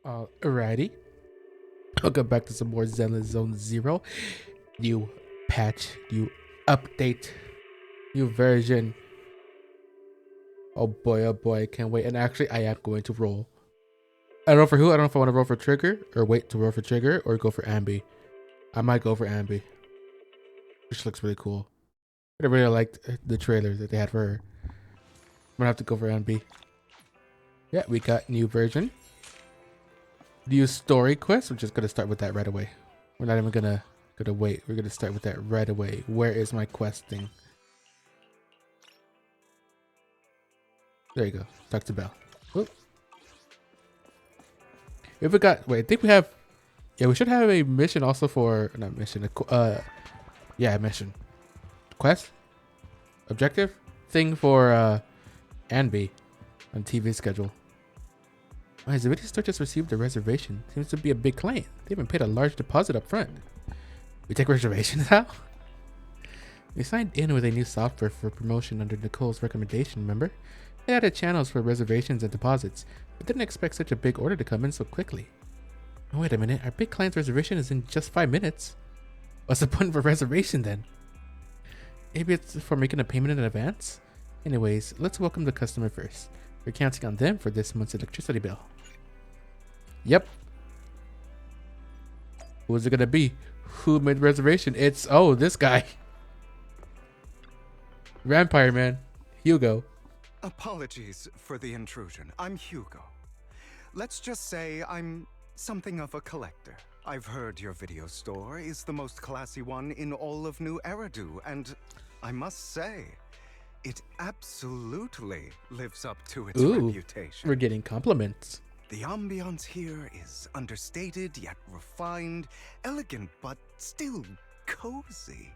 Alrighty. Welcome back to some more Zenless Zone Zero. New patch, new update, new version. Oh boy, I can't wait. And actually, I am going to roll. I don't know for who. I don't know if I want to roll for Trigger or wait to roll for Trigger or go for Ambi. I might go for Ambi, which looks really cool. I really liked the trailers that they had for her. I'm gonna have to go for Ambi. Yeah, we got new version. New story quest. We're just gonna start with that right away. We're not even gonna wait. We're gonna start with that right away. Where is my quest thing? There you go. Talk to Belle. Oop. If we got wait, I think we have. Yeah, we should have a mission also for not mission. Yeah, mission, quest, objective thing for Anby on TV schedule. Why has the video store just received a reservation? Seems to be a big client. They even paid a large deposit up front. We take reservations now? We signed in with a new software for promotion under Nicole's recommendation, remember? They added channels for reservations and deposits, but didn't expect such a big order to come in so quickly. Oh, wait a minute, our big client's reservation is in just 5 minutes. What's the point of a reservation then? Maybe it's for making a payment in advance? Anyways, let's welcome the customer first. We're counting on them for this month's electricity bill. Yep. Who's it gonna be? Who made the reservation? It's, oh, this guy. Vampire man. Hugo. Apologies for the intrusion. I'm Hugo. Let's just say I'm something of a collector. I've heard your video store is the most classy one in all of New Eridu, and I must say, it absolutely lives up to its reputation. We're getting compliments. The ambiance here is understated yet refined, elegant but still cozy.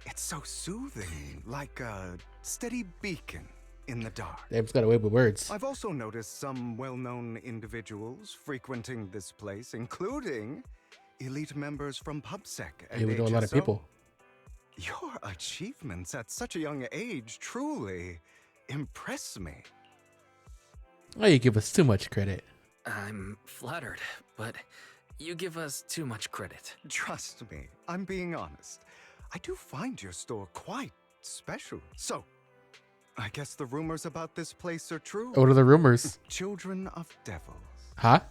It's so soothing, like a steady beacon in the dark. They've got away with words. I've also noticed some well-known individuals frequenting this place, including elite members from PubSec and Yeah, we know a lot of HSO. people. Your achievements at such a young age truly impress me. Oh, you give us too much credit. I'm flattered, but you give us too much credit. Trust me, I'm being honest. I do find your store quite special. So, I guess the rumors about this place are true. What are the rumors? Children of devils. Huh?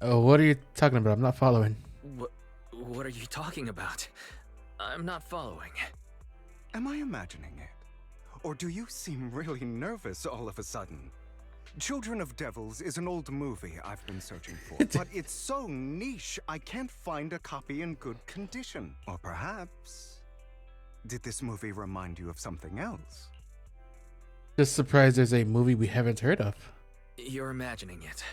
Oh, what are you talking about? I'm not following. What are you talking about? I'm not following. Am I imagining it? Or do you seem really nervous all of a sudden? Children of Devils is an old movie I've been searching for, but it's so niche I can't find a copy in good condition. Or perhaps, did this movie remind you of something else? Just surprised there's a movie we haven't heard of. You're imagining it.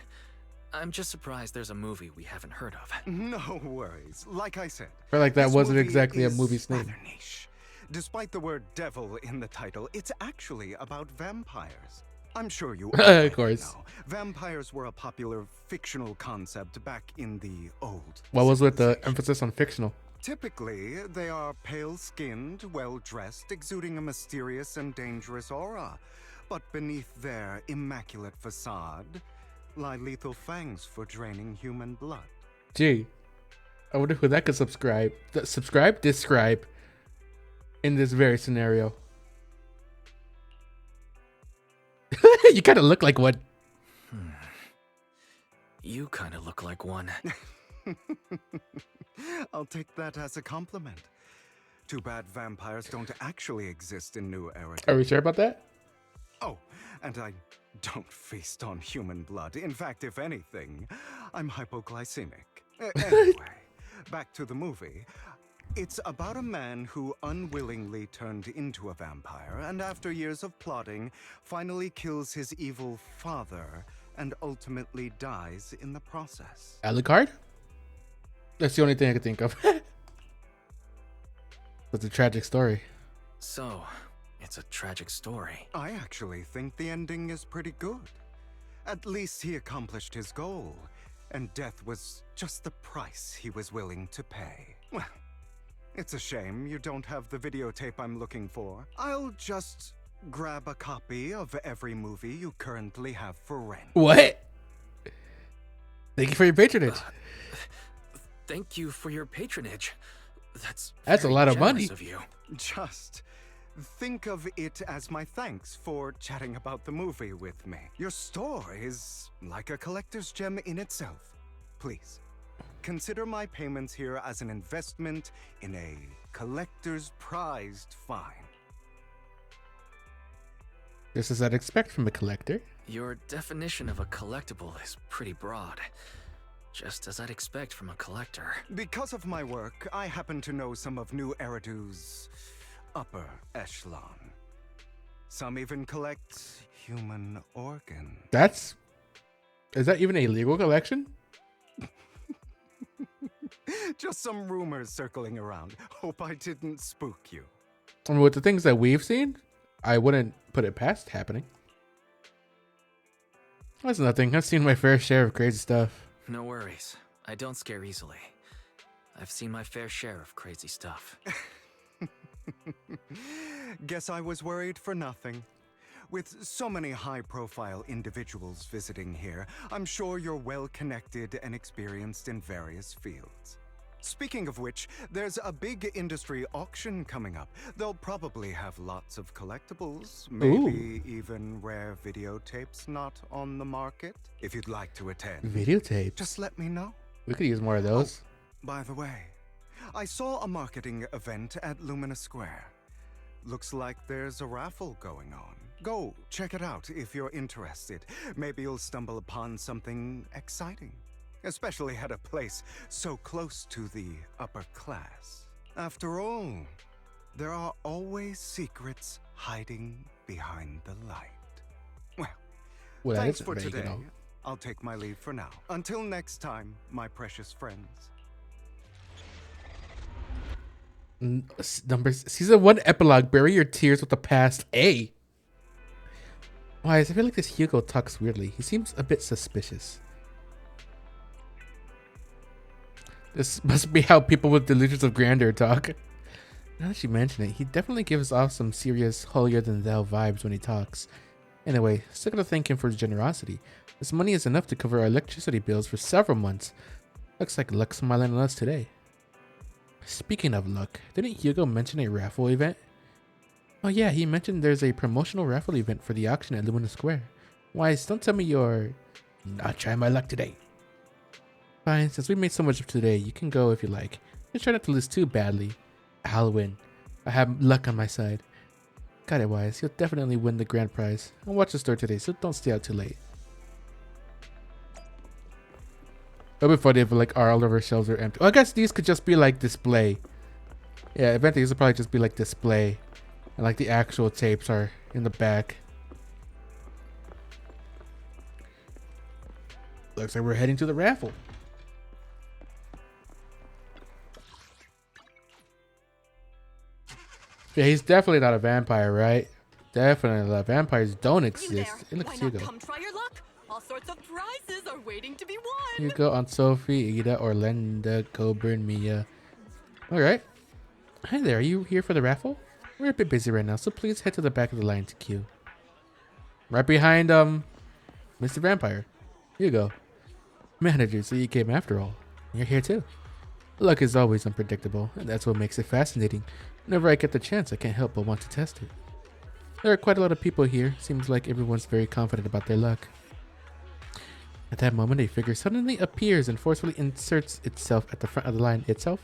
I'm just surprised there's a movie we haven't heard of. No worries. Like I said, Or like that this wasn't movie exactly a is movie's name. rather niche. Despite the word devil in the title, it's actually about vampires. I'm sure you Of course. know. Vampires were a popular fictional concept back in the old What was with the civilization. emphasis on fictional? Typically, they are pale-skinned, well-dressed, exuding a mysterious and dangerous aura. But beneath their immaculate facade lie lethal fangs for draining human blood. Gee, I wonder who that could subscribe. Describe in this very scenario. You kind of look like one. You kind of look like one. I'll take that as a compliment. Too bad vampires don't actually exist in New Eridu. Are we sure about that? Oh, and I don't feast on human blood. In fact, if anything, I'm hypoglycemic. Anyway, back to the movie. It's about a man who unwillingly turned into a vampire, and after years of plotting, finally kills his evil father, and ultimately dies in the process. Alucard? That's the only thing I could think of. It's a tragic story. So, it's a tragic story. I actually think the ending is pretty good. At least he accomplished his goal, and death was just the price he was willing to pay. Well, it's a shame you don't have the videotape I'm looking for. I'll just grab a copy of every movie you currently have for rent. What? Thank you for your patronage. Thank you for your patronage. That's a very lot of generous money. of you. Just think of it as my thanks for chatting about the movie with me. Your store is like a collector's gem in itself. Please, consider my payments here as an investment in a collector's prized find. Just as I'd expect from a collector. Your definition of a collectible is pretty broad. Just as I'd expect from a collector. Because of my work, I happen to know some of New Eridu's upper echelon. Some even collect human organs. Is that even a legal collection? Just some rumors circling around. Hope I didn't spook you. I mean, with the things that we've seen, I wouldn't put it past happening. That's nothing. I've seen my fair share of crazy stuff. No worries. I don't scare easily. I've seen my fair share of crazy stuff. Guess I was worried for nothing. With so many high-profile individuals visiting here, I'm sure you're well-connected and experienced in various fields. Speaking of which, there's a big industry auction coming up. They'll probably have lots of collectibles, maybe even rare videotapes not on the market. If you'd like to attend, Videotape. just let me know. We could use more of those. By the way, I saw a marketing event at Lumina Square. Looks like there's a raffle going on. Go check it out if you're interested. Maybe you'll stumble upon something exciting. Especially at a place so close to the upper class. After all, there are always secrets hiding behind the light. Well, That thanks isn't for vague at today. all. I'll take my leave for now. Until next time, my precious friends. Numbers. Season 1 epilogue. Bury your tears with the past. A. Why? I feel like this Hugo talks weirdly. He seems a bit suspicious. This must be how people with delusions of grandeur talk. Now that you mention it, he definitely gives off some serious holier-than-thou vibes when he talks. Anyway, still gotta thank him for his generosity. This money is enough to cover our electricity bills for several months. Looks like luck's smiling on us today. Speaking of luck, didn't Hugo mention a raffle event? Oh yeah, he mentioned there's a promotional raffle event for the auction at Lumina Square. Why, don't tell me you're not trying my luck today. Fine, since we made so much of today, you can go if you like. Just try not to lose too badly. I'll win. I have luck on my side. Got it, Wise. You'll definitely win the grand prize. I'll watch the store today, so don't stay out too late. It'll be funny if like all of our shelves are empty. Well, I guess these could just be like display. Yeah, eventually these will probably just be like display. And like the actual tapes are in the back. Looks like we're heading to the raffle. Yeah, he's definitely not a vampire, right? Definitely not. Vampires don't exist. It looks Hugo. Come try your luck. All sorts of prizes are waiting to be won. Hugo, on Sophie, Ida, Orlando, Coburn, Mia. Alright. Hi there, are you here for the raffle? We're a bit busy right now, so please head to the back of the line to queue. Right behind, Mr. Vampire. Hugo. Manager, so you came after all. You're here too. Luck is always unpredictable, and that's what makes it fascinating. Whenever I get the chance, I can't help but want to test it. There are quite a lot of people here. Seems like everyone's very confident about their luck. At that moment, a figure suddenly appears and forcefully inserts itself at the front of the line itself.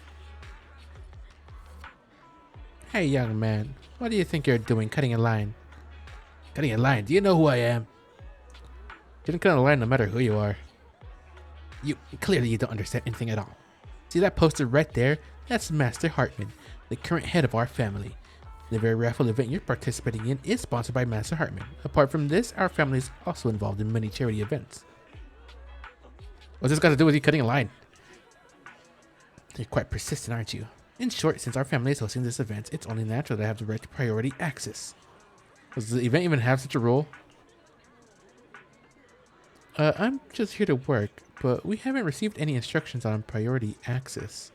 Hey, young man. What do you think you're doing cutting a line? Cutting a line? Do you know who I am? You can cut a line no matter who you are. Clearly you don't understand anything at all. See that poster right there? That's Master Hartman, the current head of our family. The very raffle event you're participating in is sponsored by Master Hartman. Apart from this, our family is also involved in many charity events. What's this got to do with you cutting a line? You're quite persistent, aren't you? In short, since our family is hosting this event, it's only natural that I have the right to priority access. Does the event even have such a rule? I'm just here to work, but we haven't received any instructions on priority access.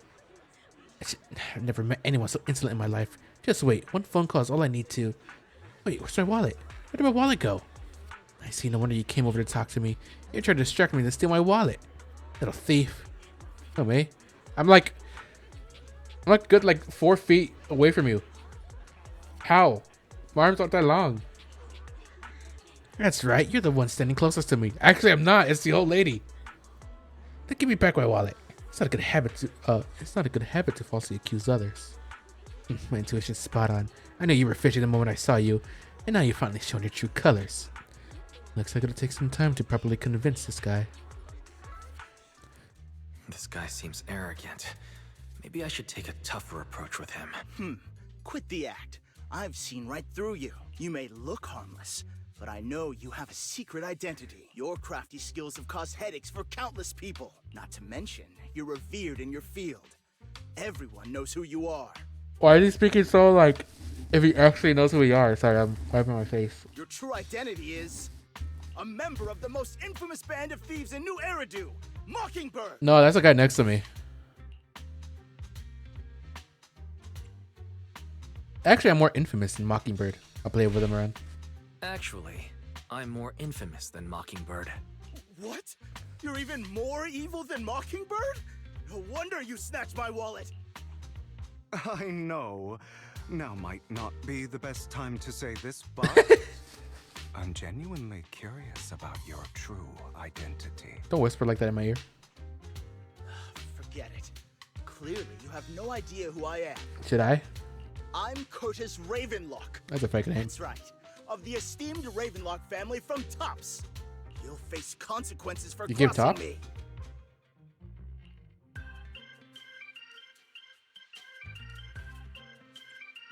I've never met anyone so insolent in my life. Just wait, one phone call is all I need to... Wait, where's my wallet? Where did my wallet go? I see, no wonder you came over to talk to me. You're trying to distract me to steal my wallet. Little thief. Oh me. I'm like good like 4 feet away from you. How? My arms aren't that long. That's right. You're the one standing closest to me. Actually, I'm not. It's the old lady. Then give me back my wallet. It's not a good habit to falsely accuse others. My intuition's spot on. I knew you were fishy the moment I saw you, and now you've finally shown your true colors. Looks like it'll take some time to properly convince this guy. This guy seems arrogant. Maybe I should take a tougher approach with him. Quit the act. I've seen right through you. You may look harmless, but I know you have a secret identity. Your crafty skills have caused headaches for countless people. Not to mention, you're revered in your field. Everyone knows who you are. Why is he speaking so like if he actually knows who we are? Sorry, I'm wiping my face. Your true identity is a member of the most infamous band of thieves in New Eridu, Mockingbird. No, that's the guy next to me. Actually, I'm more infamous than Mockingbird. I'll play with him around. Actually, I'm more infamous than Mockingbird. What? You're even more evil than Mockingbird? No wonder you snatched my wallet. I know. Now might not be the best time to say this, but I'm genuinely curious about your true identity. Don't whisper like that in my ear. Forget it. Clearly, you have no idea who I am. Should I? I'm Curtis Ravenlock. That's a fake name. That's right. Of the esteemed Ravenlock family from Tops. You'll face consequences for You give crossing Top? me.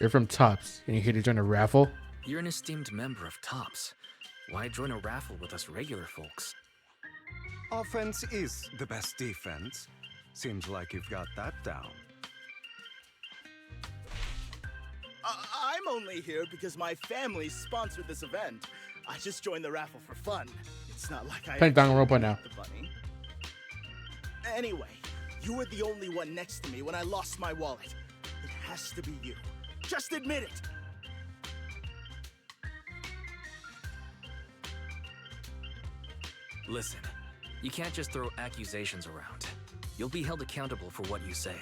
You're from Tops, and you're here to join a raffle? You're an esteemed member of Tops. Why join a raffle with us regular folks? Offense is the best defense. Seems like you've got that down. I'm only here because my family sponsored this event. I just joined the raffle for fun. It's not like I Playing Danganronpa now. the bunny. Anyway, you were the only one next to me when I lost my wallet. It has to be you. Just admit it. Listen, you can't just throw accusations around. You'll be held accountable for what you say.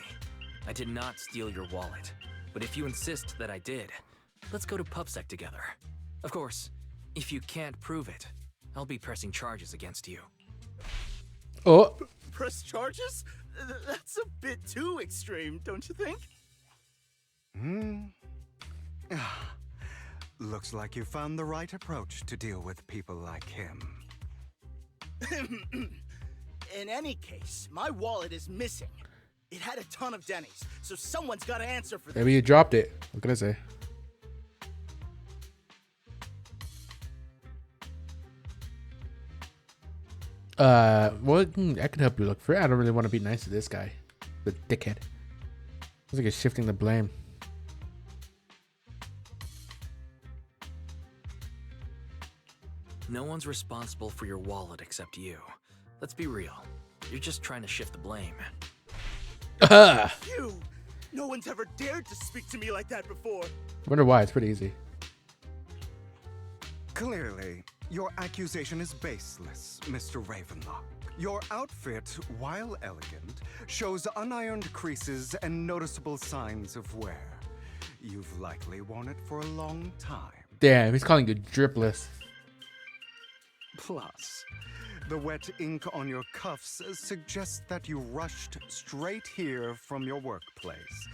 I did not steal your wallet, but if you insist that I did, let's go to PubSec together. Of course, if you can't prove it, I'll be pressing charges against you. Oh, Press charges? That's a bit too extreme, don't you think? Looks like you found the right approach to deal with people like him. In any case, my wallet is missing. It had a ton of Denny's, so someone's got to answer for this. maybe you dropped it. What can I say? Well, I can help you look for it. I don't really want to be nice to this guy, the dickhead. Looks like he's shifting the blame. No one's responsible for your wallet except you. Let's be real. You're just trying to shift the blame. You! No one's ever dared to speak to me like that before. Wonder why. It's pretty easy. Clearly, your accusation is baseless, Mr. Ravenlock. Your outfit, while elegant, shows unironed creases and noticeable signs of wear. You've likely worn it for a long time. Damn, he's calling you dripless. Plus, the wet ink on your cuffs suggests that you rushed straight here from your workplace.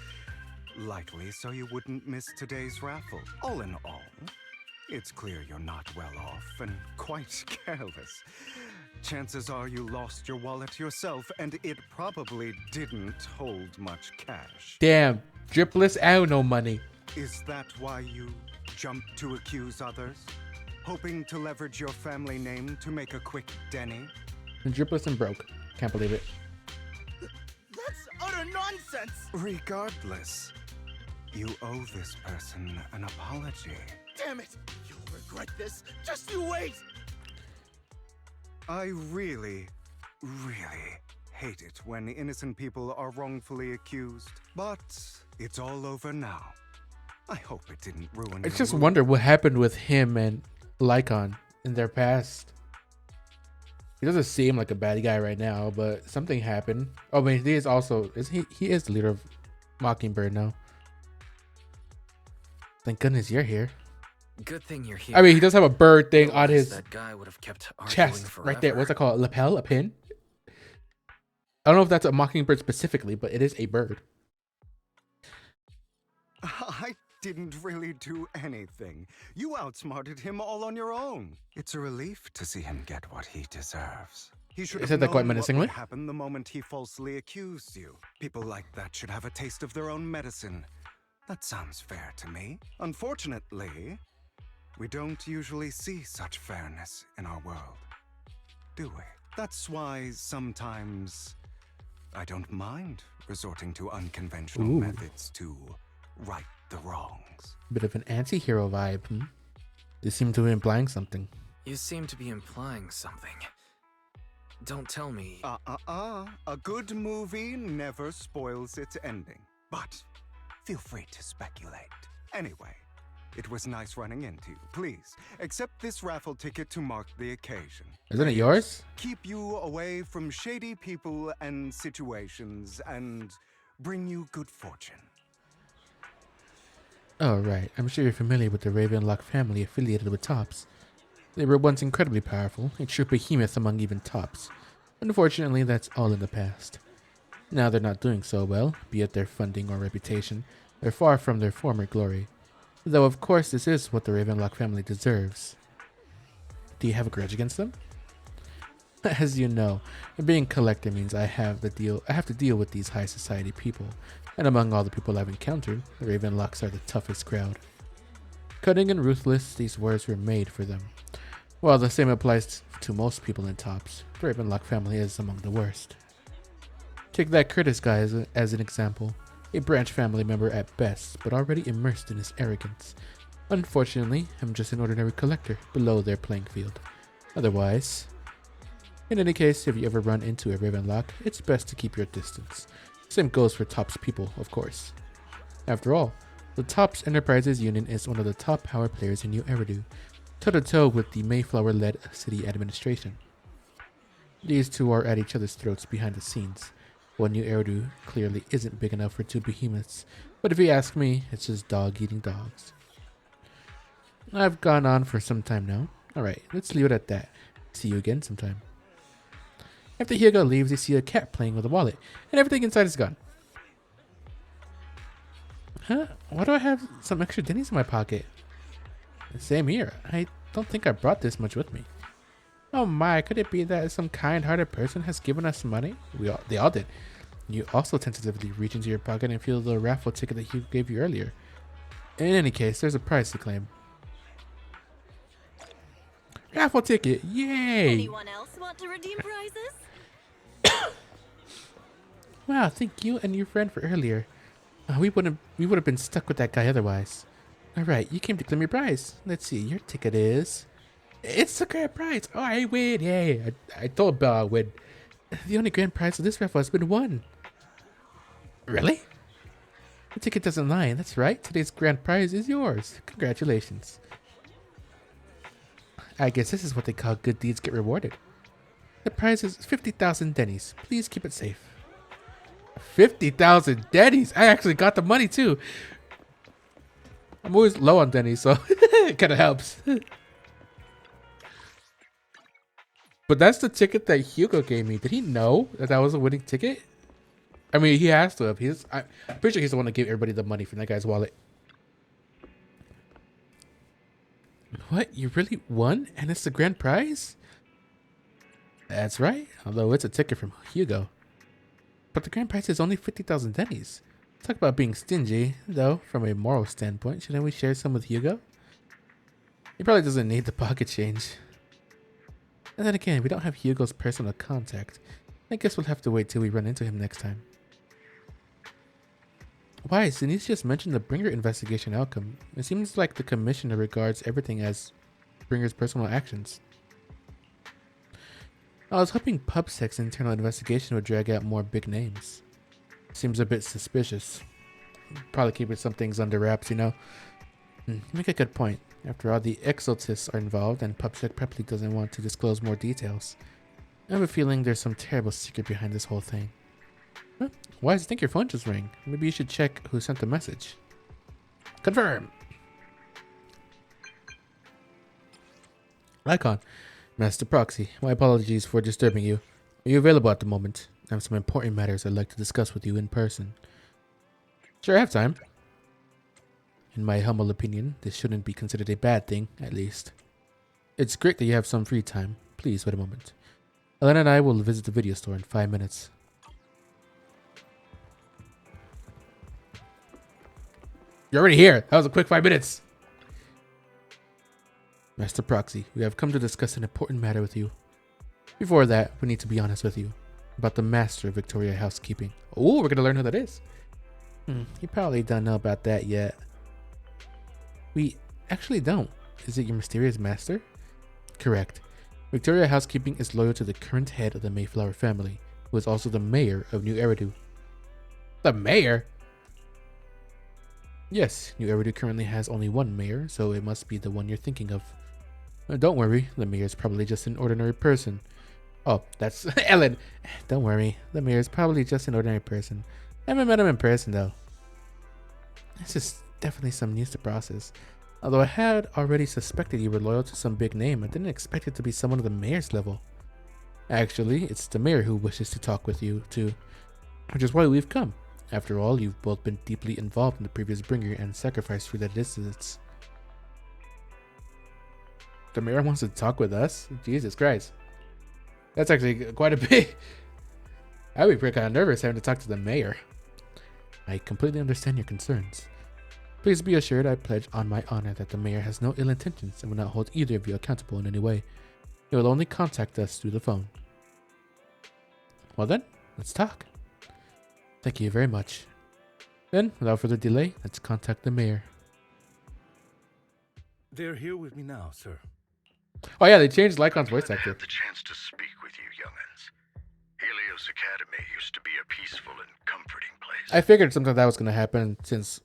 Likely so you wouldn't miss today's raffle. All in all, it's clear you're not well off and quite careless. Chances are you lost your wallet yourself, and it probably didn't hold much cash. Damn, dripless and no money. Is that why you jumped to accuse others? Hoping to leverage your family name to make a quick Denny? Dripless and broke. Can't believe it. That's utter nonsense! Regardless, you owe this person an apology. Damn it! You'll regret this. Just you wait! I really hate it when innocent people are wrongfully accused. But it's all over now. I hope it didn't ruin I your just mood. wonder what happened with him and Lycon in their past. He doesn't seem like a bad guy right now, but something happened. Oh, but he is also he is the leader of Mockingbird now. Thank goodness you're here. Good thing you're here. I mean, he does have a bird thing on Otherwise, his that guy would have kept chest arguing right there. forever. What's that called? A lapel? A pin? I don't know if that's a mockingbird specifically, but it is a bird. I didn't really do anything. You outsmarted him all on your own. It's a relief to see him get what he deserves. He should He have said that quite known what menacingly. would happen the moment he falsely accused you. People like that should have a taste of their own medicine. That sounds fair to me. Unfortunately, we don't usually see such fairness in our world, do we? That's why sometimes I don't mind resorting to unconventional Ooh. methods to right the wrongs. Bit of an anti-hero vibe. Hmm? They seem to be implying something. You seem to be implying something. Don't tell me. A good movie never spoils its ending. But feel free to speculate. Anyway, it was nice running into you. Please, accept this raffle ticket to mark the occasion. Isn't it yours? Keep you away from shady people and situations and bring you good fortune. Oh, right. I'm sure you're familiar with the Ravenlock family affiliated with Tops. They were once incredibly powerful, a true behemoth among even Tops. Unfortunately, that's all in the past. Now they're not doing so well, be it their funding or reputation. They're far from their former glory. Though, of course, this is what the Ravenlock family deserves. Do you have a grudge against them? As you know, being collector means I have to deal with these high society people. And among all the people I've encountered, the Ravenlocks are the toughest crowd. Cunning and ruthless, these words were made for them. While the same applies to most people in Tops, the Ravenlock family is among the worst. Take that Curtis guy as an example. A branch family member at best, but already immersed in his arrogance. Unfortunately, I'm just an ordinary collector below their playing field. Otherwise, in any case, if you ever run into a Ravenlock, it's best to keep your distance. Same goes for Tops people, of course. After all, the Tops Enterprises Union is one of the top power players in New Eridu, toe-to-toe with the Mayflower-led city administration. These two are at each other's throats behind the scenes. One New Eridu clearly isn't big enough for two behemoths, but if you ask me, it's just dog eating dogs. I've gone on for some time now. Alright, let's leave it at that. See you again sometime. After Hugo leaves, you see a cat playing with a wallet, and everything inside is gone. Huh? Why do I have some extra dennies in my pocket? Same here. I don't think I brought this much with me. Oh my, could it be that some kind-hearted person has given us money? They all did. You also tentatively reach into your pocket and feel the raffle ticket that Hugo gave you earlier. In any case, there's a prize to claim. Raffle ticket! Yay! Anyone else want to redeem prizes? Wow, thank you and your friend for earlier. We would have been stuck with that guy otherwise. Alright, you came to claim your prize. Let's see, your ticket is... It's the grand prize! Oh, I win! Yay! I told Belle I would. The only grand prize of this raffle has been won. Really? The ticket doesn't lie, and that's right. Today's grand prize is yours. Congratulations. I guess this is what they call good deeds get rewarded. The prize is 50,000 dennies. Please keep it safe. 50,000 dennies! I actually got the money too. I'm always low on dennies, so it kind of helps. But that's the ticket that Hugo gave me. Did he know that that was a winning ticket? I mean, he has to have. I'm pretty sure he's the one that gave everybody the money from that guy's wallet. What? You really won? And it's the grand prize? That's right. Although it's a ticket from Hugo. But the grand prize is only 50,000 dennies. Talk about being stingy, though, from a moral standpoint. Shouldn't we share some with Hugo? He probably doesn't need the pocket change. And then again, we don't have Hugo's personal contact. I guess we'll have to wait till we run into him next time. Why, Denise just mentioned the Bringer investigation outcome. It seems like the commissioner regards everything as Bringer's personal actions. I was hoping PubSec's internal investigation would drag out more big names. Seems a bit suspicious. Probably keeping some things under wraps, you know? You make a good point. After all, the exotists are involved and PubSec probably doesn't want to disclose more details. I have a feeling there's some terrible secret behind this whole thing. Huh? Why does it think your phone just rang? Maybe you should check who sent the message. Confirm. Icon. Master Proxy, my apologies for disturbing you. Are you available at the moment? I have some important matters I'd like to discuss with you in person. Sure, I have time. In my humble opinion, this shouldn't be considered a bad thing, at least. It's great that you have some free time. Please wait a moment. Elena and I will visit the video store in 5 minutes. You're already here. That was a quick 5 minutes. Master Proxy, we have come to discuss an important matter with you. Before that, we need to be honest with you about the master of Victoria Housekeeping. Oh, we're going to learn who that is. You probably don't know about that yet. We actually don't. Is it your mysterious master? Correct. Victoria Housekeeping is loyal to the current head of the Mayflower family, who is also the mayor of New Eridu. The mayor? Yes, New Eridu currently has only one mayor, so it must be the one you're thinking of. Don't worry, the mayor is probably just an ordinary person. Oh, that's Ellen. Don't worry, the mayor is probably just an ordinary person. I haven't met him in person, though. This is definitely some news to process. Although I had already suspected you were loyal to some big name, I didn't expect it to be someone of the mayor's level. Actually, it's the mayor who wishes to talk with you, too. Which is why we've come. After all, you've both been deeply involved in the previous bringer and sacrificed through that distance. The mayor wants to talk with us? Jesus Christ. That's actually quite a bit. I'd be pretty kind of nervous having to talk to the mayor. I completely understand your concerns. Please be assured I pledge on my honor that the mayor has no ill intentions and will not hold either of you accountable in any way. He will only contact us through the phone. Well then, let's talk. Thank you very much. Then, without further delay, let's contact the mayor. They're here with me now, sir. Oh yeah, they changed Lycon's voice Glad to actor. have the chance to speak with you, young'uns. Helios Academy used to be a peaceful and comforting place. I figured something like that was going to happen since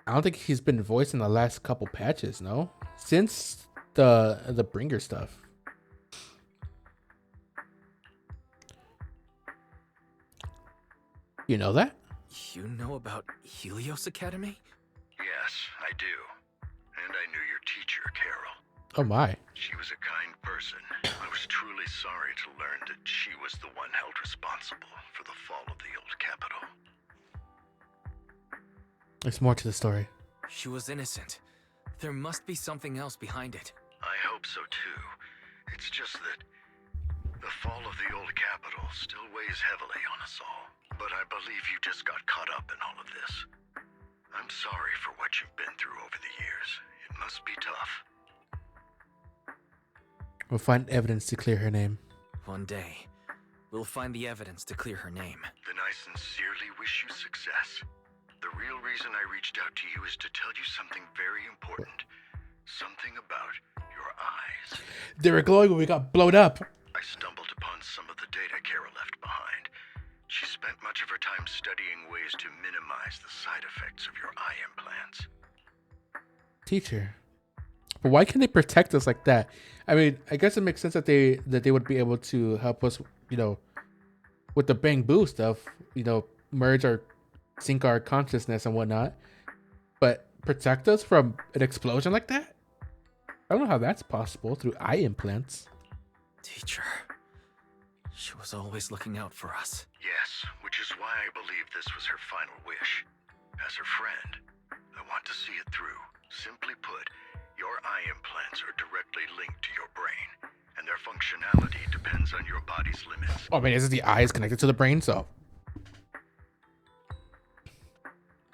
I don't think he's been voiced in the last couple patches, no? Since the bringer stuff. You know that? You know about Helios Academy? Yes, I do. And I knew your teacher, Carol. Oh my. She was a kind person. I was truly sorry to learn that she was the one held responsible for the fall of the old capital. There's more to the story. She was innocent. There must be something else behind it. I hope so too. It's just that the fall of the old capital still weighs heavily on us all. But I believe you just got caught up in all of this. I'm sorry for what you've been through over the years. It must be tough. We'll find evidence to clear her name. One day, we'll find the evidence to clear her name. Then I sincerely wish you success. The real reason I reached out to you is to tell you something very important. Something about your eyes. They were glowing when we got blown up. I stumbled upon some of the data Carol left behind. She spent much of her time studying ways to minimize the side effects of your eye implants. Teacher. But why can't they protect us like that? I mean, I guess it makes sense that they would be able to help us, you know, with the Bang Boo stuff, you know, sync our consciousness and whatnot. But protect us from an explosion like that? I don't know how that's possible through eye implants. Teacher. She was always looking out for us. Yes, which is why I believe this was her final wish. As her friend, I want to see it through. Simply put, your eye implants are directly linked to your brain, and their functionality depends on your body's limits. Oh, I mean, isn't the eyes connected to the brain? So,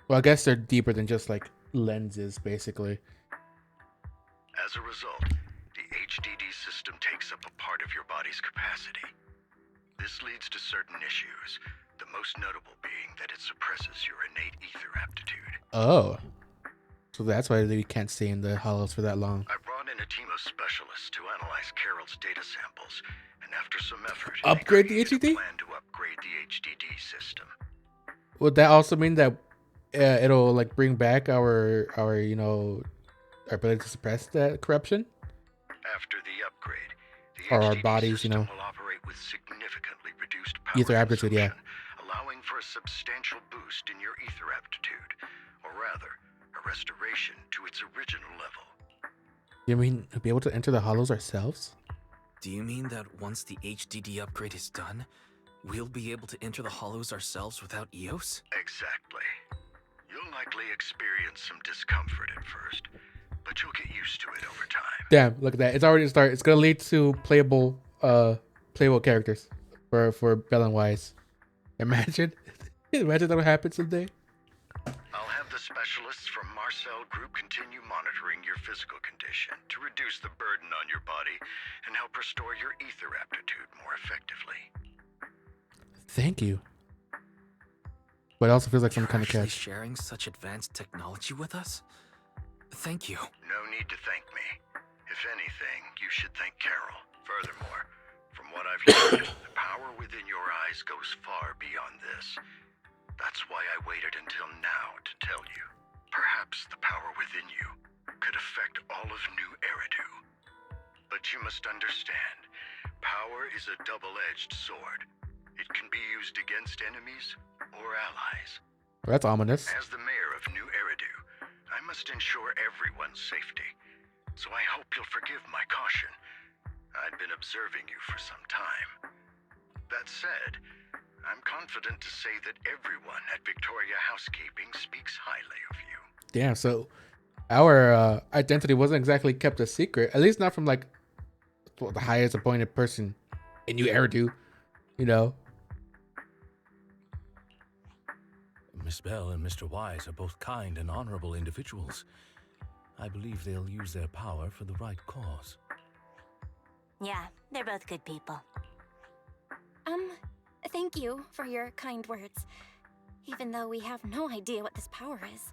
well, I guess they're deeper than just like lenses, basically. As a result, the HDD system takes up a part of your body's capacity. This leads to certain issues, the most notable being that it suppresses your innate ether aptitude. Oh. So that's why they can't stay in the hollows for that long. I brought in a team of specialists to analyze Carol's data samples, and after some effort, Upgrade the they created HDD? a plan to upgrade the HDD system. Would that also mean that it'll like bring back our you know, our ability to suppress that corruption? After the upgrade, the Or our HDD bodies, you system know. will operate with significant significantly reduced power Ether aptitude, yeah. consumption, allowing for a substantial boost in your ether aptitude, or rather, a restoration to its original level. You mean to be able to enter the hollows ourselves? Do you mean that once the HDD upgrade is done, we'll be able to enter the hollows ourselves without EOS? Exactly. You'll likely experience some discomfort at first, but you'll get used to it over time. Damn, look at that. It's already started. It's gonna lead to playable characters for Bell and Wise. Imagine. Imagine that would happen someday. I'll have the specialists from Marcel Group continue monitoring your physical condition to reduce the burden on your body and help restore your ether aptitude more effectively. Thank you. But it also feels like some kind of You're catch. actually sharing such advanced technology with us? Thank you. No need to thank me. If anything, you should thank Carol. Furthermore, from what I've learned, the power within your eyes goes far beyond this. That's why I waited until now to tell you. Perhaps the power within you could affect all of New Eridu. But you must understand, power is a double-edged sword. It can be used against enemies or allies. Well, that's ominous. As the mayor of New Eridu, I must ensure everyone's safety. So I hope you'll forgive my caution. I'd been observing you for some time. That said, I'm confident to say that everyone at Victoria Housekeeping speaks highly of you. Damn, so our identity wasn't exactly kept a secret. At least not from like the highest appointed person in New Eridu, you know. Miss Bell and Mr. Wise are both kind and honorable individuals. I believe they'll use their power for the right cause. Yeah, they're both good people. Thank you for your kind words. Even though we have no idea what this power is.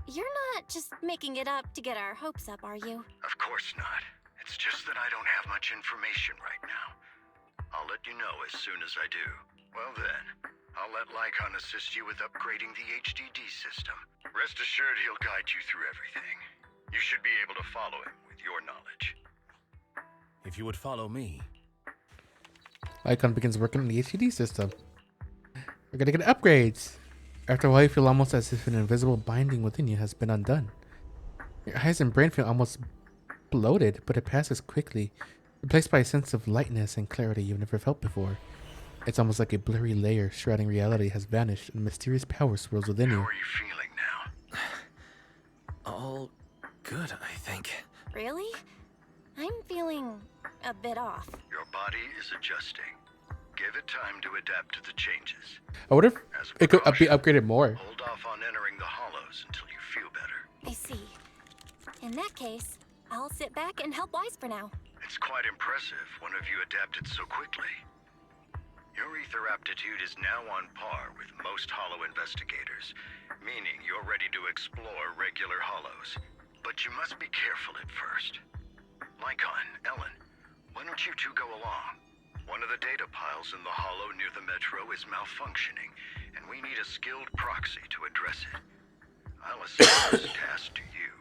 You're not just making it up to get our hopes up, are you? Of course not. It's just that I don't have much information right now. I'll let you know as soon as I do. Well then, I'll let Lycon assist you with upgrading the HDD system. Rest assured he'll guide you through everything. You should be able to follow him with your knowledge. If you would follow me. Icon begins working on the HDD system. We're gonna get upgrades. After a while, you feel almost as if an invisible binding within you has been undone. Your eyes and brain feel almost bloated, but it passes quickly, replaced by a sense of lightness and clarity you've never felt before. It's almost like a blurry layer shrouding reality has vanished and mysterious power swirls within How you. are you feeling now? All good, I think. Really? I'm feeling a bit off. Your body is adjusting. Give it time to adapt to the changes. I wonder if As a it could be precaution, upgraded more. Hold off on entering the hollows until you feel better. I see. In that case, I'll sit back and help Wise for now. It's quite impressive one of you adapted so quickly. Your ether aptitude is now on par with most hollow investigators, meaning you're ready to explore regular hollows. But you must be careful at first. Lycon, Ellen, why don't you two go along? One of the data piles in the hollow near the metro is malfunctioning, and we need a skilled proxy to address it. I'll assign this task to you.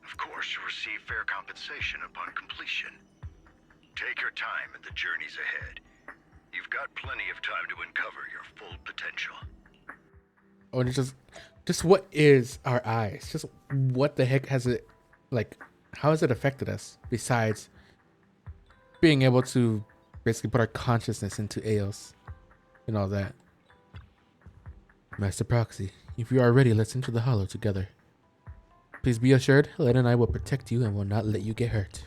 Of course, you'll receive fair compensation upon completion. Take your time in the journeys ahead. You've got plenty of time to uncover your full potential. Oh, and it's just what is our eyes? Just what the heck has it, like, how has it affected us besides being able to basically put our consciousness into Eos and all that? Master Proxy, if you are ready, let's enter the hollow together. Please be assured, Len and I will protect you and will not let you get hurt.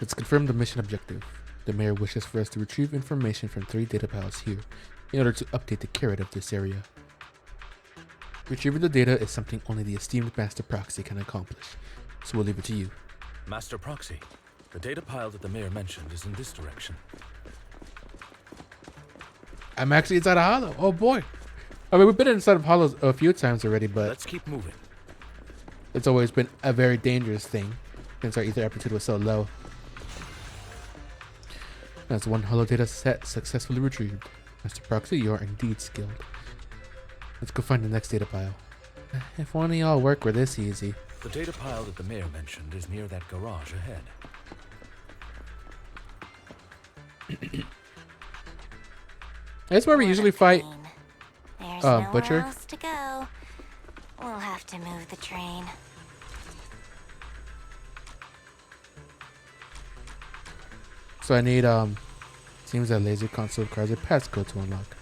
Let's confirm the mission objective. The mayor wishes for us to retrieve information from 3 data piles here in order to update the carrot of this area. Retrieving the data is something only the esteemed Master Proxy can accomplish, so we'll leave it to you. Master Proxy, the data pile that the mayor mentioned is in this direction. I'm actually inside a hollow. Oh boy. I mean, we've been inside of hollows a few times already, but Let's keep moving. it's always been a very dangerous thing since our ether aptitude was so low. That's one hollow data set successfully retrieved. Master Proxy, you are indeed skilled. Let's go find the next data pile. If only all work were this easy. The data pile that the mayor mentioned is near that garage ahead. That's where we usually fight There's nowhere Butcher. else to go. We'll have to move the train. So I need seems that laser console requires a passcode to unlock.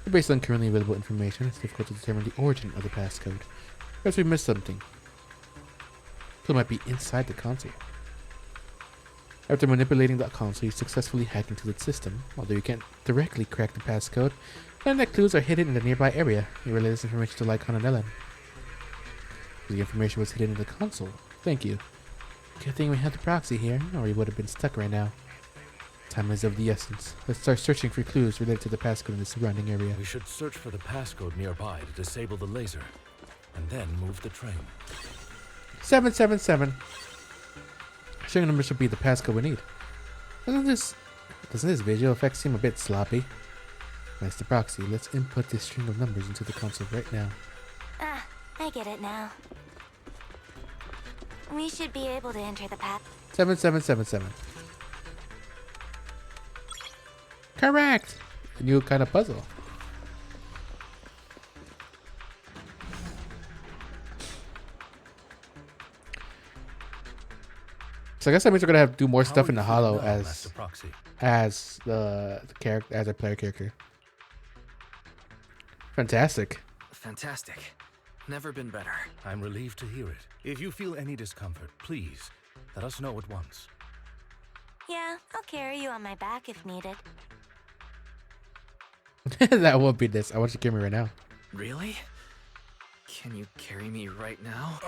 Based on currently available information, it's difficult to determine the origin of the passcode. Perhaps we missed something. It might be inside the console. After manipulating the console, you successfully hacked into the system. Although you can't directly crack the passcode, and that clues are hidden in the nearby area. You relay this information to Lycon and Ellen. The information was hidden in the console. Thank you. Good thing we had the proxy here, or we would have been stuck right now. Time is of the essence. Let's start searching for clues related to the passcode in the surrounding area. We should search for the passcode nearby to disable the laser, and then move the train. 777. String number should be the passcode we need. Doesn't this visual effect seem a bit sloppy? That's the proxy. Let's input this string of numbers into the console right now. Ah, I get it now. We should be able to enter the path. 7777. Correct. A new kind of puzzle. So I guess that means we're gonna have to do more stuff in the hollow as the character, as a player character. Fantastic. Fantastic. Never been better. I'm relieved to hear it. If you feel any discomfort, please let us know at once. Yeah, I'll carry you on my back if needed. That won't be this. I want you to carry me right now. Really? Can you carry me right now?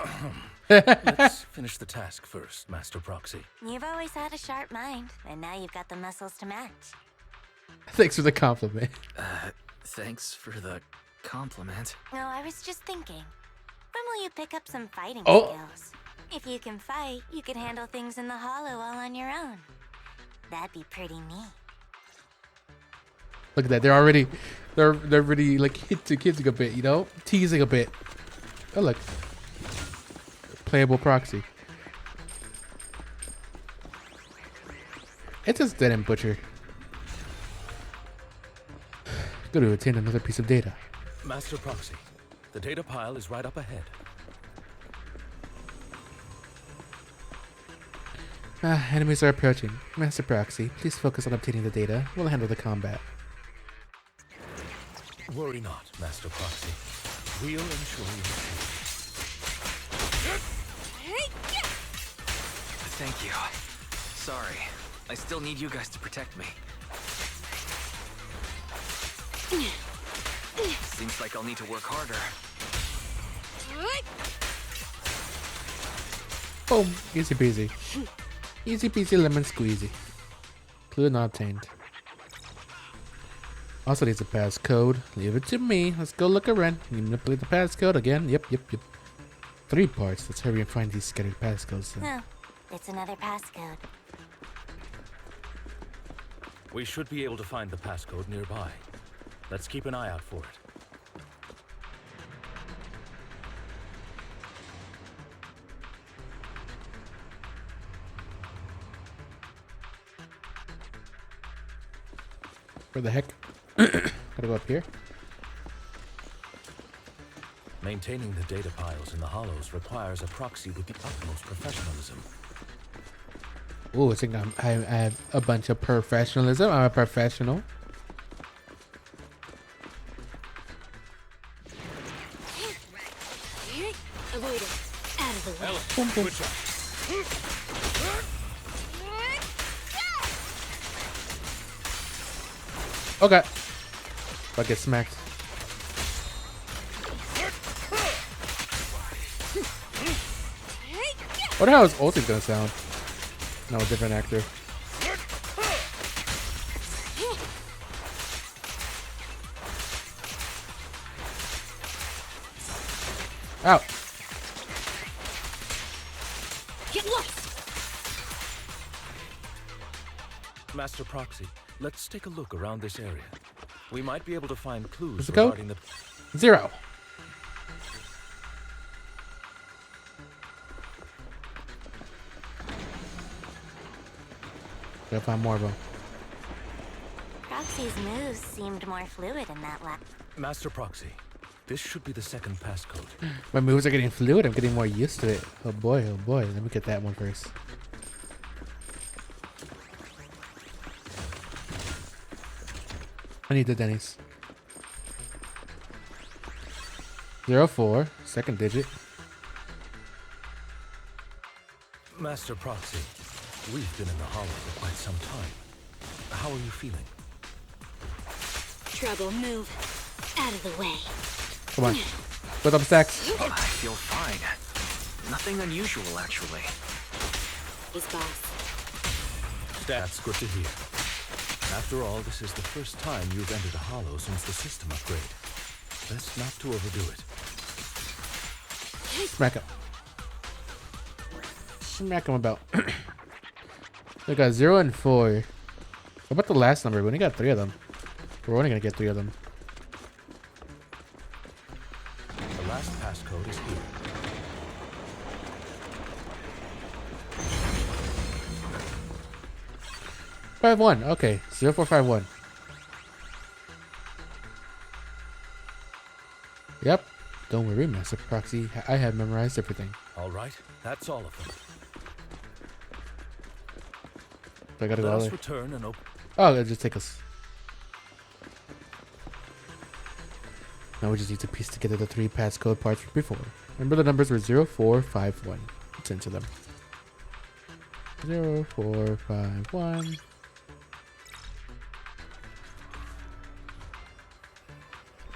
Let's finish the task first, Master Proxy. You've always had a sharp mind, and now you've got the muscles to match. Thanks for the compliment. Thanks for the compliment. No, I was just thinking. When will you pick up some fighting Oh. skills? If you can fight, you can handle things in the hollow all on your own. That'd be pretty neat. Look at that. They're already like kidding a bit, you know? Teasing a bit. Oh look. Playable proxy. It just didn't butcher. Go to obtain another piece of data. Master Proxy, the data pile is right up ahead. Enemies are approaching. Master Proxy, please focus on obtaining the data. We'll handle the combat. Worry not, Master Proxy. We'll ensure you Thank you. Sorry. I still need you guys to protect me. Seems like I'll need to work harder. Boom. Easy peasy. Easy peasy lemon squeezy. Clue not obtained. Also needs a passcode. Leave it to me. Let's go look around. You manipulate the passcode again. Yep. 3 parts. Let's hurry and find these scattered passcodes. No, it's another passcode. We should be able to find the passcode nearby. Let's keep an eye out for it. Where the heck? Gotta go up here. Maintaining the data piles in the hollows requires a proxy with the utmost professionalism. Ooh, I think I have a bunch of professionalism. I'm a professional. Avoid it. Out of the way. Boom, boom. Good job. Okay. If I get smacked. Wonder how his ulti's gonna sound. No, a different actor. Out. Get lost. Master Proxy, let's take a look around this area. We might be able to find clues What's the code? regarding the... 0. Gotta find more of them. Proxy's moves seemed more fluid in that lab. Master Proxy, this should be the second passcode. My moves are getting fluid. I'm getting more used to it. Oh boy, oh boy. Let me get that one first. I need the Denny's. 04, second digit. Master Proxy, we've been in the Hollow for quite some time. How are you feeling? Trouble, move. Out of the way. Come on. What's up, Stacks? I feel fine. Nothing unusual, actually. He's boss. That's good to hear. After all, this is the first time you've entered a Hollow since the system upgrade. Best not to overdo it. Smack him. Smack him about. We got 0 and 4. What about the last number? We only got 3 of them. We're only gonna get 3 of them. The last passcode is here. Five one. Okay, 0451. Yep. Don't worry, Master Proxy. I have memorized everything. All right, that's all of them. So I gotta go Let all us the way. return and open. Oh, it'll just take us. Now we just need to piece together the 3 passcode parts from before. Remember the numbers were 0451. Let's enter them. 0451.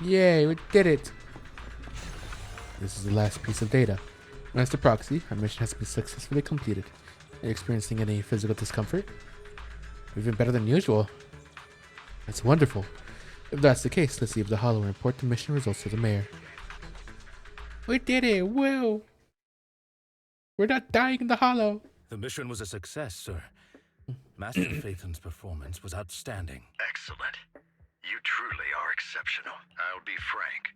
Yay, we did it! This is the last piece of data. Master Proxy, our mission has been successfully completed. Are you experiencing any physical discomfort? Even better than usual. That's wonderful. If that's the case, let's see if the Hollow will report the mission results to the mayor. We did it! Woo! We're not dying in the Hollow! The mission was a success, sir. Master Phaethon's performance was outstanding. Excellent. You truly are exceptional. I'll be frank.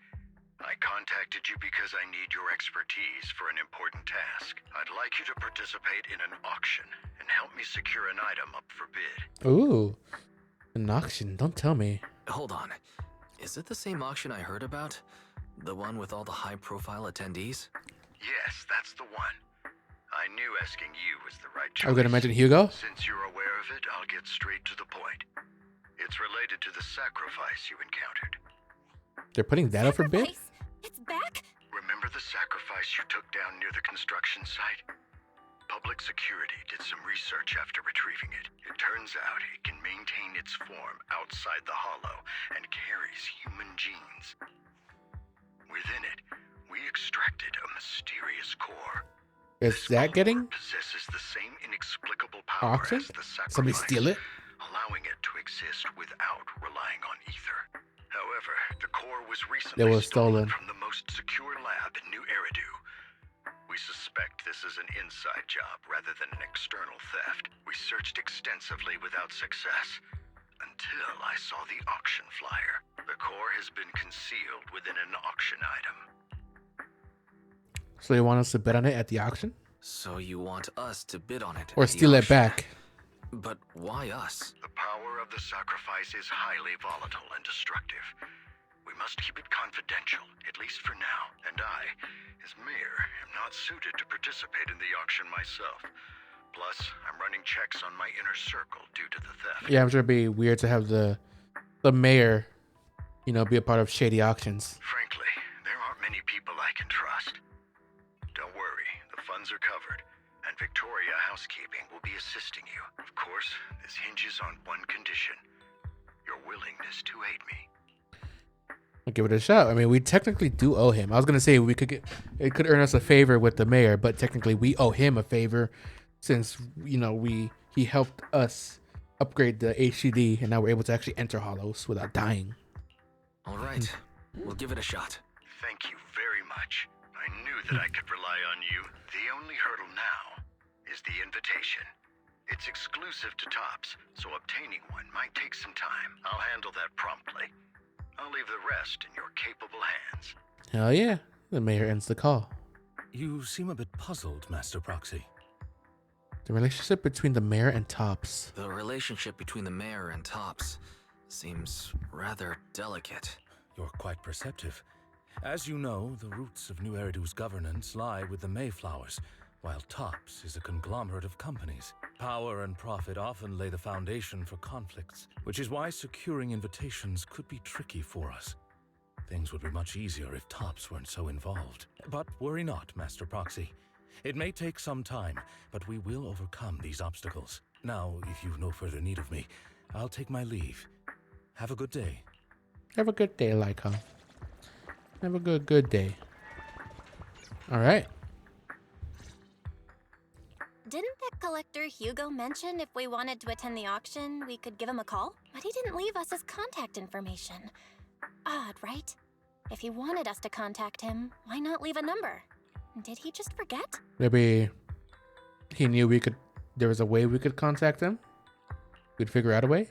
I contacted you because I need your expertise for an important task. I'd like you to participate in an auction and help me secure an item up for bid. Ooh. An auction, don't tell me. Hold on. Is it the same auction I heard about? The one with all the high-profile attendees? Yes, that's the one. I knew asking you was the right choice. I'm gonna mention Hugo. Since you're aware of it, I'll get straight to the point. It's related to the sacrifice you encountered. They're putting that up for bid? Sacrifice? It's back? Remember the sacrifice you took down near the construction site? Public security did some research after retrieving it. It turns out it can maintain its form outside the Hollow and carries human genes. Within it, we extracted a mysterious core. Is This that getting core possesses the same inexplicable power auction? as the sacrifice, Somebody steal it? allowing it to exist without relying on ether. However, the core was recently It was stolen. from the most secure lab in New Eridu. We suspect this is an inside job rather than an external theft. We searched extensively without success until I saw the auction flyer. The core has been concealed within an auction item. So you want us to bid on it at the auction? So you want us to bid on it? Or at the steal it auction. back? But why us? The power of the sacrifice is highly volatile and destructive. We must keep it confidential, at least for now. And I, as mayor, am not suited to participate in the auction myself. Plus, I'm running checks on my inner circle due to the theft. Yeah, I'm sure it'd be weird to have the mayor, you know, be a part of shady auctions. Frankly, there aren't many people I can trust. Don't worry, the funds are covered, and Victoria Housekeeping will be assisting you. Of course, this hinges on one condition: your willingness to aid me. I'll give it a shot. I mean, we technically do owe him. I was gonna say we could get, it could earn us a favor with the mayor, but technically we owe him a favor since, you know, he helped us upgrade the HCD, and now we're able to actually enter Hollows without dying. All right, we'll give it a shot. Thank you very much. I knew that I could rely on you. The only hurdle now is the invitation. It's exclusive to Tops, so obtaining one might take some time. I'll handle that promptly. I'll leave the rest in your capable hands. Hell yeah. The mayor ends the call. You seem a bit puzzled, Master Proxy. The relationship between the mayor and Tops. The relationship between the mayor and Tops seems rather delicate. You're quite perceptive. As you know, the roots of New Eridu's governance lie with the Mayflowers, while Tops is a conglomerate of companies. Power and profit often lay the foundation for conflicts, which is why securing invitations could be tricky for us. Things would be much easier if Tops weren't so involved. But worry not, Master Proxy. It may take some time, but we will overcome these obstacles. Now, if you've no further need of me, I'll take my leave. Have a good day. Have a good day, Lycon. Have a good day. All right. Didn't that collector Hugo mention if we wanted to attend the auction, we could give him a call? But he didn't leave us his contact information. Odd, right? If he wanted us to contact him, why not leave a number? Did he just forget? Maybe he knew there was a way we could contact him. We'd figure out a way.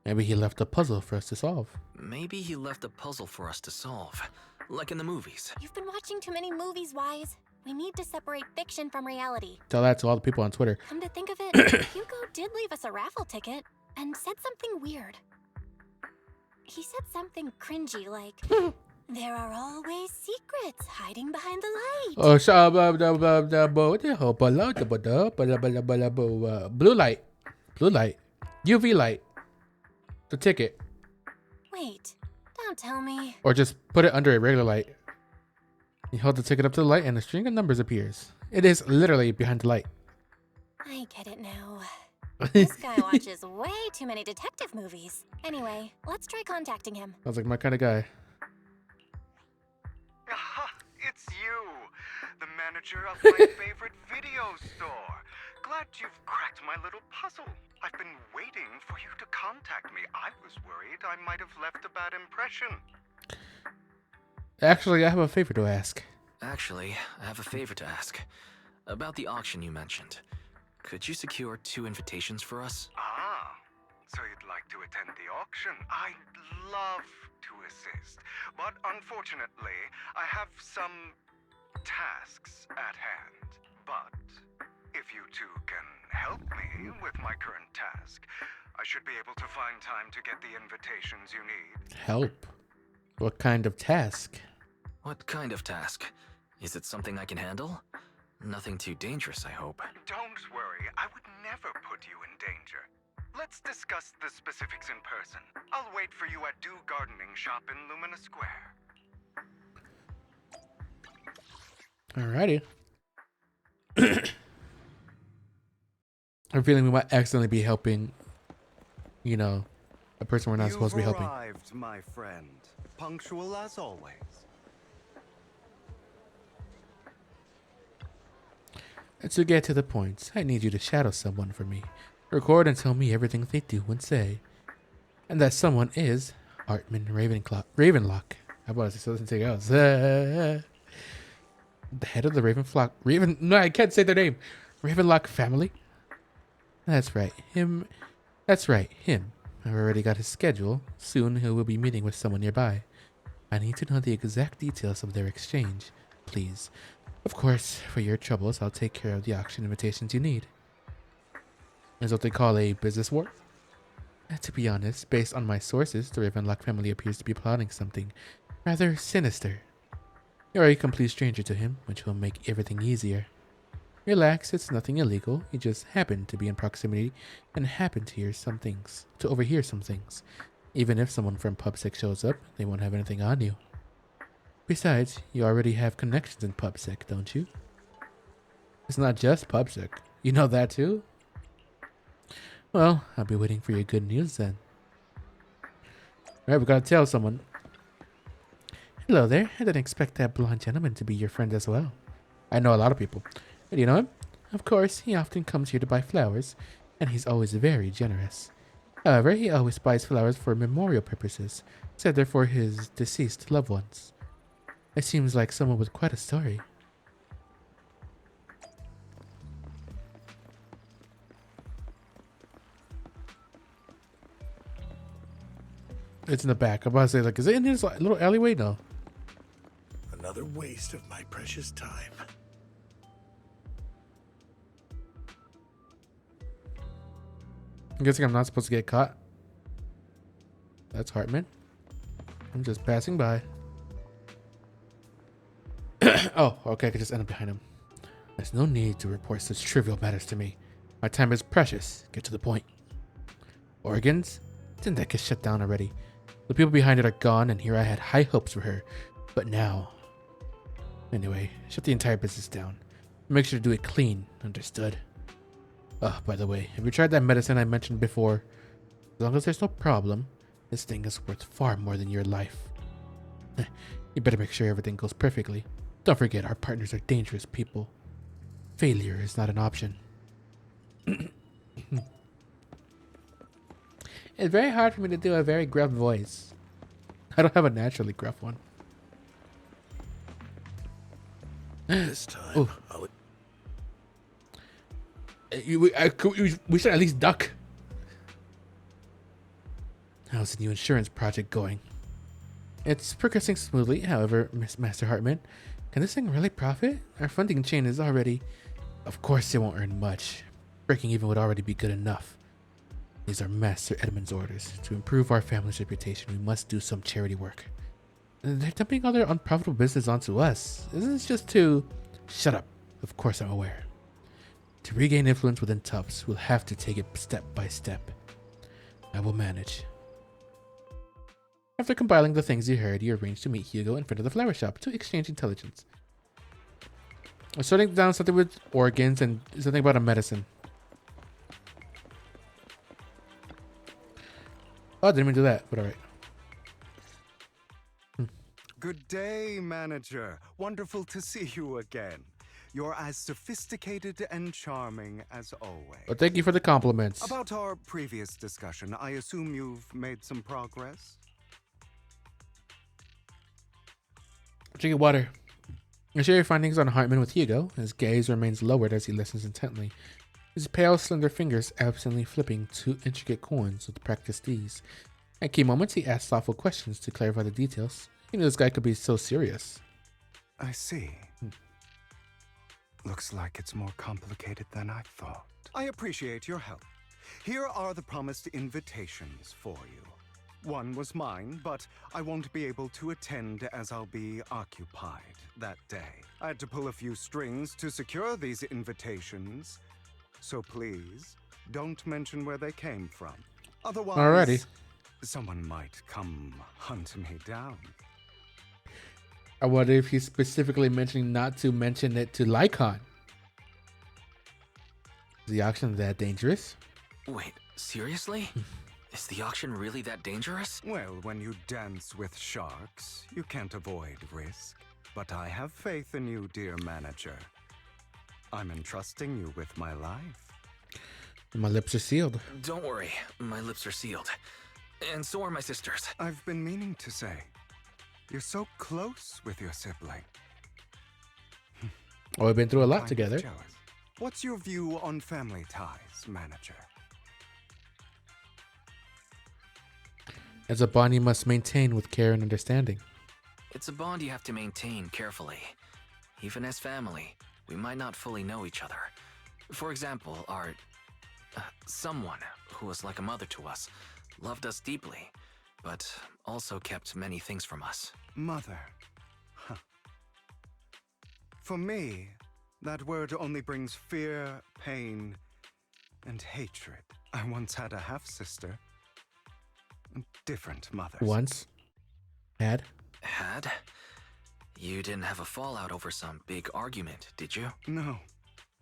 Maybe he left a puzzle for us to solve. Maybe he left a puzzle for us to solve, like in the movies. You've been watching too many movies, Wise. We need to separate fiction from reality. Tell that to all the people on Twitter. Come to think of it, Hugo did leave us a raffle ticket and said something weird. He said something cringy like, there are always secrets hiding behind the light. Oh, blue light. Blue light. UV light. The ticket. Wait, don't tell me. Or just put it under a regular light. You hold the ticket up to the light and a string of numbers appears. It is literally behind the light. I get it now. This guy watches way too many detective movies. Anyway, let's try contacting him. Sounds like my kind of guy. Aha, it's you, the manager of my favorite video store. Glad you've cracked my little puzzle. I've been waiting for you to contact me. I was worried I might have left a bad impression. Actually, I have a favor to ask. Actually, I have a favor to ask. About the auction you mentioned. Could you secure 2 invitations for us? Ah, so you'd like to attend the auction? I'd love to assist, but unfortunately, I have some tasks at hand. But if you two can help me with my current task, I should be able to find time to get the invitations you need. Help? What kind of task? What kind of task? Is it something I can handle? Nothing too dangerous, I hope. Don't worry, I would never put you in danger. Let's discuss the specifics in person. I'll wait for you at Dew Gardening Shop in Lumina Square. Alrighty. I'm feeling we might accidentally be helping, you know, a person we're not supposed to be helping. You've arrived, my friend. Punctual as always. To get to the point, I need you to shadow someone for me. Record and tell me everything they do and say. And that someone is Artman Ravenlock. How about I say something else? The head of the No, I can't say their name. Ravenlock family? That's right, him. That's right, him. I've already got his schedule. Soon he will be meeting with someone nearby. I need to know the exact details of their exchange, please. Of course, for your troubles, I'll take care of the auction invitations you need. Is what they call a business war? To be honest, based on my sources, the Ravenlock family appears to be plotting something rather sinister. You're a complete stranger to him, which will make everything easier. Relax, it's nothing illegal. You just happen to be in proximity and happen to overhear some things. Even if someone from PubSec shows up, they won't have anything on you. Besides, you already have connections in PubSec, don't you? It's not just PubSec. You know that too? Well, I'll be waiting for your good news then. Alright, we gotta tell someone. Hello there. I didn't expect that blonde gentleman to be your friend as well. I know a lot of people. Do you know him? Of course, he often comes here to buy flowers, and he's always very generous. However, he always buys flowers for memorial purposes, said they're for his deceased loved ones. It seems like someone with quite a story. It's in the back. I'm about to say, like, is it in this little alleyway? No. Another waste of my precious time. I'm guessing I'm not supposed to get caught. That's Hartman. I'm just passing by. Oh, okay, I could just end up behind him. There's no need to report such trivial matters to me. My time is precious. Get to the point. Organs? Didn't that get shut down already? The people behind it are gone, and here I had high hopes for her. But now... Anyway, shut the entire business down. Make sure to do it clean, understood? Oh, by the way, have you tried that medicine I mentioned before? As long as there's no problem, this thing is worth far more than your life. You better make sure everything goes perfectly. Don't forget, our partners are dangerous people. Failure is not an option. It's very hard for me to do a very gruff voice. I don't have a naturally gruff one. This time, Ooh. We should at least duck. How's the new insurance project going? It's progressing smoothly, however, Miss Master Hartman. Can this thing really profit? Our funding chain is already... Of course it won't earn much. Breaking even would already be good enough. These are Master Edmund's orders. To improve our family's reputation, we must do some charity work. They're dumping all their unprofitable business onto us. Isn't this just to... Shut up. Of course I'm aware. To regain influence within Tufts, we'll have to take it step by step. I will manage. After compiling the things you heard, you arranged to meet Hugo in front of the flower shop to exchange intelligence. I'm starting down something with organs and something about a medicine. Oh, I didn't even do that, but alright. Good day, manager. Wonderful to see you again. You're as sophisticated and charming as always. Well, thank you for the compliments. About our previous discussion, I assume you've made some progress? Drink water. You share your findings on Hartman with Hugo. His gaze remains lowered as he listens intently. His pale, slender fingers absently flipping two intricate coins with practiced ease. At key moments, he asks thoughtful questions to clarify the details. He knew this guy could be so serious. I see. Looks like it's more complicated than I thought. I appreciate your help. Here are the promised invitations for you. One was mine, but I won't be able to attend as I'll be occupied that day. I had to pull a few strings to secure these invitations, so please don't mention where they came from. Otherwise, alrighty. Someone might come hunt me down. I wonder if he's specifically mentioning not to mention it to Lycon. Is the auction that dangerous? Wait, seriously? Is the auction really that dangerous? Well, when you dance with sharks, you can't avoid risk. But I have faith in you, dear manager. I'm entrusting you with my life. My lips are sealed. Don't worry, my lips are sealed. And so are my sisters. I've been meaning to say, you're so close with your sibling. Oh, we've been through a lot Kind of together. jealous. What's your view on family ties, manager? As a bond you must maintain with care and understanding. It's a bond you have to maintain carefully. Even as family, we might not fully know each other. For example, our... someone who was like a mother to us, loved us deeply, but also kept many things from us. Mother. Huh. For me, that word only brings fear, pain, and hatred. I once had a half-sister. Different mothers. Once. Had. Had? You didn't have a fallout over some big argument, did you? No,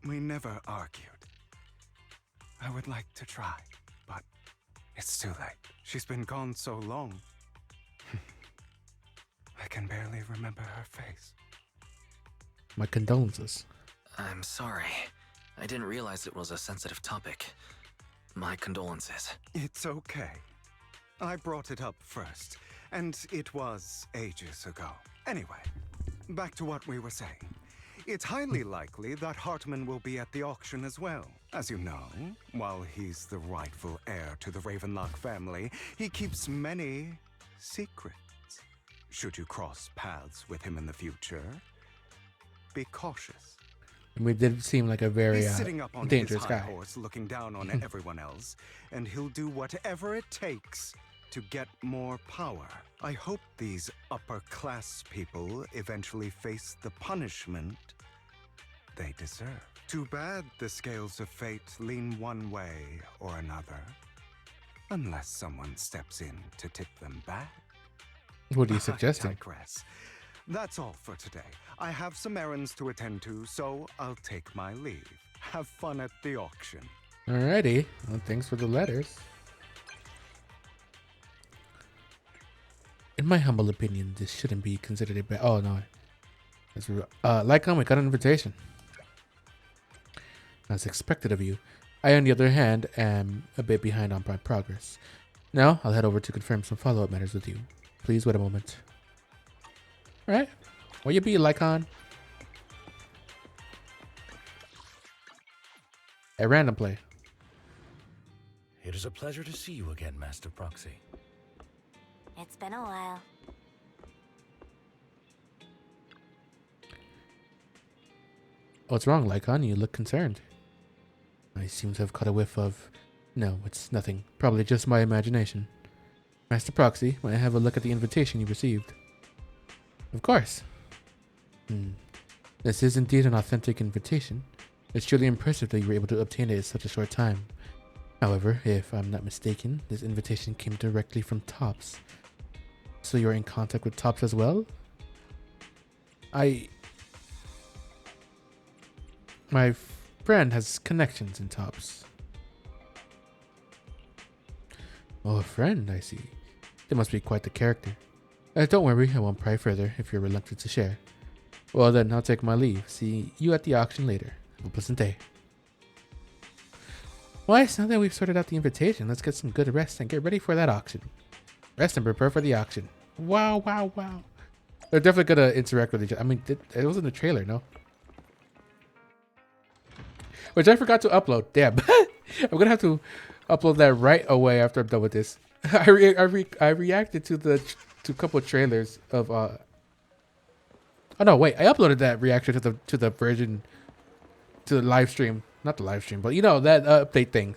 we never argued. I would like to try, but it's too late. She's been gone so long. I can barely remember her face. My condolences. I'm sorry. I didn't realize it was a sensitive topic. My condolences. It's okay. I brought it up first, and it was ages ago. Anyway, back to what we were saying. It's highly likely that Hartman will be at the auction as well. As you know, while he's the rightful heir to the Ravenlock family, he keeps many secrets. Should you cross paths with him in the future, be cautious. I mean, it did seem like a very He's sitting up on dangerous his high guy. horse, looking down on everyone else, and he'll do whatever it takes to get more power. I hope these upper-class people eventually face the punishment they deserve. Too bad the scales of fate lean one way or another, unless someone steps in to tip them back. What are you suggesting? I digress. That's all for today. I have some errands to attend to, so I'll take my leave. Have fun at the auction. Alrighty. Well, thanks for the letters. In my humble opinion, this shouldn't be considered a bad. Oh no. Lycon, we got an invitation. As expected of you. I, on the other hand, am a bit behind on my progress. Now, I'll head over to confirm some follow-up matters with you. Please wait a moment. Alright. Where you be, Lycon? A random play. It is a pleasure to see you again, Master Proxy. It's been a while. What's wrong, Lycon? You look concerned. I seem to have caught a whiff of... No, it's nothing. Probably just my imagination. Master Proxy, may I have a look at the invitation you received? Of course. This is indeed an authentic invitation. It's truly impressive that you were able to obtain it in such a short time. However, if I'm not mistaken, this invitation came directly from Tops. So you're in contact with Tops as well? My friend has connections in Tops. Oh, a friend, I see. They must be quite the character. Don't worry, I won't pry further if you're reluctant to share. Well then, I'll take my leave. See you at the auction later. Have a pleasant day. Well, now that we've sorted out the invitation, let's get some good rest and get ready for that auction. Rest and prepare for the auction. Wow, wow, wow. They're definitely gonna interact with each other. I mean, it was in the trailer, no? Which I forgot to upload. Damn. I'm gonna have to upload that right away after I'm done with this. I reacted to a couple of trailers of oh no, wait, I uploaded that reaction to the version, to the live stream. Not the live stream, but you know, that update thing.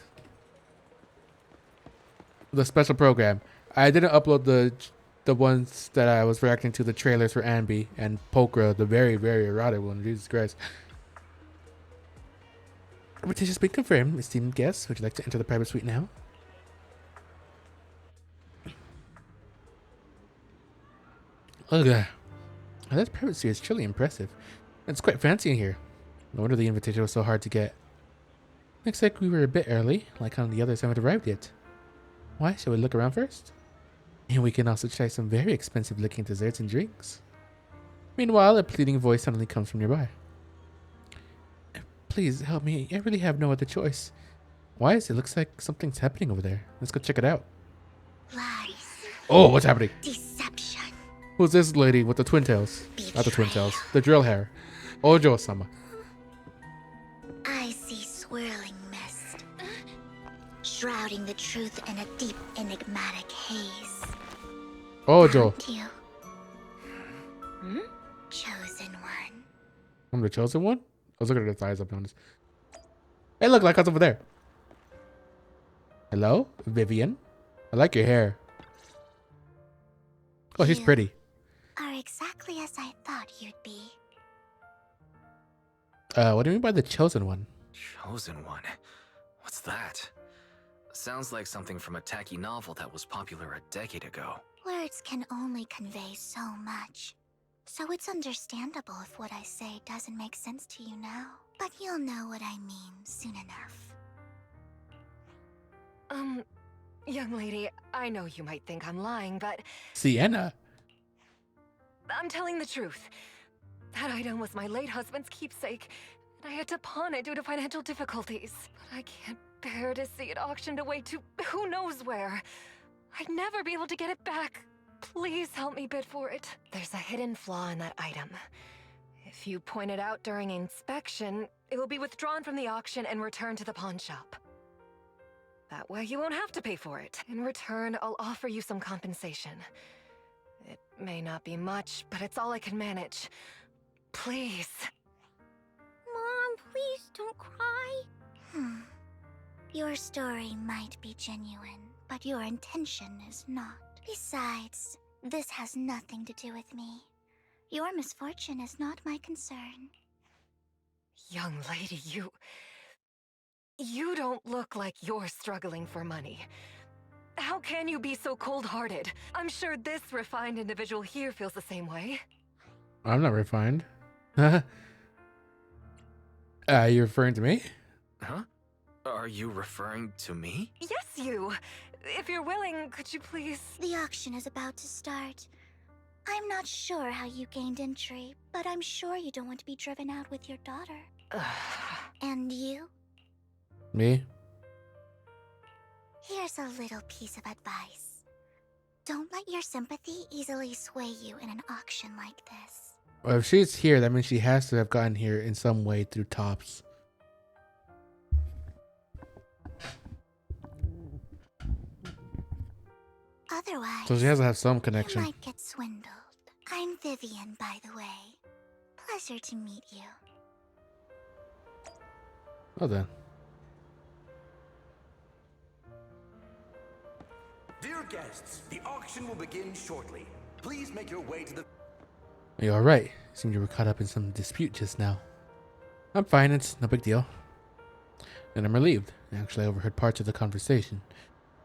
The special program. I didn't upload the ones that I was reacting to, the trailers for Anby and Pokra, the very, very erotic one. Jesus Christ. Invitation's been confirmed. Esteemed guests, would you like to enter the private suite now? Look at that. Oh, that private suite is truly impressive. It's quite fancy in here. No wonder the invitation was so hard to get. Looks like we were a bit early, like on the others haven't arrived yet. Why, shall we look around first? And we can also try some very expensive looking desserts and drinks. Meanwhile, a pleading voice suddenly comes from nearby. Please help me, I really have no other choice. Why is it? Looks like something's happening over there. Let's go check it out. Lies. Oh, what's happening? Deception. Who's this lady with the twin tails? Not the twin tails. The drill hair. Ojo-sama. I see swirling mist, shrouding the truth in a deep, enigmatic haze. Ojo. Found you. Chosen one. I'm the chosen one? I was looking at the thighs, I'll be honest. Hey, look, Lycon's over there. Hello? Vivian? I like your hair. Oh, she's pretty. Are exactly as I thought you'd be. What do you mean by the chosen one? Chosen one? What's that? Sounds like something from a tacky novel that was popular a decade ago. Words can only convey so much. So it's understandable if what I say doesn't make sense to you now. But you'll know what I mean soon enough. Young lady, I know you might think I'm lying, but Sienna? I'm telling the truth. That item was my late husband's keepsake, and I had to pawn it due to financial difficulties. But I can't bear to see it auctioned away to who knows where. I'd never be able to get it back. Please help me bid for it. There's a hidden flaw in that item. If you point it out during inspection, it will be withdrawn from the auction and returned to the pawn shop. That way you won't have to pay for it. In return, I'll offer you some compensation. It may not be much, but it's all I can manage. Please. Mom, Your story might be genuine, but your intention is not. Besides, this has nothing to do with me. Your misfortune is not my concern. Young lady, you don't look like you're struggling for money. How can you be so cold-hearted? I'm sure this refined individual here feels the same way. I'm not refined. You referring to me? Huh? Are you referring to me? Yes, you. If you're willing, could you please... The auction is about to start. I'm not sure how you gained entry, but I'm sure you don't want to be driven out with your daughter. And you? Me? Here's a little piece of advice. Don't let your sympathy easily sway you in an auction like this. Well, if she's here, that means she has to have gotten here in some way through Tops. Otherwise, So she has to have some you connection. might get swindled. I'm Vivian, by the way. Pleasure to meet you. Well then. Dear guests, the auction will begin shortly. Please make your way to the... You alright? Seemed you were caught up in some dispute just now. I'm fine, it's no big deal. And I'm relieved. Actually, I overheard parts of the conversation.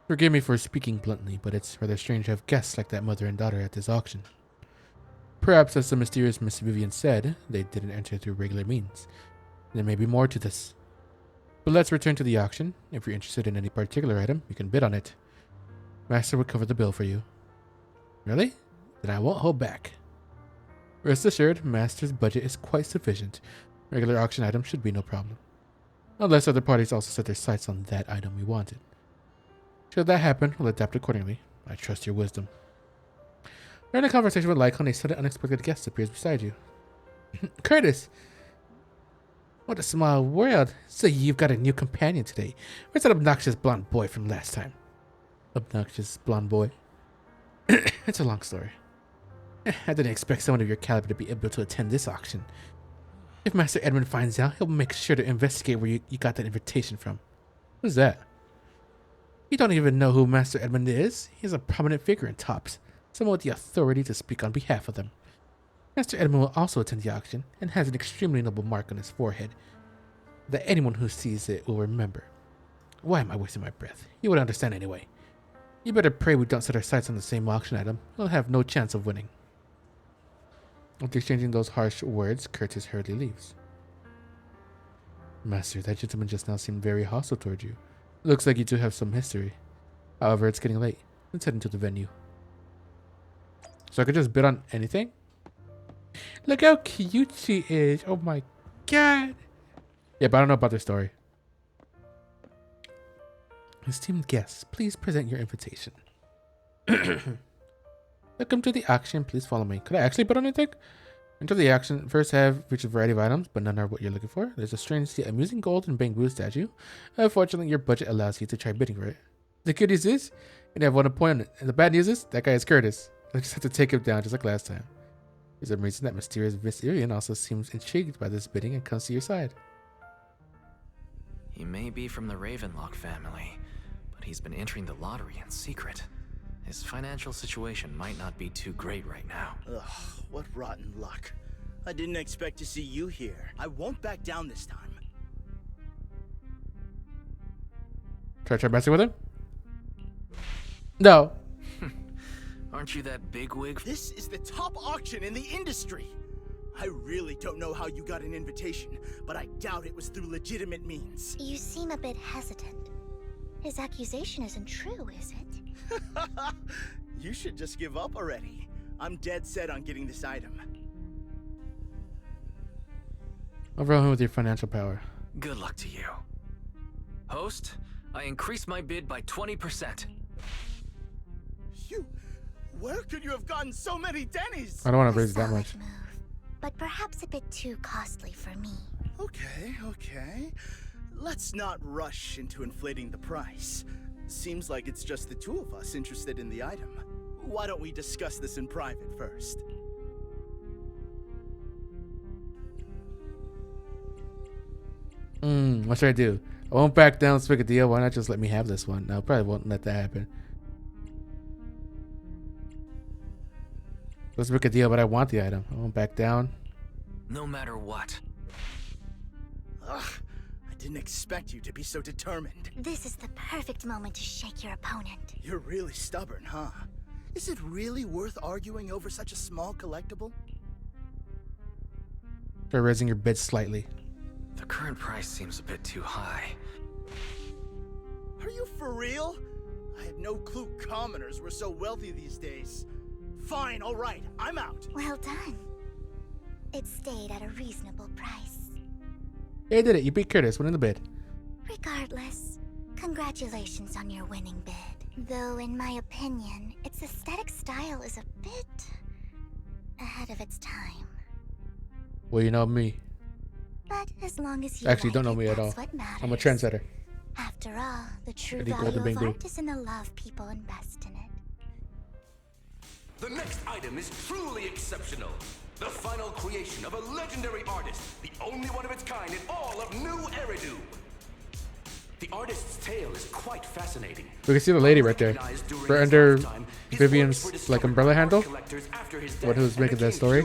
Forgive me for speaking bluntly, but it's rather strange to have guests like that mother and daughter at this auction. Perhaps, as the mysterious Miss Vivian said, they didn't enter through regular means. There may be more to this. But let's return to the auction. If you're interested in any particular item, you can bid on it. Master will cover the bill for you. Really? Then I won't hold back. Rest assured, Master's budget is quite sufficient. Regular auction items should be no problem. Unless other parties also set their sights on that item we wanted. Should that happen, we'll adapt accordingly. I trust your wisdom. During a conversation with Lycon, a sudden unexpected guest appears beside you. Curtis! What a small world. So you've got a new companion today. Where's that obnoxious blonde boy from last time? Obnoxious blonde boy? It's a long story. I didn't expect someone of your caliber to be able to attend this auction. If Master Edmund finds out, he'll make sure to investigate where you got that invitation from. Who's that? You don't even know who Master Edmund is. He's a prominent figure in Tops, someone with the authority to speak on behalf of them. Master Edmund will also attend the auction and has an extremely noble mark on his forehead that anyone who sees it will remember. Why am I wasting my breath? You would understand anyway. You better pray we don't set our sights on the same auction item. We'll have no chance of winning. After exchanging those harsh words, Curtis hurriedly leaves. Master, that gentleman just now seemed very hostile toward you. Looks like you two have some history. However, it's getting late. Let's head into the venue. So I could just bid on anything? Look how cute she is. Oh my god. Yeah, but I don't know about their story. Esteemed guests, please present your invitation. Welcome to the auction. Please follow me. Could I actually bid on anything? Enter the auction. First have reach a variety of items, but none are what you're looking for. There's a strange yet amusing gold and bamboo statue. Unfortunately, your budget allows you to try bidding for it. The good news is, you have one opponent. And the bad news is, that guy is Curtis. I just have to take him down just like last time. There's a reason that mysterious Miss Vivian also seems intrigued by this bidding and comes to your side. He may be from the Ravenlock family, but he's been entering the lottery in secret. His financial situation might not be too great right now. Ugh, what rotten luck. I didn't expect to see you here. I won't back down this time. Try messing with him? No. Aren't you that bigwig? This is the top auction in the industry. I really don't know how you got an invitation, but I doubt it was through legitimate means. You seem a bit hesitant. His accusation isn't true, is it? You should just give up already. I'm dead set on getting this item. Overwhelm him with your financial power. Good luck to you. Host, I increase my bid by 20%. Where could you have gotten so many Denny's? I don't want to A raise that solid much. move, but perhaps a bit too costly for me. Okay. Let's not rush into inflating the price. Seems like it's just the two of us interested in the item. Why don't we discuss this in private first? What should I do? I won't back down, speak a deal. Why not just let me have this one? No, probably won't let that happen. Let's make a deal, but I want the item. I won't back down. No matter what. Ugh, I didn't expect you to be so determined. This is the perfect moment to shake your opponent. You're really stubborn, huh? Is it really worth arguing over such a small collectible? Try raising your bid slightly. The current price seems a bit too high. Are you for real? I had no clue commoners were so wealthy these days. Fine, all right, I'm out. Well done. It stayed at a reasonable price. Yeah, you did it. You beat Curtis. Win in the bid. Regardless, congratulations on your winning bid. Though, in my opinion, its aesthetic style is a bit ahead of its time. Well, you know me. But as long as you Actually, like don't know it, me at that's all. what matters. I'm a trendsetter. After all, the true Pretty value golden of bing art is in the love people invest in it. The next item is truly exceptional. The final creation of a legendary artist, the only one of its kind in all of New Eridu. The artist's tale is quite fascinating. We can see the lady right there. Right under Vivian's like umbrella handle. What who's making that story?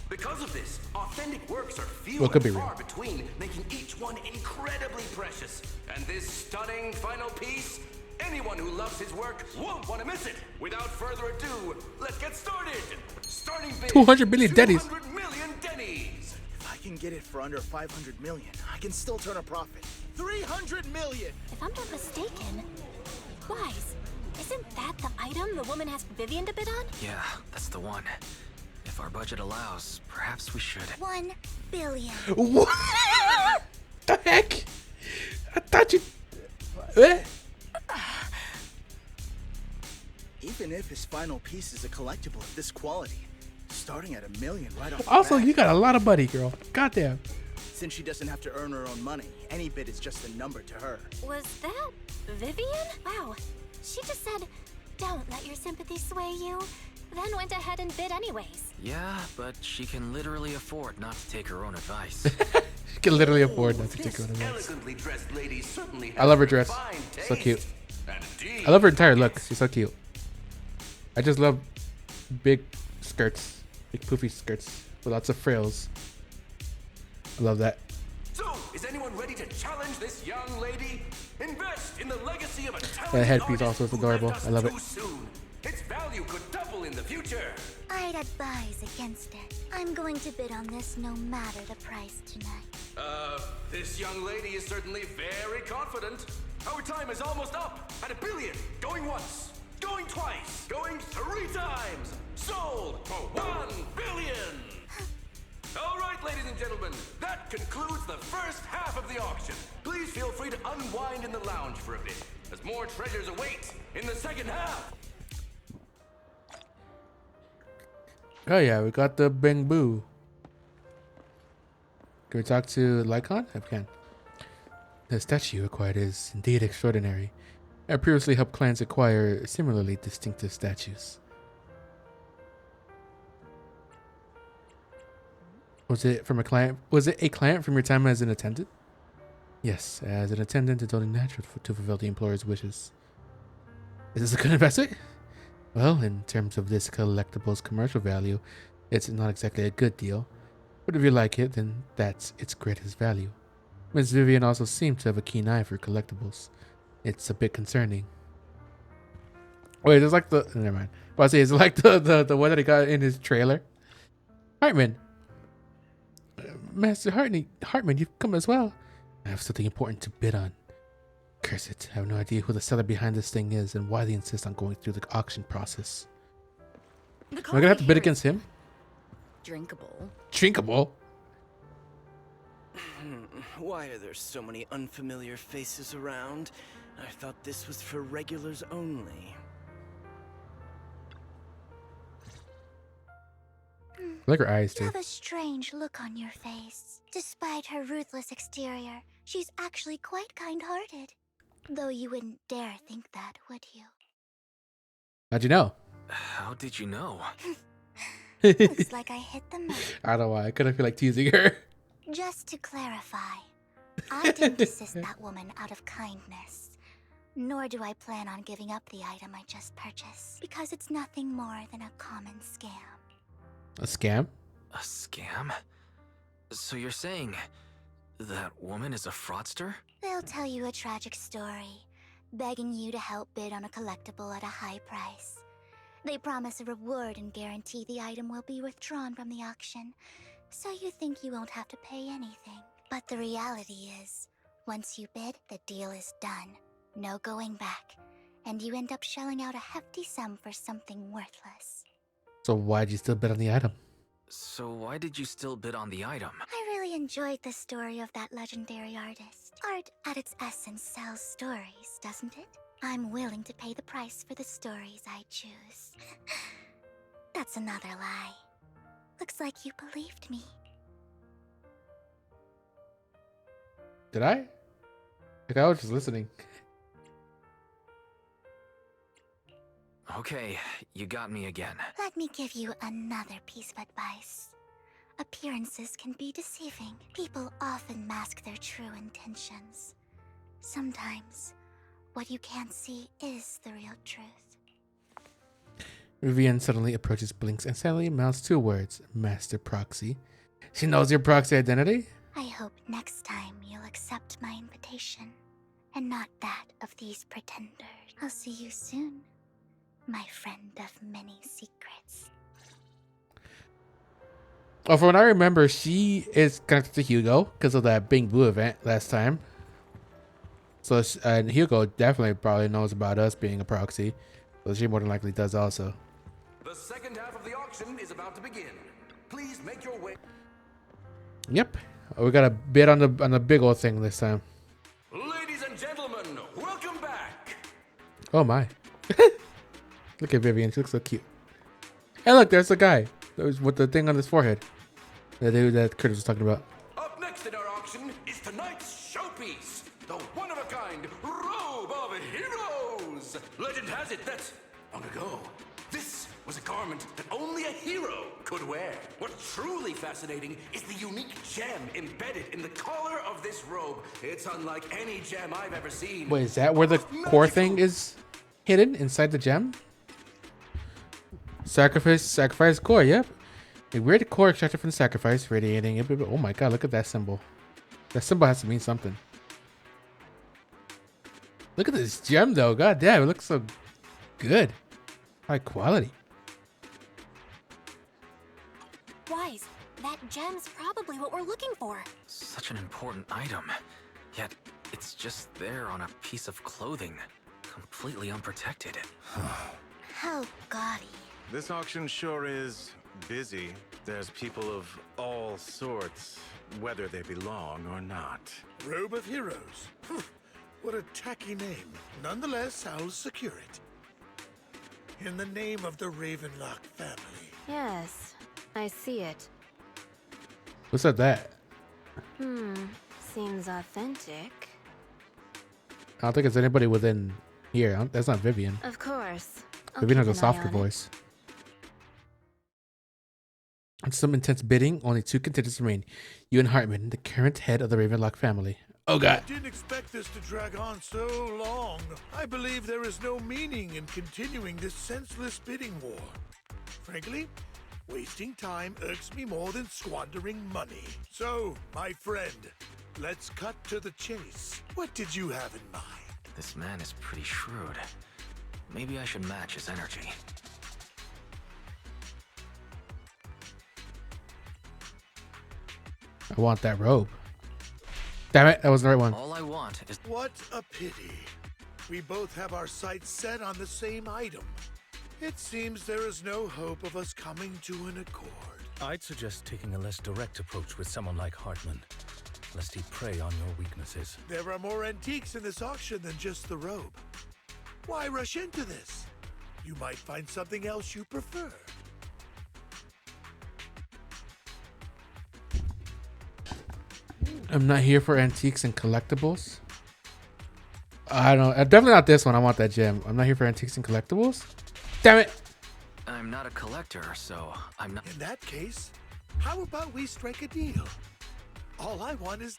Because of this, authentic works are few Well, it could and be far real. between, making each one incredibly precious. And this stunning final piece, anyone who loves his work won't want to miss it. Without further ado, let's get started. Starting bid, 200 million dennies. 200 million dennies. If I can get it for under 500 million, I can still turn a profit. 300 million! If I'm not mistaken, Wise, isn't that the item the woman asked Vivian to bid on? Yeah, that's the one. If our budget allows, perhaps we should. 1 billion. What the heck? I thought you. Eh? Even if his final piece is a collectible of this quality, starting at $1 million right off the Also, bat. you got a lot of money, girl. Goddamn. Since she doesn't have to earn her own money, any bid is just a number to her. Was that Vivian? Wow. She just said, don't let your sympathy sway you, then went ahead and bid anyways. Yeah, but she can literally afford not to take her own advice. She can literally afford not to take This her advice. elegantly dressed lady certainly I love her has dress. fine So taste. cute. And indeed, I love her entire look. She's so cute. I just love big skirts, big poofy skirts with lots of frills. I love that. So, is anyone ready to challenge this young lady? Invest in the legacy of a talented That headpiece artist also is who adorable. left us I love it. too soon. Its value could double in the future. I'd advise against it. I'm going to bid on this no matter the price tonight. This young lady is certainly very confident. Our time is almost up at $1 billion. Going once, going twice, going 3 times. Sold for $1 billion. All right, ladies and gentlemen, that concludes the first half of the auction. Please feel free to unwind in the lounge for a bit, as more treasures await in the second half. Oh yeah, we got the Bing Boo. Can we talk to Lycon? I can. The statue you acquired is indeed extraordinary. I previously helped clients acquire similarly distinctive statues. Was it from a client? Was it a client from your time as an attendant? Yes, as an attendant, it's only natural to fulfill the employer's wishes. Is this a good investment? Well, in terms of this collectible's commercial value, it's not exactly a good deal. But if you like it, then that's its greatest value. Miss Vivian also seemed to have a keen eye for collectibles. It's a bit concerning. Wait, it's like the... Never mind. Well, I say, it's like the one that he got in his trailer. Hartman. Master Hartman, you've come as well. I have something important to bid on. Curse it. I have no idea who the seller behind this thing is and why they insist on going through the auction process. Am I gonna have to bid against him? Drinkable. Drinkable? Why are there so many unfamiliar faces around? I thought this was for regulars only. I like her eyes You too. have a strange look on your face. Despite her ruthless exterior, she's actually quite kind-hearted. Though you wouldn't dare think that, would you? How'd you know? How did you know? Looks like I hit the mark. I don't know why. I kind of feel like teasing her. Just to clarify, I didn't assist that woman out of kindness. Nor do I plan on giving up the item I just purchased, because it's nothing more than a common scam. A scam? A scam? So you're saying that woman is a fraudster? They'll tell you a tragic story, begging you to help bid on a collectible at a high price. They promise a reward and guarantee the item will be withdrawn from the auction, so you think you won't have to pay anything. But the reality is, once you bid, the deal is done. No going back, and you end up shelling out a hefty sum for something worthless. So why'd you still bid on the item? So why did you still bid on the item? I really enjoyed the story of that legendary artist. Art, at its essence, sells stories, doesn't it? I'm willing to pay the price for the stories I choose. That's another lie. Looks like you believed me. Did I? Like, I was just listening. Okay, you got me again. Let me give you another piece of advice. Appearances can be deceiving. People often mask their true intentions. Sometimes, what you can't see is the real truth. Vivian suddenly approaches Blinks and sadly mouths two words, Master Proxy. She knows your proxy identity? I hope next time you'll accept my invitation, and not that of these pretenders. I'll see you soon, my friend of many secrets. Oh, from what I remember, she is connected to Hugo because of that Bing Blue event last time. So, and Hugo definitely probably knows about us being a proxy. So she more than likely does also. The second half of the auction is about to begin. Please make your way. Yep. We got a bid on the big old thing this time. Ladies and gentlemen, welcome back. Oh my. Look at Vivian. She looks so cute. Hey, look, there's the guy. With the thing on his forehead. The dude that Curtis was talking about. Up next in our auction is tonight's showpiece, the one-of-a-kind Robe of Heroes. Legend has it that, long ago, this was a garment that only a hero could wear. What's truly fascinating is the unique gem embedded in the collar of this robe. It's unlike any gem I've ever seen. Wait, is that where the core thing is hidden inside the gem? Sacrifice core, yep. A weird core extracted from the sacrifice, radiating. Oh my god, look at that symbol. That symbol has to mean something. Look at this gem though. God damn, it looks so good. High quality. Wise, that gem's probably what we're looking for. Such an important item. Yet, it's just there on a piece of clothing. Completely unprotected. How gaudy. This auction sure is busy. There's people of all sorts, whether they belong or not. Robe of Heroes. What a tacky name. Nonetheless, I'll secure it. In the name of the Ravenlock family. Yes, I see it. Who said that? Seems authentic. I don't think it's anybody within here. That's not Vivian. Of course. Vivian has a softer voice. After some intense bidding, only two contenders remain. You and Hartman, the current head of the Ravenlock family. Oh god. I didn't expect this to drag on so long. I believe there is no meaning in continuing this senseless bidding war. Frankly, wasting time irks me more than squandering money. So, my friend, let's cut to the chase. What did you have in mind? This man is pretty shrewd. Maybe I should match his energy. I want that robe. Damn it, that wasn't the right one. All I want is... What a pity. We both have our sights set on the same item. It seems there is no hope of us coming to an accord. I'd suggest taking a less direct approach with someone like Hartman, lest he prey on your weaknesses. There are more antiques in this auction than just the robe. Why rush into this? You might find something else you prefer. I'm not here for antiques and collectibles. I don't. Definitely not this one. I want that gem. I'm not here for antiques and collectibles. Damn it! I'm not a collector, so I'm not... In that case, how about we strike a deal? All I want is...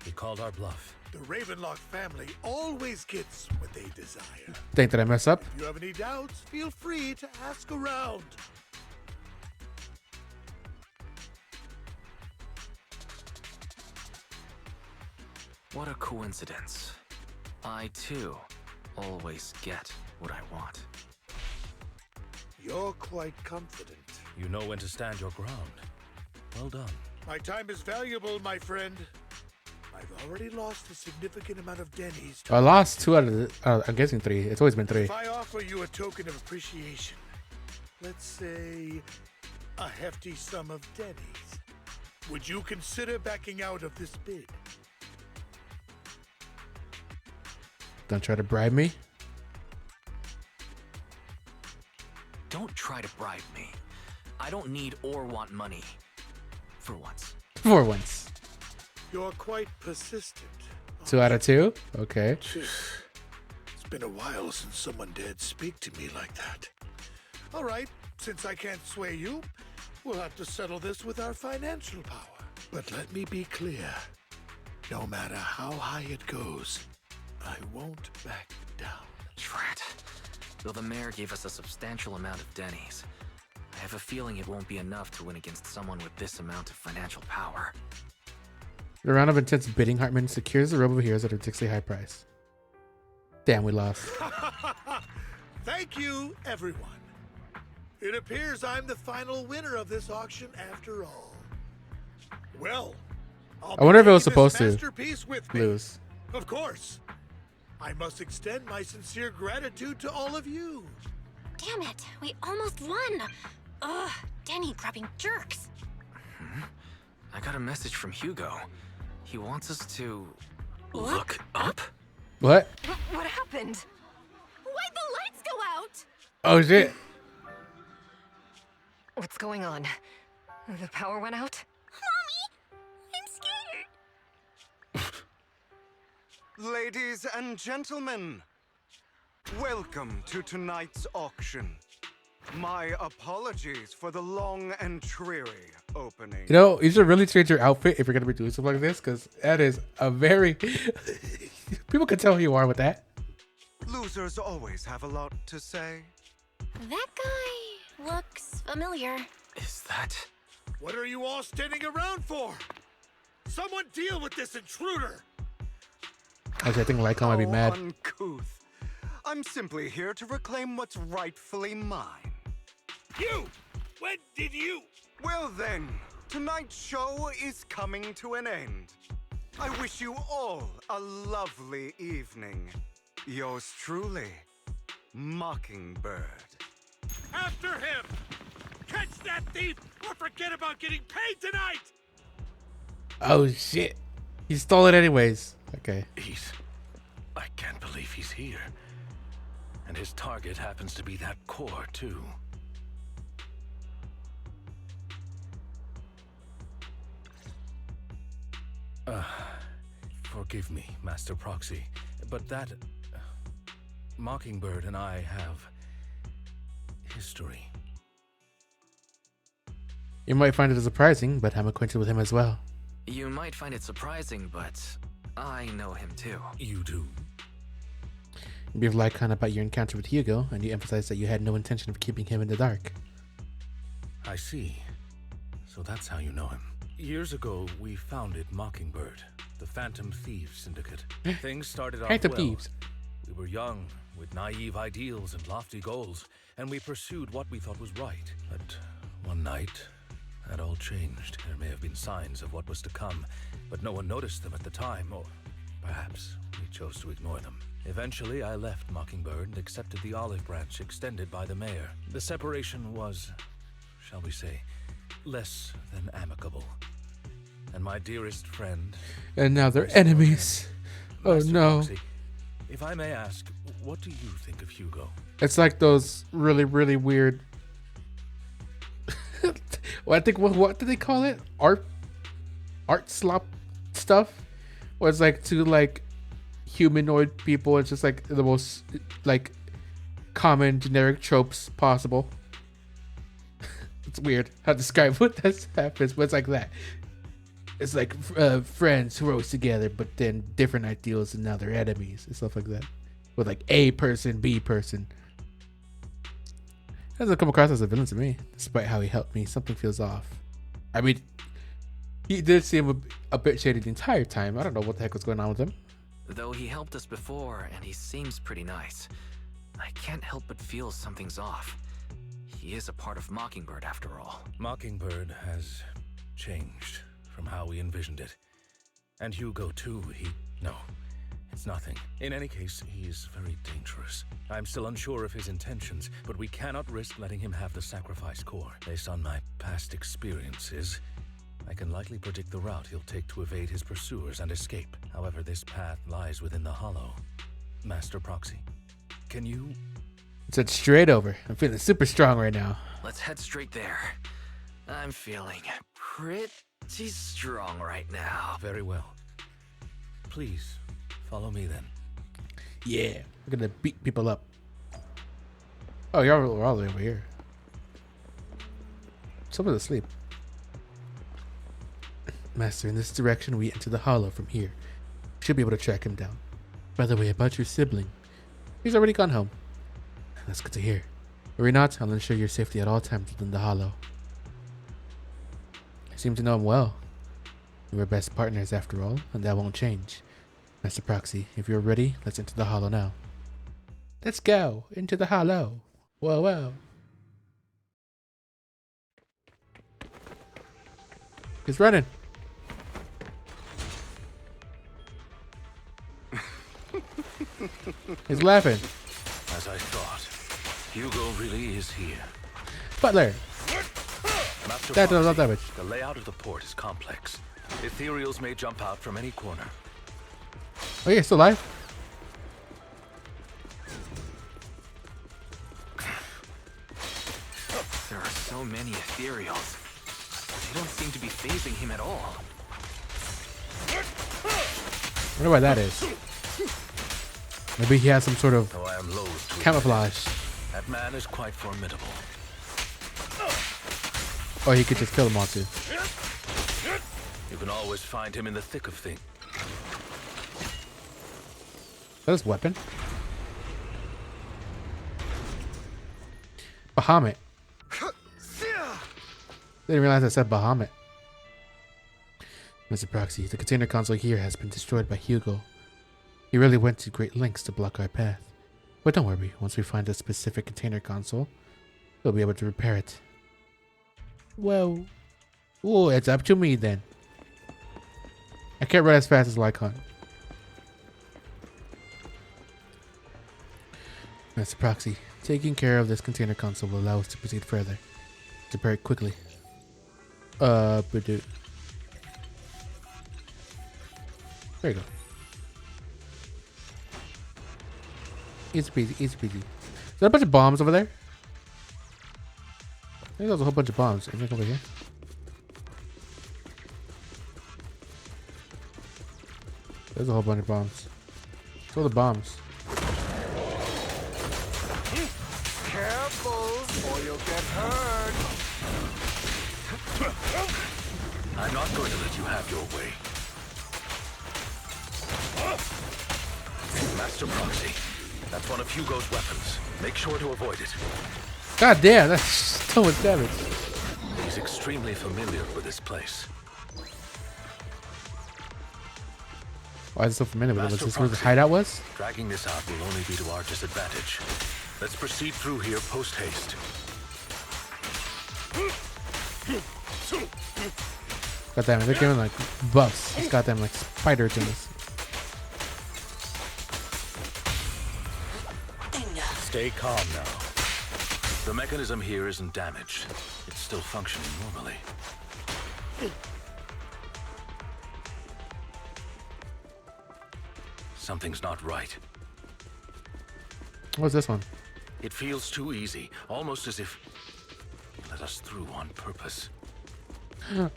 He called our bluff. The Ravenlock family always gets what they desire. Think that I mess up? If you have any doubts, feel free to ask around. What a coincidence. I, too, always get what I want. You're quite confident. You know when to stand your ground. Well done. My time is valuable, my friend. I've already lost a significant amount of Denny's. I lost 2 out of the, I'm guessing 3. It's always been 3. If I offer you a token of appreciation, let's say a hefty sum of Denny's, would you consider backing out of this bid? Don't try to bribe me. Don't try to bribe me. I don't need or want money. For once. For once. You're quite persistent. 2 out of 2? Okay. It's been a while since someone dared speak to me like that. All right, since I can't sway you, we'll have to settle this with our financial power. But let me be clear. No matter how high it goes, I won't back down. Drat. Though the mayor gave us a substantial amount of Denny's, I have a feeling it won't be enough to win against someone with this amount of financial power. The round of intense bidding, Hartman secures the robe of heroes at a ridiculously high price. Damn, we lost. Thank you, everyone. It appears I'm the final winner of this auction after all. Well, I wonder if it was taking supposed this to masterpiece with me. lose. Of course. I must extend my sincere gratitude to all of you. Damn it, we almost won. Ugh, Denny grabbing jerks. I got a message from Hugo. He wants us to look up? What? What happened? Why'd the lights go out? Oh shit. What's going on? The power went out? Mommy, I'm scared. Ladies and gentlemen, welcome to tonight's auction. My apologies for the long and dreary opening. You know, you should really change your outfit if you're gonna be doing something like this, because that is a very people can tell who you are with that. Losers always have a lot to say. That guy looks familiar. Is that... What are you all standing around for? Someone deal with this intruder! Actually, I think Lycon might be mad. Uncouth. I'm simply here to reclaim what's rightfully mine. You! When did you? Well then, tonight's show is coming to an end. I wish you all a lovely evening. Yours truly, Mockingbird. After him! Catch that thief or forget about getting paid tonight! Oh shit. He stole it anyways. Okay. I can't believe he's here. And his target happens to be that core, too. Forgive me, Master Proxy, but that... Mockingbird and I have... history. You might find it surprising, but I'm acquainted with him as well. You might find it surprising, but I know him too. You do? You brief Lycon about your encounter with Hugo, and you emphasize that you had no intention of keeping him in the dark. I see. So that's how you know him. Years ago, we founded Mockingbird, the Phantom Thieves Syndicate. Things started off Phantom well. Thieves. We were young, with naive ideals and lofty goals, and we pursued what we thought was right. But one night, that all changed. There may have been signs of what was to come, but no one noticed them at the time, or perhaps we chose to ignore them. Eventually, I left Mockingbird and accepted the olive branch extended by the mayor. The separation was, shall we say, less than amicable. And my dearest friend... And now they're enemies. Oh Master no. Proxy, if I may ask, what do you think of Hugo? It's like those really, really weird... well, I think, what do they call it? Art slop stuff? Where it's like two like humanoid people. It's just like the most like common generic tropes possible. It's weird how to describe what this happens, but it's like that. it's like friends who rose together, but then different ideals, and now they're enemies and stuff like that. With like A person, B person. Doesn't come across as a villain to me, despite how he helped me. Something feels off. I mean, he did seem a bit shady the entire time. I don't know what the heck was going on with him. Though he helped us before, and he seems pretty nice, I can't help but feel something's off. He is a part of Mockingbird, after all. Mockingbird has changed from how we envisioned it. And Hugo, too, No, it's nothing. In any case, he is very dangerous. I'm still unsure of his intentions, but we cannot risk letting him have the sacrifice core. Based on my past experiences, I can likely predict the route he'll take to evade his pursuers and escape. However, this path lies within the Hollow. Master Proxy, can you... It's head straight over. I'm feeling super strong right now. Let's head straight there. I'm feeling pretty strong right now. Very well. Please, follow me then. Yeah, we're gonna beat people up. Oh, we're all the way over here. Someone's asleep. Master, in this direction we enter the Hollow from here. Should be able to track him down. By the way, about your sibling. He's already gone home. That's good to hear. Worry not, I'll ensure your safety at all times within the Hollow. I seem to know him well. We were best partners after all, and that won't change. Master Proxy, if you're ready, let's enter the Hollow now. Let's go into the Hollow. Whoa, whoa. He's running. He's laughing. As I thought, Hugo really is here. Butler. Master That does a lot of Proxy, damage. the layout of the port is complex. Ethereals may jump out from any corner. Oh yeah, still alive? There are so many ethereals. They don't seem to be phasing him at all. I wonder why that is. Maybe he has some sort of Though I am loath to camouflage. that man is quite formidable. Or he could just kill them all too. You can always find him in the thick of things. Is that his weapon? Bahamut. Didn't realize I said Bahamut. Mr. Proxy, the container console here has been destroyed by Hugo. He really went to great lengths to block our path. But don't worry, once we find a specific container console, we'll be able to repair it. Well, oh, it's up to me then. I can't run as fast as Lycon. Master Proxy, taking care of this container console will allow us to proceed further. Repair it quickly. But do. There you go. Easy peasy, easy peasy. Is there a bunch of bombs over there? I think there's a whole bunch of bombs. Anything over here? There's a whole bunch of bombs. What's all the bombs? Careful, or you'll get hurt. I'm not going to let you have your way. Master Proxy, that's one of Hugo's weapons. Make sure to avoid it. God damn, that's so much damage. He's extremely familiar with this place. Why is it so familiar with it? Was Master this where the Proxy, hideout was? Dragging this out will only be to our disadvantage. Let's proceed through here post-haste. God damn it, they're giving like buffs. These goddamn like spider things. Stay calm now. The mechanism here isn't damaged. It's still functioning normally. Something's not right. What's this one? It feels too easy, almost as if you let us through on purpose.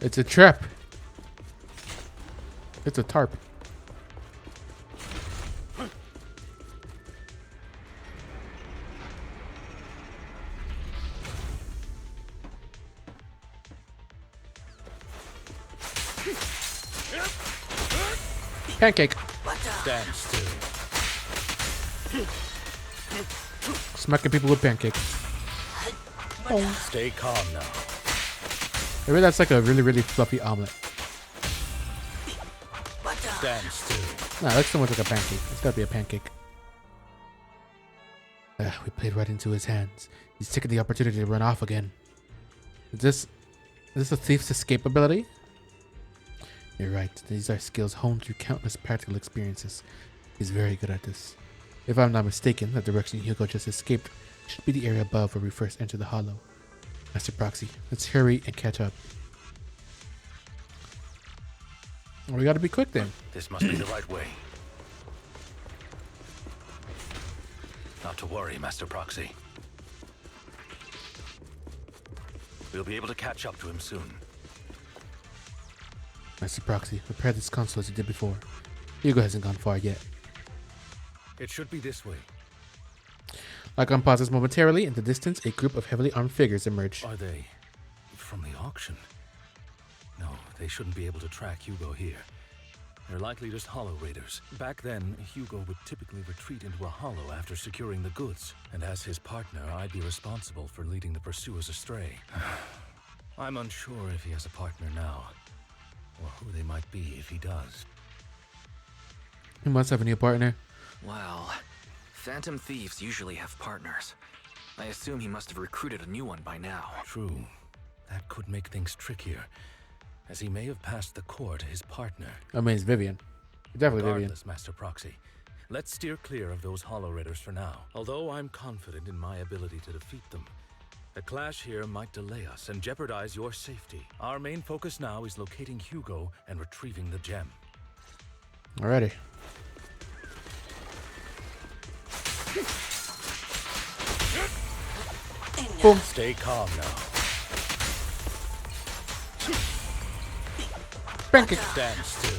It's a trap. It's a tarp. Pancake. Stand still. Smacking people with pancakes. Stay calm now. Maybe that's like a really, really fluffy omelet. Stand still. Nah, it looks so much like a pancake. It's gotta be a pancake. We played right into his hands. He's taking the opportunity to run off again. Is this a thief's escape ability? You're right. These are skills honed through countless practical experiences. He's very good at this. If I'm not mistaken, the direction Hugo just escaped should be the area above where we first entered the hollow. Master Proxy, let's hurry and catch up. We gotta be quick then. This must be the right way. Not to worry, Master Proxy. We'll be able to catch up to him soon. Master Proxy, repair this console as you did before. Hugo hasn't gone far yet. It should be this way. Icon pauses momentarily. In the distance, a group of heavily armed figures emerge. Are they from the auction? No, they shouldn't be able to track Hugo here. They're likely just hollow raiders. Back then, Hugo would typically retreat into a hollow after securing the goods. And as his partner, I'd be responsible for leading the pursuers astray. I'm unsure if he has a partner now, or who they might be if he does. He must have a new partner. Well, phantom thieves usually have partners. I assume he must have recruited a new one by now. True. That could make things trickier, as he may have passed the core to his partner. I mean, it's Vivian. Definitely Vivian. Regardless, Master Proxy, let's steer clear of those hollow raiders for now. Although I'm confident in my ability to defeat them, a clash here might delay us and jeopardize your safety. Our main focus now is locating Hugo and retrieving the gem. Alrighty. Boom. Stay calm now. Pancake. Stand still.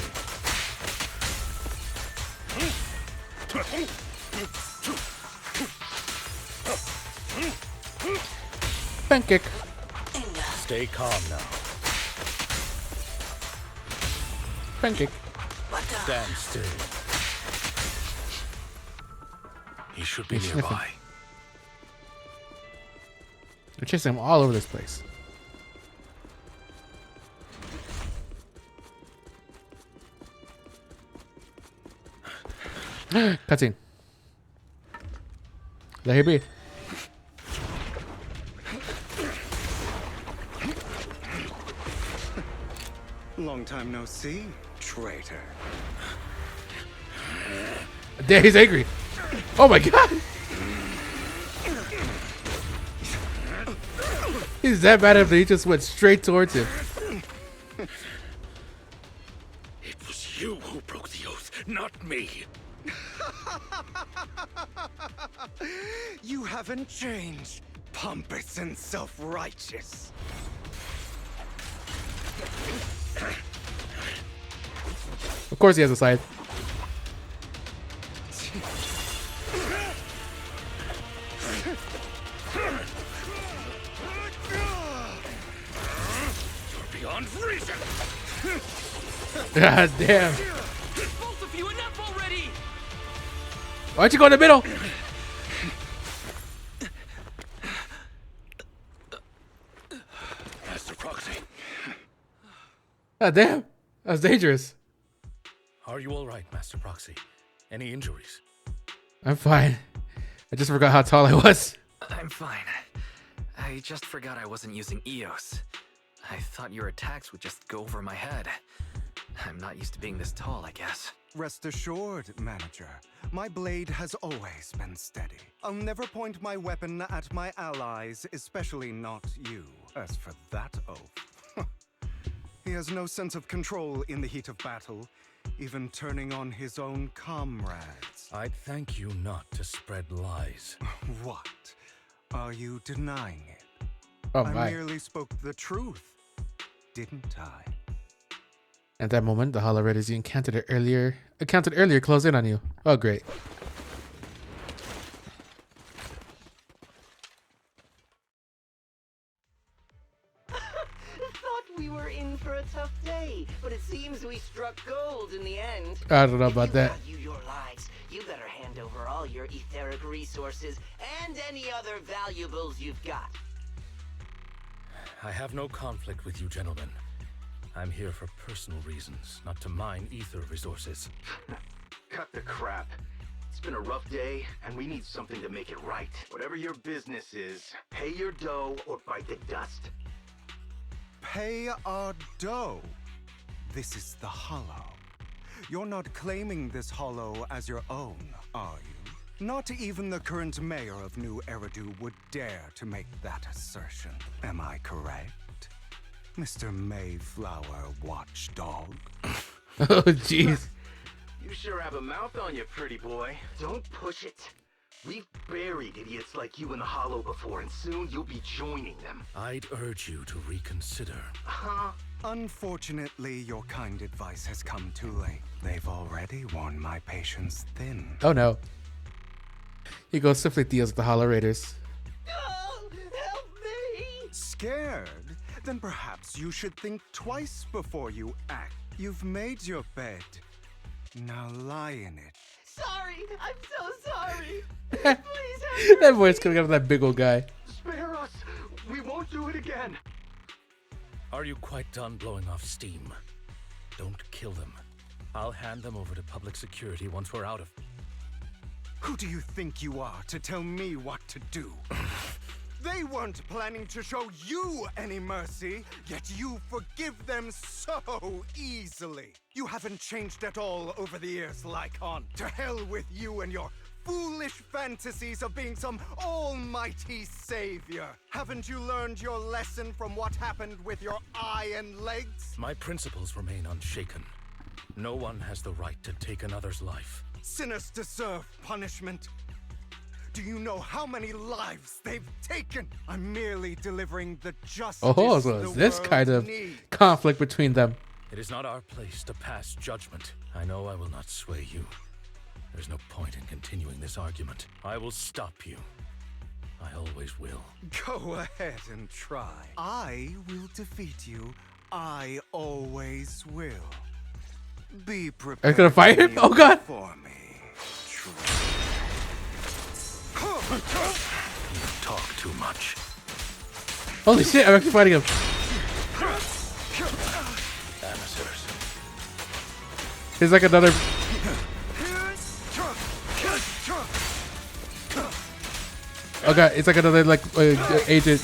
Pancake. Stay calm now. Pancake. Stand still. He should be He's nearby. sniffing. They're chasing him all over this place. Cutscene. There he be. Long time no see, traitor. Damn, he's angry. Oh my god. He's that bad at him, he just went straight towards him. It was you who broke the oath, not me. You haven't changed, pompous and self-righteous. Of course he has a scythe. You're beyond reason. God damn. Both of you, enough already! Why'd you go in the middle? Master Proxy. God damn. That was dangerous. Are you all right, Master Proxy? Any injuries? I'm fine. I just forgot how tall I was. I'm fine. I just forgot I wasn't using EOS. I thought your attacks would just go over my head. I'm not used to being this tall, I guess. Rest assured, manager, my blade has always been steady. I'll never point my weapon at my allies, especially not you. As for that oath, he has no sense of control in the heat of battle, even turning on his own comrades. I'd thank you not to spread lies. What? Are you denying it? Oh I my. merely spoke the truth, didn't I? At that moment, the hollow raiders you encountered earlier close in on you. Oh great. Thought we were in for a tough day, but it seems Seems we struck gold in the end. I don't know about that. If you value your lives, you better hand over all your etheric resources and any other valuables you've got. I have no conflict with you, gentlemen. I'm here for personal reasons, not to mine ether resources. Cut the crap. It's been a rough day, and we need something to make it right. Whatever your business is, pay your dough or bite the dust. Pay our dough. This is the Hollow. You're not claiming this Hollow as your own, are you? Not even the current mayor of New Eridu would dare to make that assertion. Am I correct, Mr. Mayflower Watchdog? Oh, jeez. You sure have a mouth on you, pretty boy. Don't push it. We've buried idiots like you in the Hollow before, and soon you'll be joining them. I'd urge you to reconsider. Huh? Unfortunately, your kind advice has come too late. They've already worn my patience thin. Oh no. He goes swiftly deals with the Hollow Raiders. Oh, help me! Scared? Then perhaps you should think twice before you act. You've made your bed. Now lie in it. Sorry, I'm so sorry. Please help That voice coming out of that big old guy. Spare us! We won't do it again! Are you quite done blowing off steam? Don't kill them. I'll hand them over to public security once we're out of... Who do you think you are to tell me what to do? They weren't planning to show you any mercy, yet you forgive them so easily. You haven't changed at all over the years, Lycon. To hell with you and your foolish fantasies of being some almighty savior. Haven't you learned your lesson from what happened with your eye and legs? My principles remain unshaken. No one has the right to take another's life. Sinners deserve punishment. Do you know how many lives they've taken? I'm merely delivering the justice Oh, so the it's this world kind of needs. conflict between them. It is not our place to pass judgment. I know I will not sway you. There's no point in continuing this argument. I will stop you. I always will. Go ahead and try. I will defeat you. I always will. Be prepared. Are you gonna fight him? Oh god! For me. You talk too much. Holy shit, I'm actually fighting him. Amateurs. He's like another... Oh god, it's like another like agent.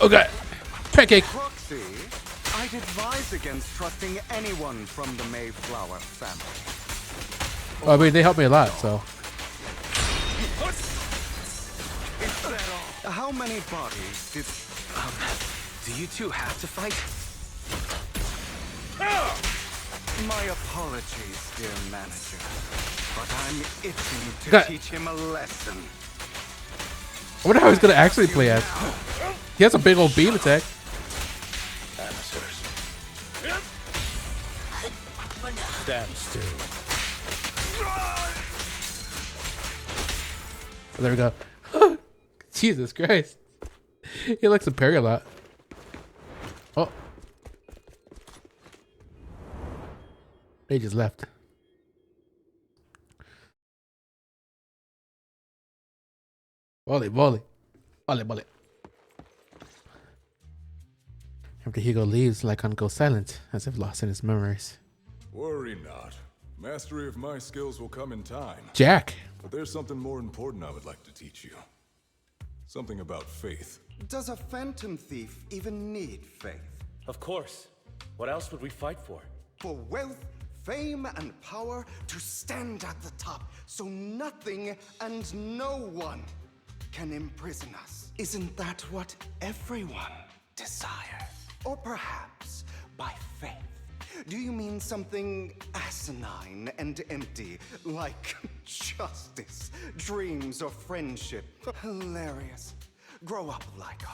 Oh god, pancake. Proxy, I'd advise against trusting anyone from the Mayflower family. Well, I mean, they helped me a lot, so. How many bodies did... Do you two have to fight? My apologies, dear manager, but I'm itching to God. teach him a lesson. I wonder how he's gonna actually play as. He has a big old beam attack. Amateurs. Stand still. Oh, there we go. Jesus Christ. He likes to parry a lot. Oh. They just left. Volley. After Hugo leaves, Lycon goes silent, as if lost in his memories. Worry not. Mastery of my skills will come in time. Jack. But there's something more important I would like to teach you. Something about faith. Does a phantom thief even need faith? Of course. What else would we fight for? For wealth, fame, and power to stand at the top, so nothing and no one can imprison us. Isn't that what everyone desires? Or perhaps by faith. Do you mean something asinine and empty, like justice, dreams, or friendship? Hilarious. Grow up, Lycon.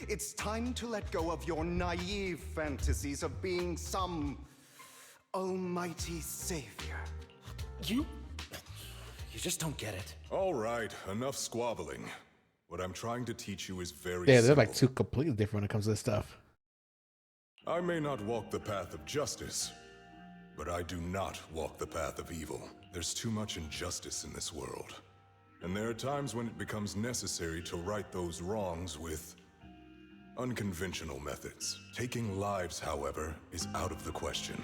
It's time to let go of your naive fantasies of being some almighty savior. You You just don't get it. All right, enough squabbling. What I'm trying to teach you is very Yeah, they're simple. like two completely different when it comes to this stuff. I may not walk the path of justice, but I do not walk the path of evil. There's too much injustice in this world. And there are times when it becomes necessary to right those wrongs with unconventional methods. Taking lives, however, is out of the question.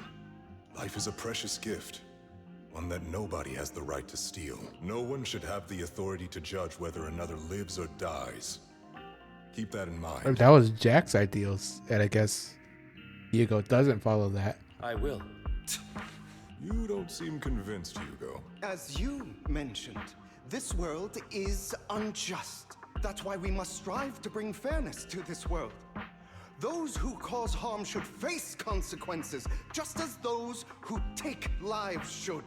Life is a precious gift, one that nobody has the right to steal. No one should have the authority to judge whether another lives or dies. Keep that in mind. That was Jack's ideals, and I guess Hugo doesn't follow that. I will. You don't seem convinced, Hugo. As you mentioned, this world is unjust. That's why we must strive to bring fairness to this world. Those who cause harm should face consequences, just as those who take lives should.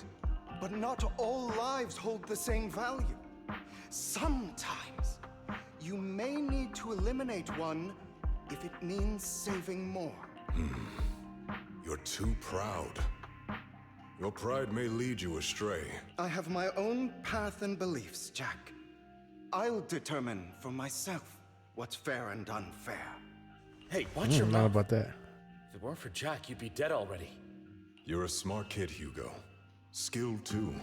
But not all lives hold the same value. Sometimes, you may need to eliminate one if it means saving more. You're too proud. Your pride may lead you astray. I have my own path and beliefs, Jack. I'll determine for myself what's fair and unfair. Hey, watch your Not mouth. about that. If it weren't for Jack, you'd be dead already. You're a smart kid, Hugo. Skilled too.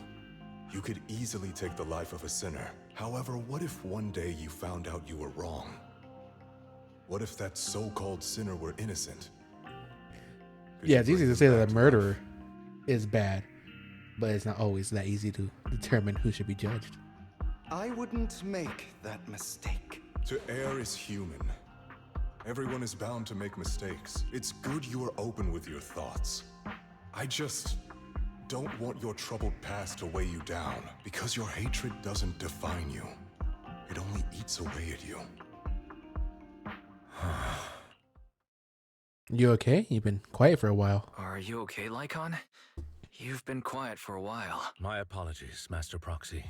You could easily take the life of a sinner. However, what if one day you found out you were wrong? What if that so-called sinner were innocent? Yeah, it's easy to say that a murderer is bad, but it's not always that easy to determine who should be judged. I wouldn't make that mistake. To err is human. Everyone is bound to make mistakes. It's good you are open with your thoughts. I just don't want your troubled past to weigh you down, because your hatred doesn't define you. It only eats away at you. You okay? You've been quiet for a while. Are you okay, Lycon? You've been quiet for a while. My apologies, Master Proxy.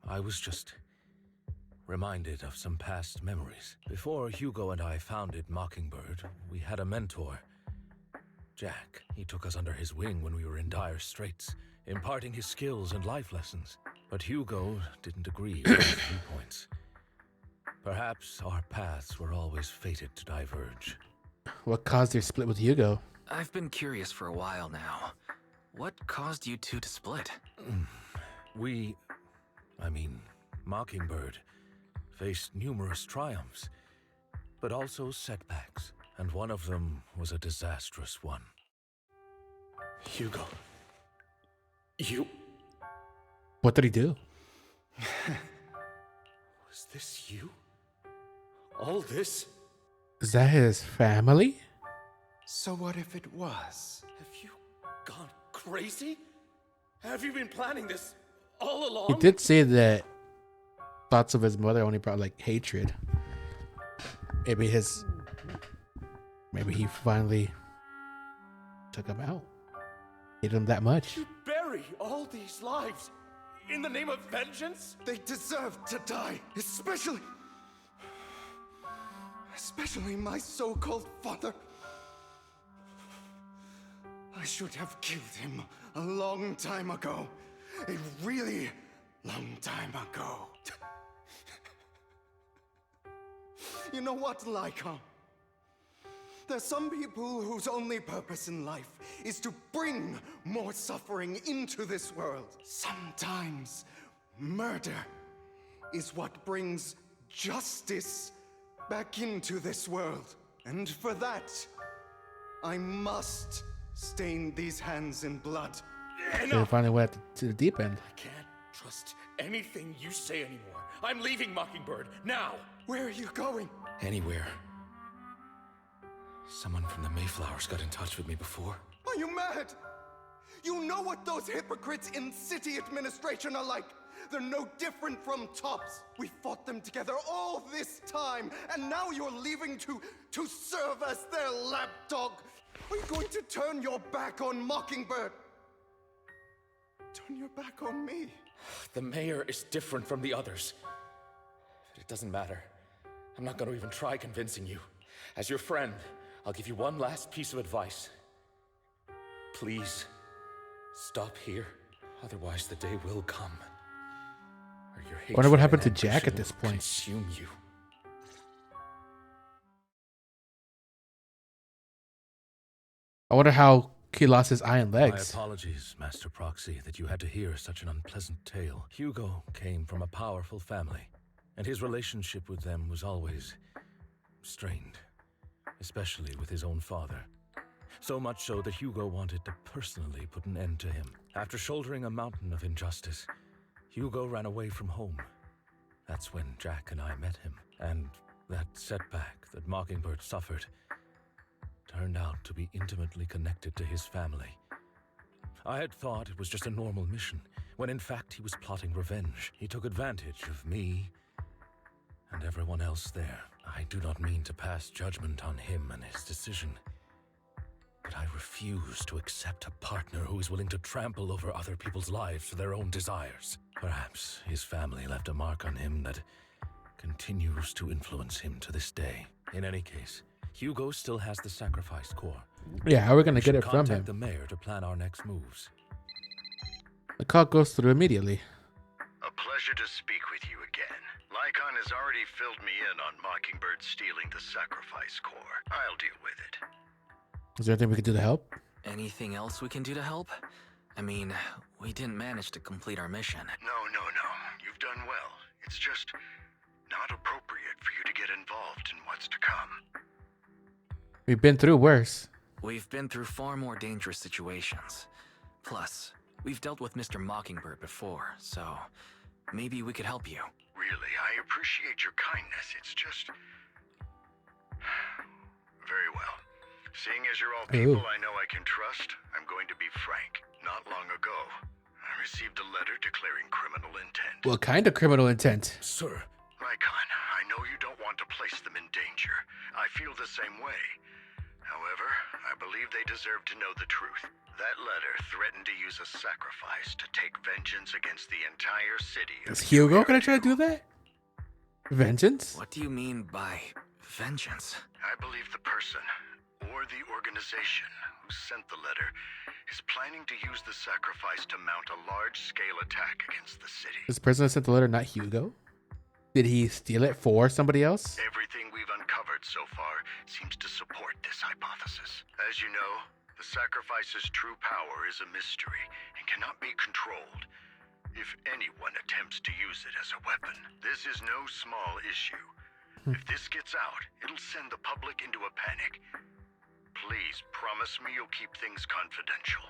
I was just reminded of some past memories. Before Hugo and I founded Mockingbird, we had a mentor, Jack. He took us under his wing when we were in dire straits, imparting his skills and life lessons. But Hugo didn't agree with his viewpoints. Perhaps our paths were always fated to diverge. What caused your split with Hugo? I've been curious for a while now. What caused you two to split? Mockingbird faced numerous triumphs, but also setbacks, and one of them was a disastrous one. Hugo. You... What did he do? Was this you? All this? Is that his family? So what if it was? Have you gone crazy? Have you been planning this all along? He did say that thoughts of his mother only brought like hatred. Maybe he finally took him out. Hated him that much. You bury all these lives in the name of vengeance? They deserve to die, especially my so-called father. I should have killed him a long time ago. A really long time ago. You know what, Lycon? There's some people whose only purpose in life is to bring more suffering into this world. Sometimes murder is what brings justice back into this world. And for that, I must stain these hands in blood. So he finally went to the deep end. I can't trust anything you say anymore. I'm leaving Mockingbird, now! Where are you going? Anywhere. Someone from the Mayflowers got in touch with me before. Are you mad? You know what those hypocrites in city administration are like. They're no different from tops. We fought them together all this time, and now you're leaving to serve as their lapdog. Are you going to turn your back on Mockingbird? Turn your back on me. The mayor is different from the others. But it doesn't matter. I'm not going to even try convincing you. As your friend, I'll give you one last piece of advice. Please, stop here. Otherwise, the day will come your I wonder what hatred happened to and Jack at ambition this will point. Consume you. I wonder how he lost his eye and My legs. apologies, Master Proxy, that you had to hear such an unpleasant tale. Hugo came from a powerful family, and his relationship with them was always strained, especially with his own father. So much so that Hugo wanted to personally put an end to him. After shouldering a mountain of injustice, Hugo ran away from home. That's when Jack and I met him, and that setback that Mockingbird suffered turned out to be intimately connected to his family. I had thought it was just a normal mission, when in fact he was plotting revenge. He took advantage of me and everyone else there. I do not mean to pass judgment on him and his decision, but I refuse to accept a partner who is willing to trample over other people's lives for their own desires. Perhaps his family left a mark on him that continues to influence him to this day. In any case, Hugo still has the sacrifice core. Yeah, how are we gonna We get should it from him? contact the mayor to plan our next moves. The call goes through immediately. A pleasure to speak with you again. Lycon has already filled me in on Mockingbird stealing the sacrifice core. I'll deal with it. Is there anything we can do to help? Anything else we can do to help? I mean, we didn't manage to complete our mission. No. You've done well. It's just not appropriate for you to get involved in what's to come. We've been through worse. We've been through far more dangerous situations. Plus, we've dealt with Mr. Mockingbird before, so maybe we could help you. Really, I appreciate your kindness. It's just... Very well. Seeing as you're all people I know I can trust, I'm going to be frank. Not long ago, I received a letter declaring criminal intent. What kind of criminal intent? Sir. Lycon, I know you don't want to place them in danger. I feel the same way. However, I believe they deserve to know the truth. That letter threatened to use a sacrifice to take vengeance against the entire city. Is Hugo gonna try to do that? Vengeance? What do you mean by vengeance? I believe the person, or the organization, who sent the letter is planning to use the sacrifice to mount a large-scale attack against the city. This person sent the letter, not Hugo? Did he steal it for somebody else? Everything we've uncovered so far seems to support this hypothesis. As you know, the sacrifice's true power is a mystery and cannot be controlled. If anyone attempts to use it as a weapon, this is no small issue. If this gets out, it'll send the public into a panic. Please promise me you'll keep things confidential.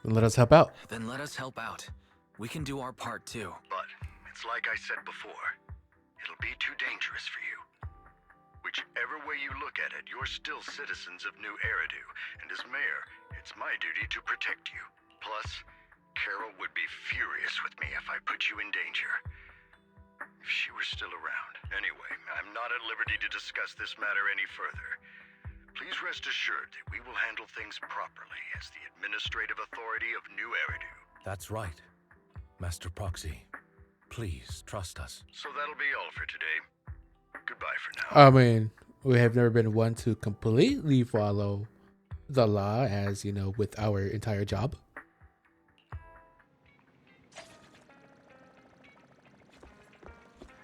Then let us help out. Then let us help out. We can do our part too. But it's like I said before, it'll be too dangerous for you. Whichever way you look at it, you're still citizens of New Eridu, and as mayor, it's my duty to protect you. Plus, Carol would be furious with me if I put you in danger. If she were still around. Anyway, I'm not at liberty to discuss this matter any further. Please rest assured that we will handle things properly as the administrative authority of New Eridu. That's right, Master Proxy. Please trust us. So that'll be all for today. Goodbye for now. I mean, we have never been one to completely follow the law, as you know, with our entire job.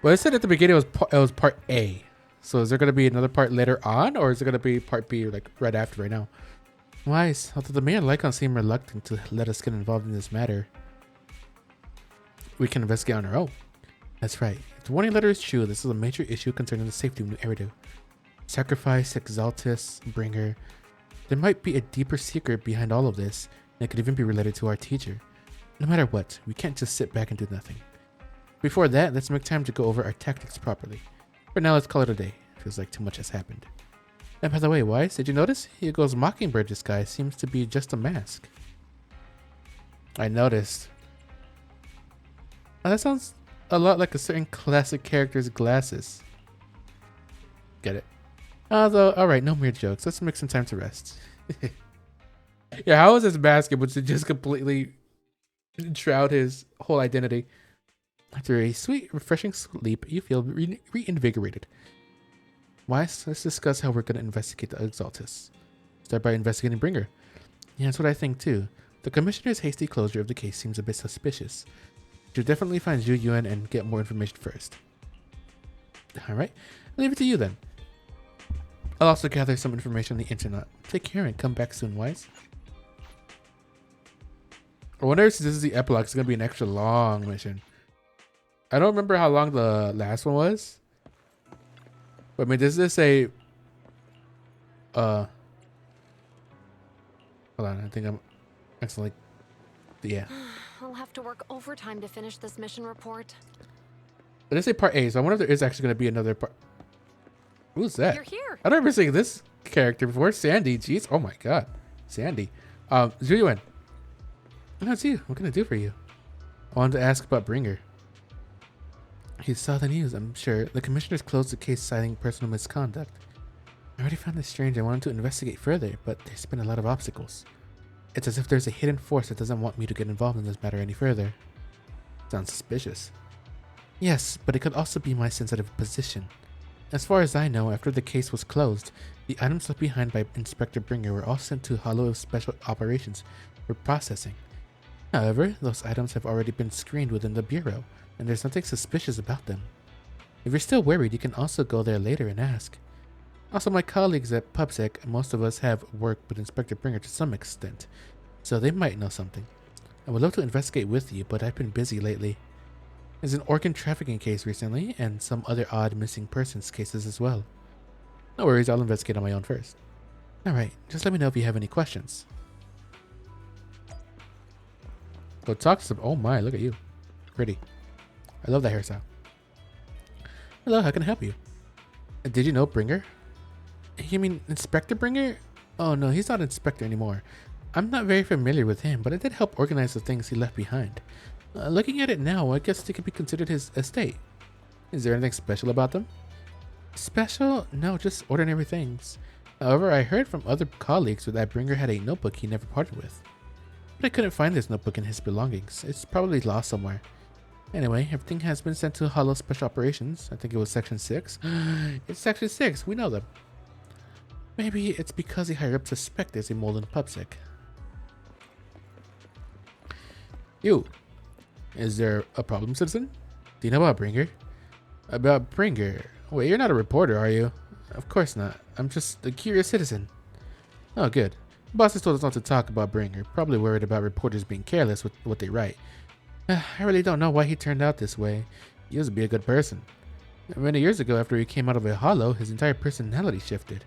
Well, it said at the beginning it was part A. So is there going to be another part later on, or is it going to be part B, like right after, right now? Wise, although the mayor and Lycon seem reluctant to let us get involved in this matter, we can investigate on our own. That's right. If the warning letter is true, this is a major issue concerning the safety of New Eridu. Sacrifice, Exaltus, Bringer. There might be a deeper secret behind all of this, and it could even be related to our teacher. No matter what, we can't just sit back and do nothing. Before that, let's make time to go over our tactics properly. For now, let's call it a day. Feels like too much has happened. And by the way, Wise, did you notice Hugo's Mockingbird disguise seems to be just a mask? I noticed. Oh, that sounds a lot like a certain classic character's glasses. Get it? Although, alright, no weird jokes. Let's make some time to rest. Yeah, how is this mask able to just completely shroud his whole identity? After a sweet, refreshing sleep, you feel reinvigorated. Wise, let's discuss how we're going to investigate the Exaltus. Start by investigating Bringer. Yeah, that's what I think too. The Commissioner's hasty closure of the case seems a bit suspicious. should definitely find Zhu Yuan and get more information first. Alright, I'll leave it to you then. I'll also gather some information on the internet. Take care and come back soon, Wise. I wonder if this is the epilogue. It's going to be an extra long mission. I don't remember how long the last one was. But I mean, does this say... hold on, I think I'm accidentally... Yeah. I'll have to work overtime to finish this mission report. But they say part A, so I wonder if there is actually going to be another part. Who's that? You're here. I don't remember seeing this character before. Sandy, jeez. Oh my god. Sandy. Zhu Yuan. That's you. What can I do for you? I wanted to ask about Bringer. He saw the news, I'm sure. The commissioners closed the case citing personal misconduct. I already found this strange. I wanted to investigate further, but there's been a lot of obstacles. It's as if there's a hidden force that doesn't want me to get involved in this matter any further. Sounds suspicious. Yes, but it could also be my sensitive position. As far as I know, after the case was closed, the items left behind by Inspector Bringer were all sent to Hollow Special Operations for processing. However, those items have already been screened within the Bureau, and there's nothing suspicious about them. If you're still worried, you can also go there later and ask. Also, my colleagues at PubSec, most of us have worked with Inspector Bringer to some extent, so they might know something. I would love to investigate with you, but I've been busy lately. There's an organ trafficking case recently, and some other odd missing persons cases as well. No worries, I'll investigate on my own first. Alright, just let me know if you have any questions. Go talk to some... Oh my, look at you. Pretty. I love that hairstyle. Hello, how can I help you? Did you know Bringer? You mean Inspector Bringer? Oh no, he's not Inspector anymore. I'm not very familiar with him, but I did help organize the things he left behind. Looking at it now, I guess they could be considered his estate. Is there anything special about them? Special? No, just ordinary things. However, I heard from other colleagues that Bringer had a notebook he never parted with. But I couldn't find this notebook in his belongings. It's probably lost somewhere. Anyway, everything has been sent to Hollow Special Operations. I think it was Section 6. It's Section 6. We know them. Maybe it's because the higher-up suspect there's a mole in PubSec. You. Is there a problem, citizen? Do you know about Bringer? About Bringer? Wait, you're not a reporter, are you? Of course not. I'm just a curious citizen. Oh, good. Bosses told us not to talk about Bringer. Probably worried about reporters being careless with what they write. I really don't know why he turned out this way. He used to be a good person. Many years ago, after he came out of a hollow, his entire personality shifted.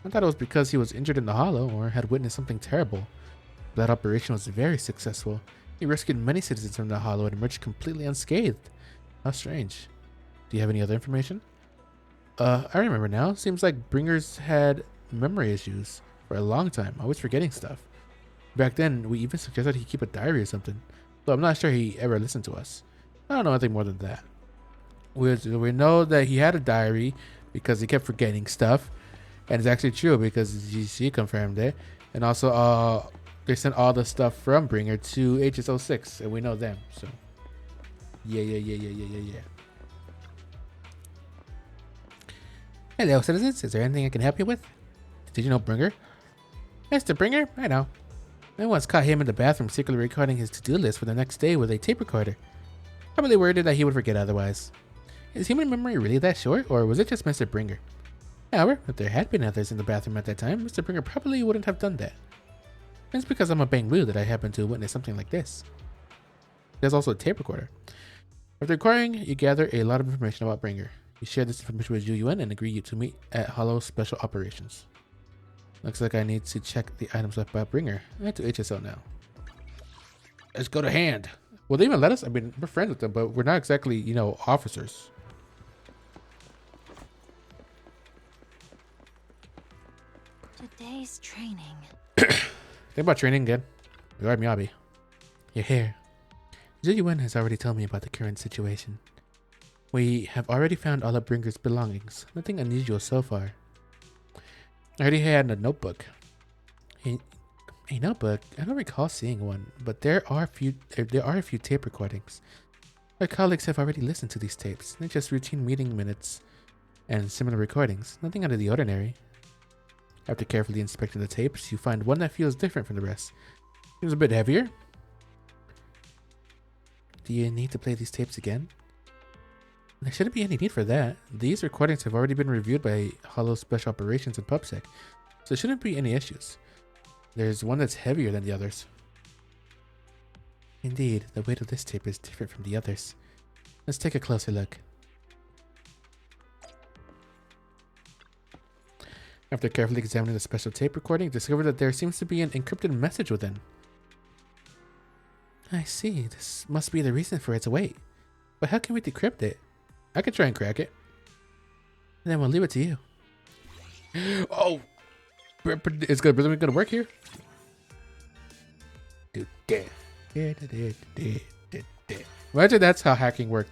I thought it was because he was injured in the hollow or had witnessed something terrible. That operation was very successful. He rescued many citizens from the hollow and emerged completely unscathed. How strange. Do you have any other information? I remember now. Seems like Bringer's had memory issues for a long time, always forgetting stuff. Back then, we even suggested he keep a diary or something, so I'm not sure he ever listened to us. I don't know anything more than that. We know that he had a diary because he kept forgetting stuff, and it's actually true because she confirmed it. And also, they sent all the stuff from Bringer to HSO6, and we know them, so yeah. Hello, citizens. Is there anything I can help you with? Did you know Bringer? Mr. Bringer? I know. I once caught him in the bathroom secretly recording his to-do list for the next day with a tape recorder. Probably worried that he would forget otherwise. Is human memory really that short, or was it just Mr. Bringer? However, if there had been others in the bathroom at that time, Mr. Bringer probably wouldn't have done that. It's because I'm a Bangwoo that I happened to witness something like this. There's also a tape recorder. After recording, you gather a lot of information about Bringer. You share this information with Zhu Yuan and agree to meet at Hollow Special Operations. Looks like I need to check the items left by Bringer. I head to HSO now. Let's go to hand. Will they even let us? I mean, we're friends with them, but we're not exactly, you know, officers. Today's training. Think about training again. You are Miyabi. You're here. Zhu Yuan has already told me about the current situation. We have already found all of Bringer's belongings. Nothing unusual so far. I already had a notebook. A notebook? I don't recall seeing one, but there are a few tape recordings. Our colleagues have already listened to these tapes. They're just routine meeting minutes and similar recordings. Nothing out of the ordinary. After carefully inspecting the tapes, you find one that feels different from the rest. Seems a bit heavier. Do you need to play these tapes again? There shouldn't be any need for that. These recordings have already been reviewed by Hollow Special Operations and PubSec, so there shouldn't be any issues. There's one that's heavier than the others. Indeed, the weight of this tape is different from the others. Let's take a closer look. After carefully examining the special tape recording, discovered that there seems to be an encrypted message within. I see. This must be the reason for its weight. But how can we decrypt it? I could try and crack it. And then we'll leave it to you. Oh! Is it gonna work here? Imagine that's how hacking worked.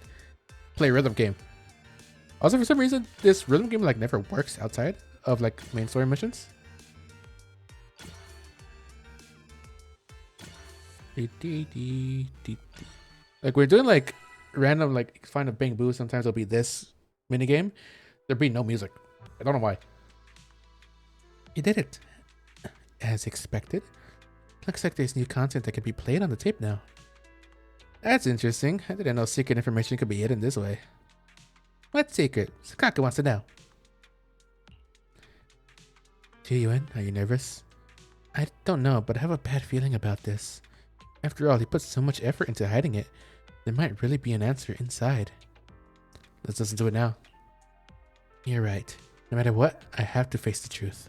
Play a rhythm game. Also, for some reason, this rhythm game like never works outside of like main story missions. Like we're doing like random like find a bang boo. Sometimes it'll be this mini game. There'll be no music. I don't know why. You did it, as expected. Looks like there's new content that can be played on the tape now. That's interesting. I didn't know secret information could be hidden this way. What secret? Sakaka wants to know. Ji-Yuan, are you nervous? I don't know, but I have a bad feeling about this. After all, he put so much effort into hiding it. There might really be an answer inside. Let's listen to it now. You're right. No matter what, I have to face the truth.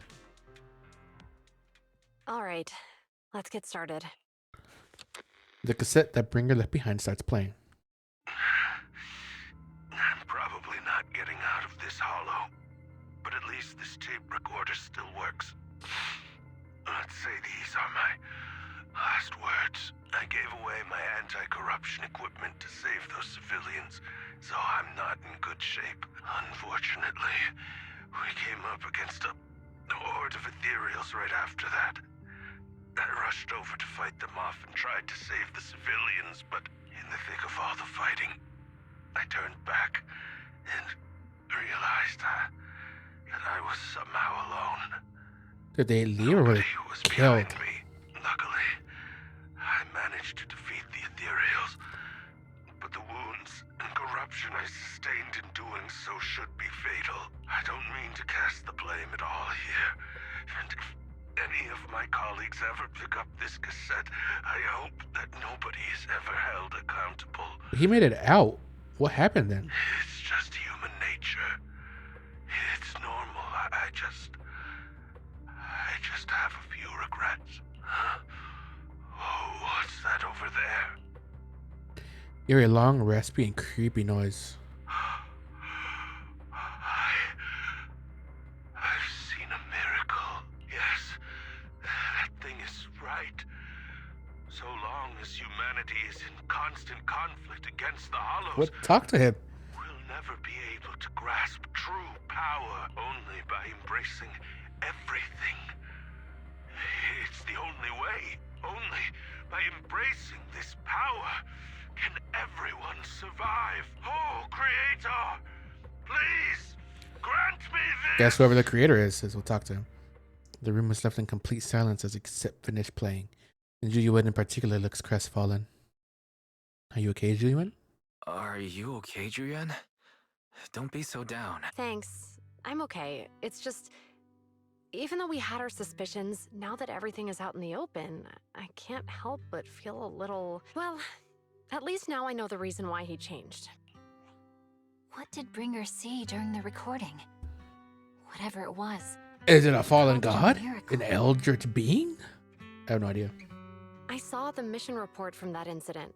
All right, let's get started. The cassette that Bringer left behind starts playing. I'm probably not getting out of this hollow, but at least this tape recorder still works. Let's say these are my last words. I gave away my anti-corruption equipment to save those civilians, so I'm not in good shape. Unfortunately, we came up against a horde of ethereals right after that. I rushed over to fight them off and tried to save the civilians, but in the thick of all the fighting, I turned back and realized that I was somehow alone. Did they leave or were they killed? Me. Luckily, I managed to defeat the ethereals, but the wounds and corruption I sustained in doing so should be fatal. I don't mean to cast the blame at all here, and if any of my colleagues ever pick up this cassette, I hope that nobody is ever held accountable. He made it out. What happened then? It's just human nature. It's normal. I just have a few regrets. Oh, what's that over there? You hear a long, raspy, and creepy noise. I've seen a miracle. Yes, that thing is right. So long as humanity is in constant conflict against the Hollows, What? Talk to him. we'll never be able to grasp true power only by embracing everything. It's the only way. Only by embracing this power can everyone survive. Oh, Creator, please grant me this. Guess whoever the creator is, says we'll talk to him. The room was left in complete silence as the cassette finished playing. And Ji-Yuan in particular looks crestfallen. Are you okay, Ji-Yuan? Are you okay, Julian? Don't be so down. Thanks. I'm okay. It's just, even though we had our suspicions, now that everything is out in the open, I can't help but feel a little... Well, at least now I know the reason why he changed. What did Bringer see during the recording? Whatever it was. Is it a fallen What a god? miracle. An eldritch being? I have no idea. I saw the mission report from that incident.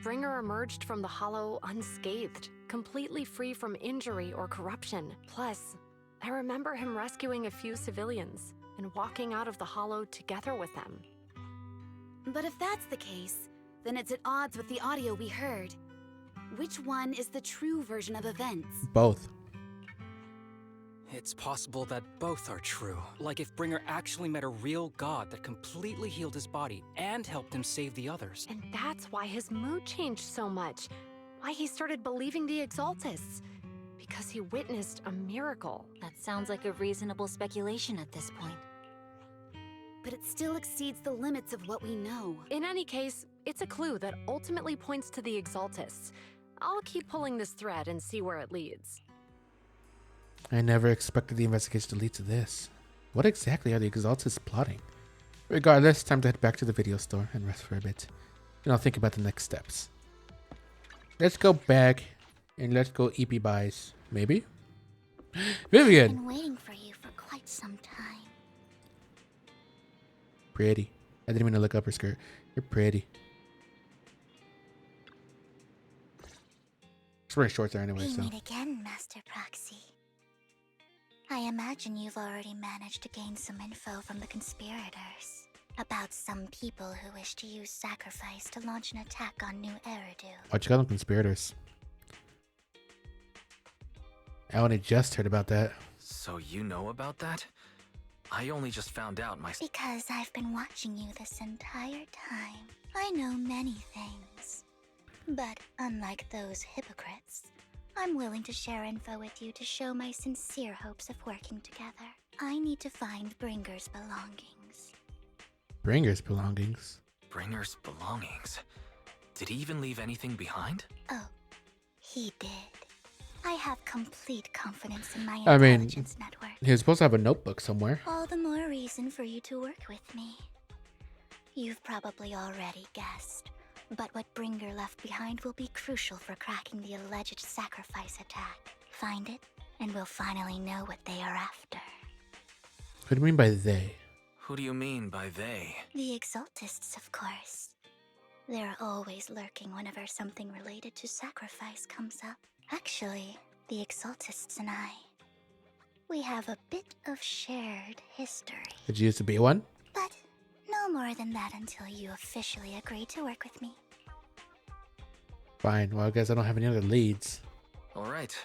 Bringer emerged from the Hollow unscathed, completely free from injury or corruption. Plus, I remember him rescuing a few civilians and walking out of the Hollow together with them. But if that's the case, then it's at odds with the audio we heard. Which one is the true version of events? Both. It's possible that both are true. Like if Bringer actually met a real god that completely healed his body and helped him save the others. And that's why his mood changed so much. Why he started believing the Exaltists. Because he witnessed a miracle. That sounds like a reasonable speculation at this point. But it still exceeds the limits of what we know. In any case, It's a clue that ultimately points to the Exaltists. I'll keep pulling this thread and see where it leads. I never expected the investigation to lead to this. What exactly are the Exaltists plotting? Regardless, time to head back to the video store and rest for a bit. And I'll think about the next steps. Let's go back and let's go EP buys. Maybe? Vivian! I've been waiting for you for quite some time. Pretty. I didn't mean to look up her skirt. You're pretty. She's wearing shorts there anyway, We so. meet again, Master Proxy. I imagine you've already managed to gain some info from the conspirators about some people who wish to use sacrifice to launch an attack on New Eridu. Why'd you call them conspirators? I only just heard about that. So you know about that? I only just found out myself. Because I've been watching you this entire time. I know many things. But unlike those hypocrites, I'm willing to share info with you to show my sincere hopes of working together. I need to find Bringer's belongings. Bringer's belongings? Bringer's belongings? Did he even leave anything behind? Oh, he did. I have complete confidence in my I mean, intelligence network. he was supposed to have a notebook somewhere. All the more reason for you to work with me. You've probably already guessed, but what Bringer left behind will be crucial for cracking the alleged sacrifice attack. Find it, and we'll finally know what they are after. What do you mean by they? Who do you mean by they? The Exaltists, of course. They're always lurking whenever something related to sacrifice comes up. Actually, the Exaltists and I, we have a bit of shared history. Did you used to be one? But no more than that until you officially agree to work with me. Fine. Well, I guess I don't have any other leads. All right.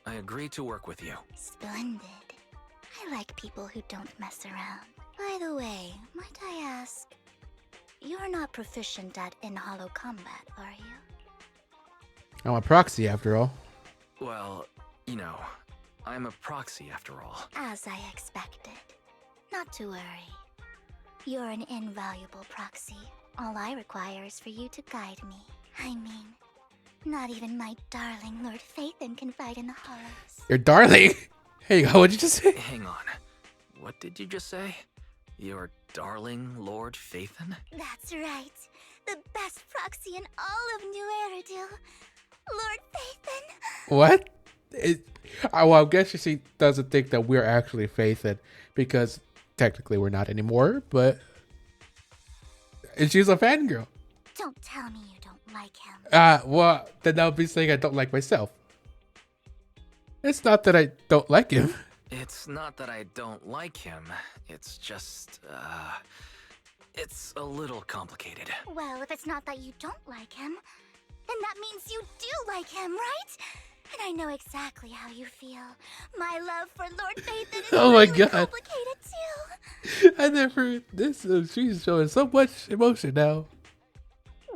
I agree to work with you. Splendid. I like people who don't mess around. By the way, might I ask, you're not proficient at in-hollow combat, are you? I'm a proxy after all. Well, you know, I'm a proxy after all. As I expected. Not to worry. You're an invaluable proxy. All I require is for you to guide me. I mean, not even my darling Lord Phaethon can fight in the hollows. Your darling? Hey, what'd you just say? Hang on. What did you just say? Your darling Lord Phaethon? That's right. The best proxy in all of New Eridu. Lord Phaethon. What? Well, I guess she doesn't think that we're actually Phaethon because technically we're not anymore, but she's a fangirl. Don't tell me you don't like him. Well, then I'll be saying I don't like myself. It's not that I don't like him. It's not that I don't like him. It's just, it's a little complicated. Well, if it's not that you don't like him, then that means you do like him, right? And I know exactly how you feel. My love for Lord Phaethon is Oh my really God. complicated too. I never. She's showing so much emotion now.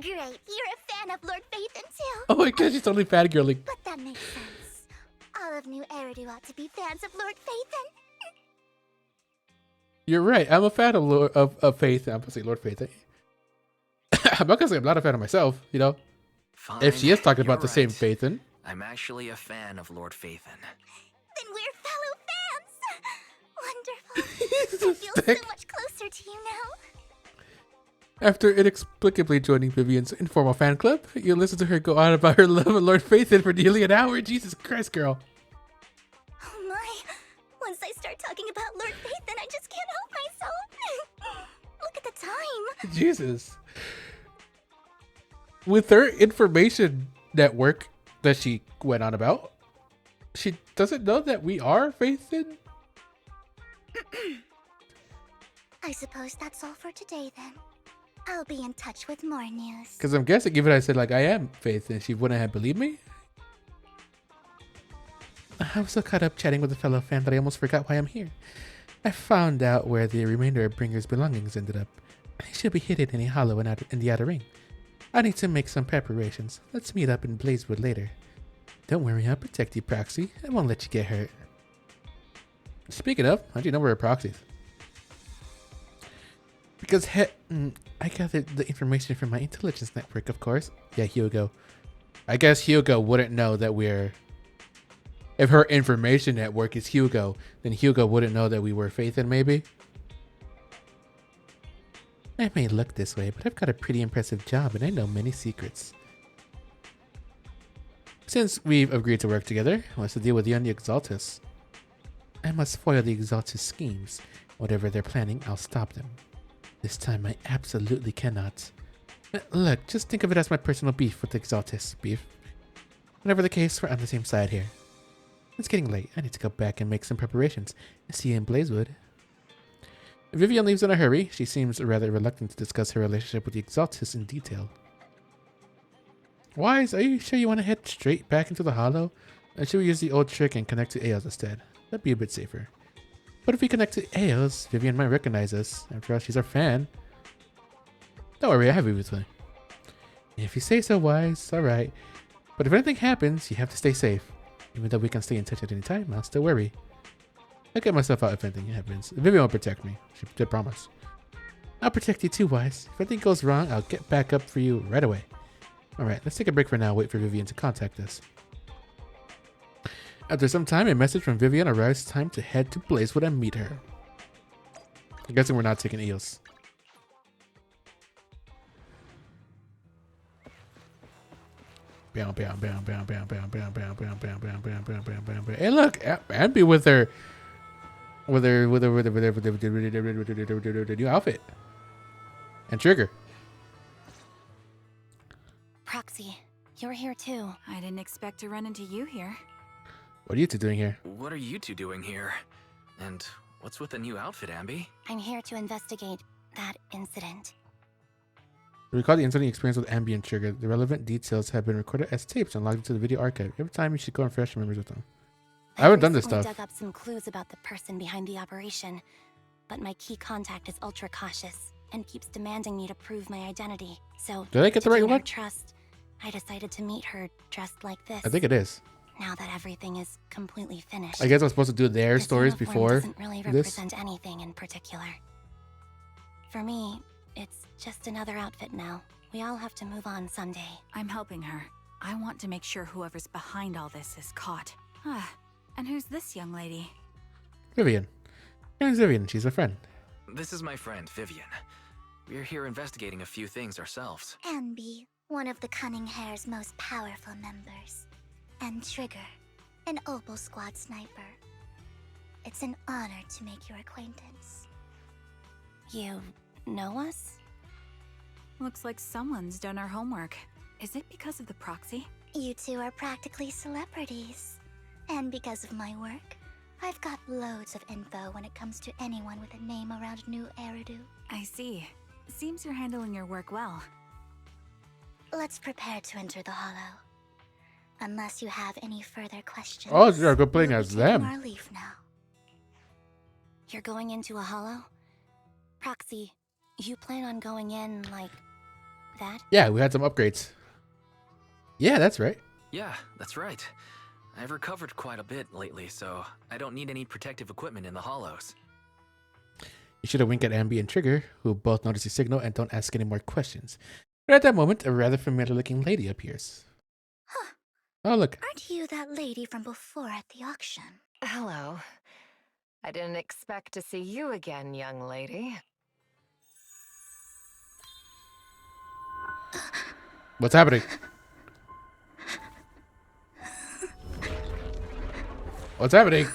Great, you're a fan of Lord Phaethon too. Oh my God, she's totally fangirling. But that makes sense. All of New Eridu ought to be fans of Lord Phaethon. You're right. I'm a fan of Faith. I'm gonna say Lord Faith. I'm not gonna say I'm not a fan of myself. You know, Fine, if she is talking about the you're same right. Phaethon. I'm actually a fan of Lord Phaethon. Then we're fellow fans. Wonderful. I feel so much closer to you now. After inexplicably joining Vivian's informal fan club, you listen to her go on about her love of Lord Phaethon for nearly an hour. Jesus Christ, girl. Oh my. Once I start talking about Lord Phaethon, I just can't help myself. Look at the time. Jesus. With her information network that she went on about, she doesn't know that we are Phaethon? I suppose that's all for today then. I'll be in touch with more news. Because I'm guessing even if I said like I am Phaethon, she wouldn't have believed me. I was so caught up chatting with a fellow fan that I almost forgot why I'm here. I found out where the remainder of Bringer's belongings ended up. They should be hidden in a hollow in the outer ring. I need to make some preparations. Let's meet up in Blazewood later. Don't worry, I'll protect you, Proxy. I won't let you get hurt. Speaking of, how'd you know we're proxies? Because I gathered the information from my intelligence network, of course. Yeah, Hugo. I guess Hugo wouldn't know that we're... If her information network is Hugo, then Hugo wouldn't know that we were Phaethon, maybe? I may look this way, but I've got a pretty impressive job and I know many secrets. Since we've agreed to work together, what's the deal with you and the Exaltus? I must foil the Exaltus schemes. Whatever they're planning, I'll stop them. This time I absolutely cannot. Look, just think of it as my personal beef with the Exaltus. Beef. Whatever the case, we're on the same side here. It's getting late. I need to go back and make some preparations. See you in Blazewood. Vivian leaves in a hurry. She seems rather reluctant to discuss her relationship with the Exaltus in detail. Wise, are you sure you want to head straight back into the Hollow? Or should we use the old trick and connect to Eos instead? That'd be a bit safer. But if we connect to Eos, Vivian might recognize us. After all, she's our fan. Don't worry, I have you with me. If you say so, Wise, alright. But if anything happens, you have to stay safe. Even though we can stay in touch at any time, I'll still worry. I'll get myself out if anything happens. Vivian will protect me. She did promise. I'll protect you too, Wise. If anything goes wrong, I'll get back up for you right away. Alright, let's take a break for now. Wait for Vivian to contact us. After some time, a message from Vivian arrives. Time to head to Blazewood and meet her. I'm guessing we're not taking Eos. Bam, bam, bam, bam, bam, bam, bam, bam, bam, bam, bam, bam, bam, bam, bam, bam. Hey, look, Ambi with her new outfit and Trigger. Proxy, you're here too. I didn't expect to run into you here. What are you two doing here? What are you two doing here? And what's with the new outfit, Ambi? I'm here to investigate that incident. Recall the incident experience with Ambi and Trigger. The relevant details have been recorded as tapes and logged into the video archive. Every time you should go and refresh your memories with them. I haven't done this stuff. I dug up some clues about the person behind the operation, but my key contact is ultra cautious and keeps demanding me to prove my identity. So, did I get the right one? Trust, I decided to meet her dressed like this. I think it is. Now that everything is completely finished, I guess I'm supposed to do their stories uniform before doesn't really represent anything in particular. For me, it's just another outfit now. We all have to move on someday. I'm helping her. I want to make sure whoever's behind all this is caught. And who's this young lady? Vivian. Her name's Vivian. She's a friend. This is my friend, Vivian. We're here investigating a few things ourselves. Ambi, one of the Cunning Hair's most powerful members. And Trigger, an Opal Squad sniper. It's an honor to make your acquaintance. You know us? Looks like someone's done our homework. Is it because of the proxy? You two are practically celebrities. And because of my work, I've got loads of info when it comes to anyone with a name around New Eridu. I see. Seems you're handling your work well. Let's prepare to enter the Hollow. Unless you have any further questions. Oh, you're go playing as them. Our leave now. You're going into a Hollow? Proxy, you plan on going in like that? Yeah, we had some upgrades. Yeah, that's right. Yeah, that's right. I've recovered quite a bit lately, so I don't need any protective equipment in the Hollows. You should have winked at Ambi and Trigger, who both notice your signal and don't ask any more questions. But at that moment, a rather familiar-looking lady appears. Huh. Oh, look. Aren't you that lady from before at the auction? Hello. I didn't expect to see you again, young lady. What's happening? What's happening?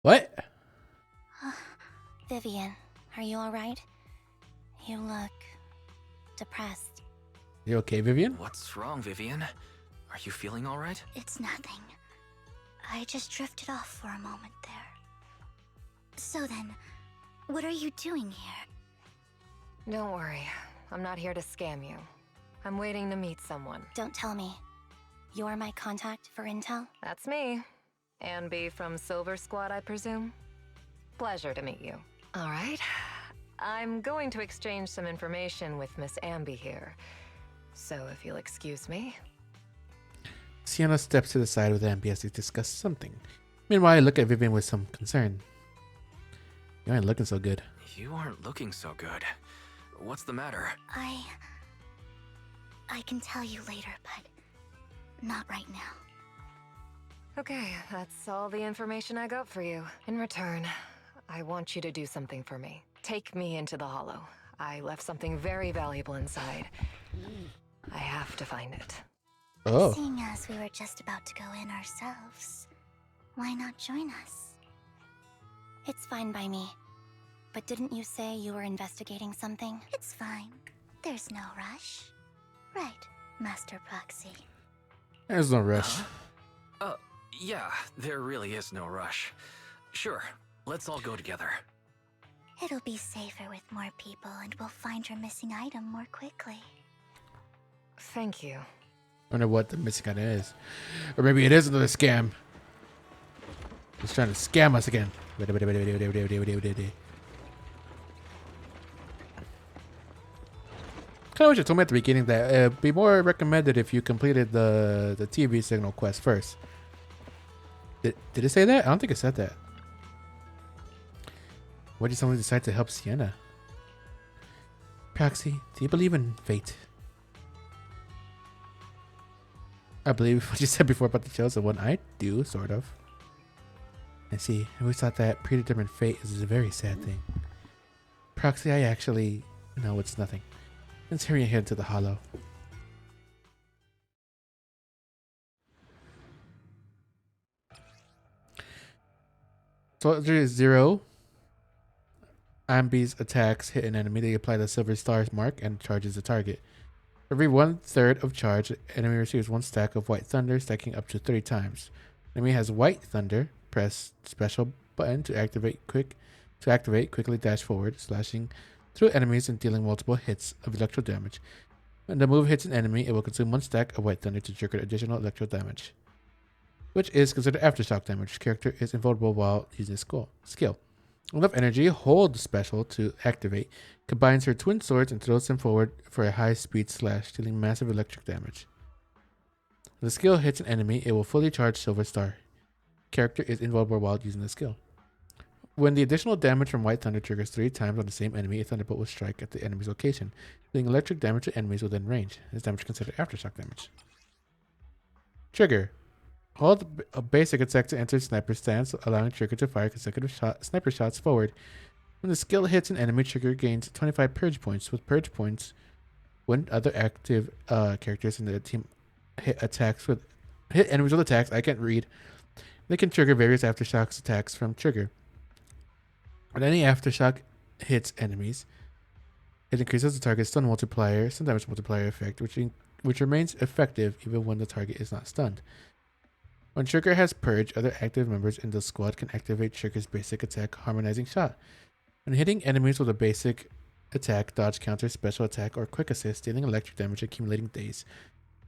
What? Vivian, are you alright? You look depressed. You okay, Vivian? What's wrong, Vivian? Are you feeling alright? It's nothing. I just drifted off for a moment there. So then, what are you doing here? Don't worry. I'm not here to scam you. I'm waiting to meet someone. Don't tell me. You're my contact for intel? That's me. Ambi from Silver Squad, I presume? Pleasure to meet you. All right. I'm going to exchange some information with Miss Ambi here. So if you'll excuse me. Sienna steps to the side with Ambi as they discuss something. Meanwhile, I look at Vivian with some concern. You ain't looking so good. You aren't looking so good. What's the matter? I can tell you later, but not right now. Okay, that's all the information I got for you. In return, I want you to do something for me. Take me into the Hollow. I left something very valuable inside. I have to find it. Oh. Seeing as we were just about to go in ourselves, why not join us? It's fine by me. But didn't you say you were investigating something? It's fine. There's no rush. Right, Master Proxy. There's no rush. Yeah, there really is no rush. Sure, let's all go together. It'll be safer with more people, and we'll find your missing item more quickly. Thank you. I wonder what the missing item is. Or maybe it is another scam. He's trying to scam us again. Kind of wish you told me at the beginning that it'd be more recommended if you completed the TV signal quest first. Did it say that? I don't think it said that. Why did someone decide to help Sienna? Proxy, do you believe in fate? I believe what you said before about the chosen one. I do, sort of. I see. I always thought that predetermined fate is a very sad thing. Proxy, I actually... No, it's nothing. Let's hurry ahead to the Hollow. Soldier 0. Ambi's attacks hit an enemy. They apply the silver star mark and charges the target. For every 1/3 of charge, the enemy receives 1 stack of white thunder, stacking up to 30 times. Enemy has white thunder. Press special button to activate. Quickly dash forward, slashing through enemies and dealing multiple hits of electro damage. When the move hits an enemy, it will consume 1 stack of white thunder to trigger additional electro damage, which is considered aftershock damage. Character is invulnerable while using this skill. Enough energy, hold special to activate, combines her twin swords and throws them forward for a high speed slash, dealing massive electric damage. When the skill hits an enemy, it will fully charge Silver Star. Character is invulnerable while using the skill. When the additional damage from White Thunder triggers 3 times on the same enemy, a thunderbolt will strike at the enemy's location, dealing electric damage to enemies within range. This damage is considered aftershock damage. Trigger. Hold a basic attack to enter sniper stance, allowing trigger to fire consecutive sniper shots forward. When the skill hits an enemy, trigger gains 25 purge points. With purge points, when other active characters in the team hit enemies with attacks, I can't read. They can trigger various aftershocks attacks from trigger. When any aftershock hits enemies, it increases the target's stun multiplier, stun damage multiplier effect, which remains effective even when the target is not stunned. When Trigger has Purge, other active members in the squad can activate Trigger's basic attack, Harmonizing Shot. When hitting enemies with a basic attack, dodge, counter, special attack, or quick assist, dealing electric damage, accumulating days.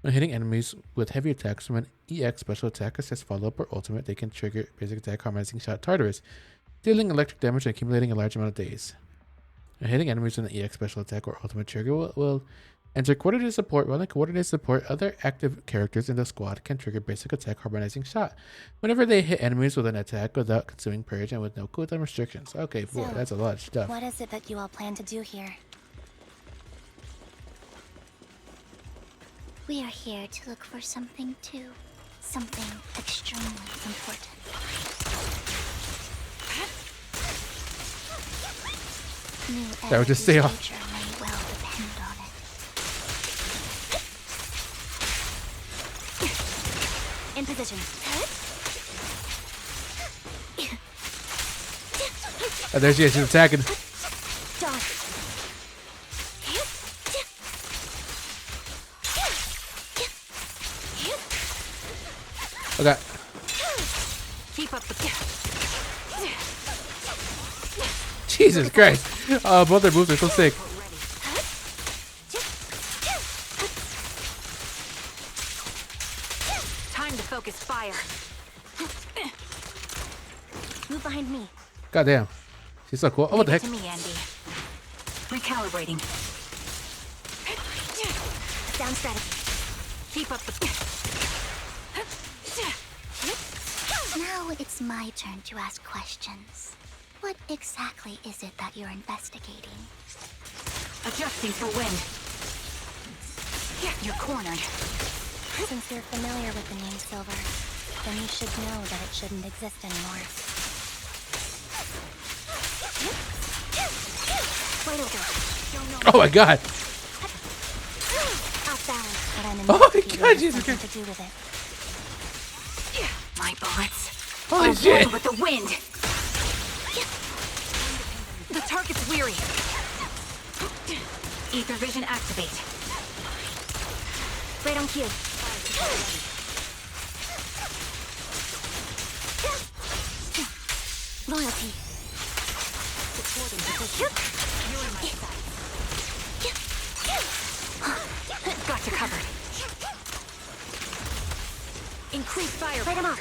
When hitting enemies with heavy attacks from an EX special attack, assist, follow-up, or ultimate, they can trigger basic attack, Harmonizing Shot, Tartarus, dealing electric damage and accumulating a large amount of days. When hitting enemies with an EX special attack or ultimate trigger will enter coordinated support. While in coordinated support, other active characters in the squad can trigger basic attack, Harmonizing Shot whenever they hit enemies with an attack without consuming purge and with no cooldown restrictions. Okay, boy, So, that's a lot of stuff. What is it that you all plan to do here? We are here to look for something too. Something extremely important. That would just stay off. Future may well depend on it. In position. Oh, there she is. She's attacking. Dodge. Okay. Keep up the Jesus Christ. Both their moves are so sick. time to focus fire. Move behind me. God damn. She's so cool. Oh, what the heck? To me, Andy. Recalibrating. Down strategy. Keep up the. Now it's my turn to ask questions. What exactly is it that you're investigating? Adjusting for wind. You're cornered. Since you're familiar with the name Silver, then you should know that it shouldn't exist anymore. Wait over. Oh my god. Off balance, but I'm Oh my god, investigating Jesus something Christ. to do with it. My bullets. Holy I'll shit. blow with the wind. The target's weary. Ether vision activate. Right on cue. Loyalty. Got you covered. Increase fire. Light him up.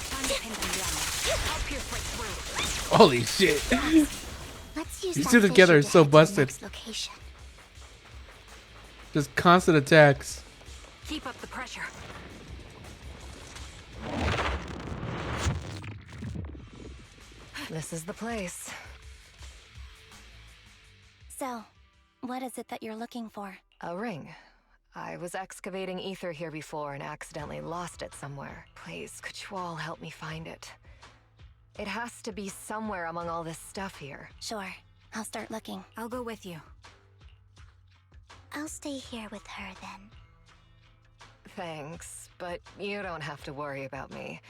Time to pin them down. I'll pierce right through. Holy shit. Let's use These that two together vision are to so head to the busted. next location. Just constant attacks. Keep up the pressure. This is the place. So, what is it that you're looking for? A ring. I was excavating ether here before and accidentally lost it somewhere. Please, could you all help me find it? It has to be somewhere among all this stuff here. Sure. I'll start looking. I'll go with you. I'll stay here with her then. Thanks, but you don't have to worry about me.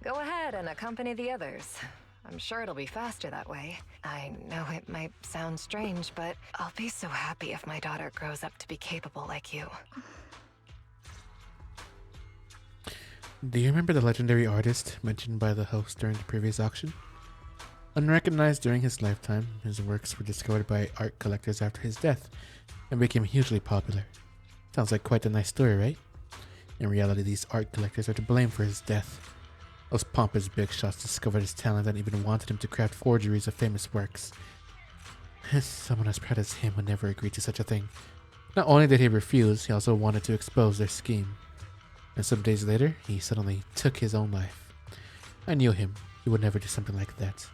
Go ahead and accompany the others. I'm sure it'll be faster that way. I know it might sound strange, but I'll be so happy if my daughter grows up to be capable like you. Do you remember the legendary artist mentioned by the host during the previous auction? Unrecognized during his lifetime, his works were discovered by art collectors after his death and became hugely popular. Sounds like quite a nice story, right? In reality, these art collectors are to blame for his death. Those pompous big shots discovered his talent and even wanted him to craft forgeries of famous works. Someone as proud as him would never agree to such a thing. Not only did he refuse, he also wanted to expose their scheme. And some days later, he suddenly took his own life. I knew him. He would never do something like that.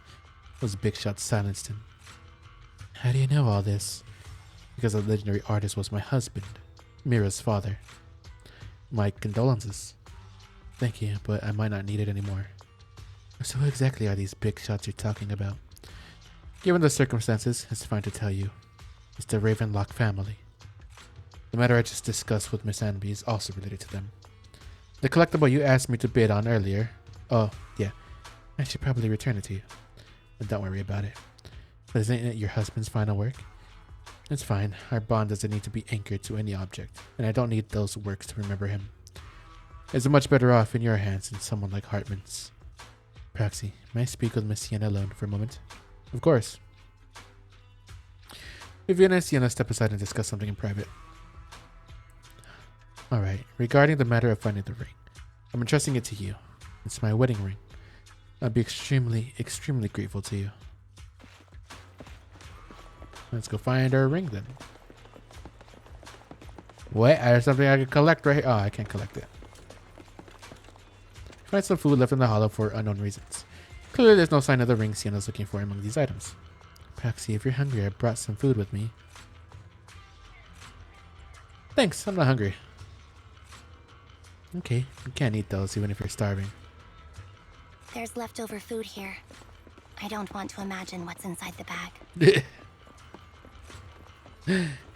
Those big shots silenced him. How do you know all this? Because the legendary artist was my husband, Mira's father. My condolences. Thank you, but I might not need it anymore. So what exactly are these big shots you're talking about? Given the circumstances, it's fine to tell you. It's the Ravenlock family. The matter I just discussed with Miss Anby is also related to them. The collectible you asked me to bid on earlier. Oh, yeah. I should probably return it to you. But don't worry about it. But isn't it your husband's final work? It's fine. Our bond doesn't need to be anchored to any object, and I don't need those works to remember him. It's much better off in your hands than someone like Hartman's. Proxy, may I speak with Miss Sienna alone for a moment? Of course. Vivian and Sienna step aside and discuss something in private. Alright, regarding the matter of finding the ring, I'm entrusting it to you. It's my wedding ring. I'll be extremely, extremely grateful to you. Let's go find our ring then. Wait, there's something I can collect right here. Oh, I can't collect it. Find some food left in the hollow for unknown reasons. Clearly there's no sign of the ring Sienna's looking for among these items. Paxi, if you're hungry, I brought some food with me. Thanks, I'm not hungry. Okay, you can't eat those even if you're starving. There's leftover food here. I don't want to imagine what's inside the bag.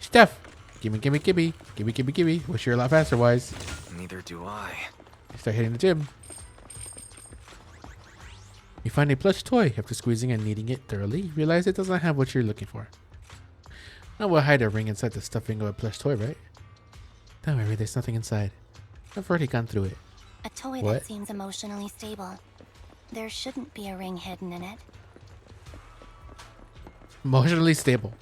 Steph! Gimme, gimme, gimme. Gimme, gimme, gimme. Wish you were a lot faster, Wise. Neither do I. Start hitting the gym. You find a plush toy. After squeezing and kneading it thoroughly, you realize it doesn't have what you're looking for. I will hide a ring inside the stuffing of a plush toy, right? Don't worry, there's nothing inside. I've already gone through it. A toy What? that seems emotionally stable. There shouldn't be a ring hidden in it. Emotionally stable.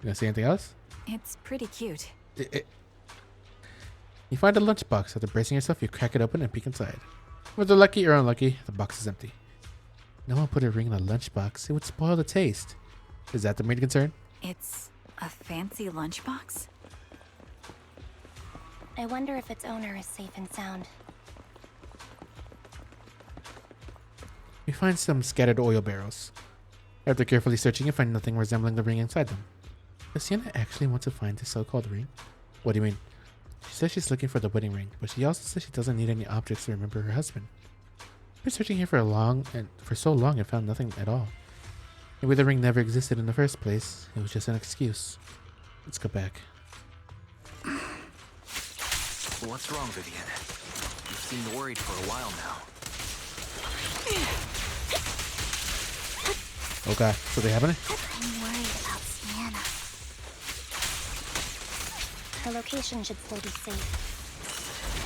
You gonna say anything else? It's pretty cute. You find a lunchbox. After bracing yourself, you crack it open and peek inside. Whether lucky or unlucky, the box is empty. No one put a ring in a lunchbox. It would spoil the taste. Is that the main concern? It's a fancy lunchbox? I wonder if its owner is safe and sound. find some scattered oil barrels. After carefully searching, you find nothing resembling the ring inside them. Does Sienna actually want to find the so-called ring? What do you mean? She says she's looking for the wedding ring, but she also says she doesn't need any objects to remember her husband. I've been searching here for so long and found nothing at all. Maybe the ring never existed in the first place. It was just an excuse. Let's go back. What's wrong, Vivian? You seemed worried for a while now. Okay, so they happening? I'm worried about Sienna. Her location should still be safe.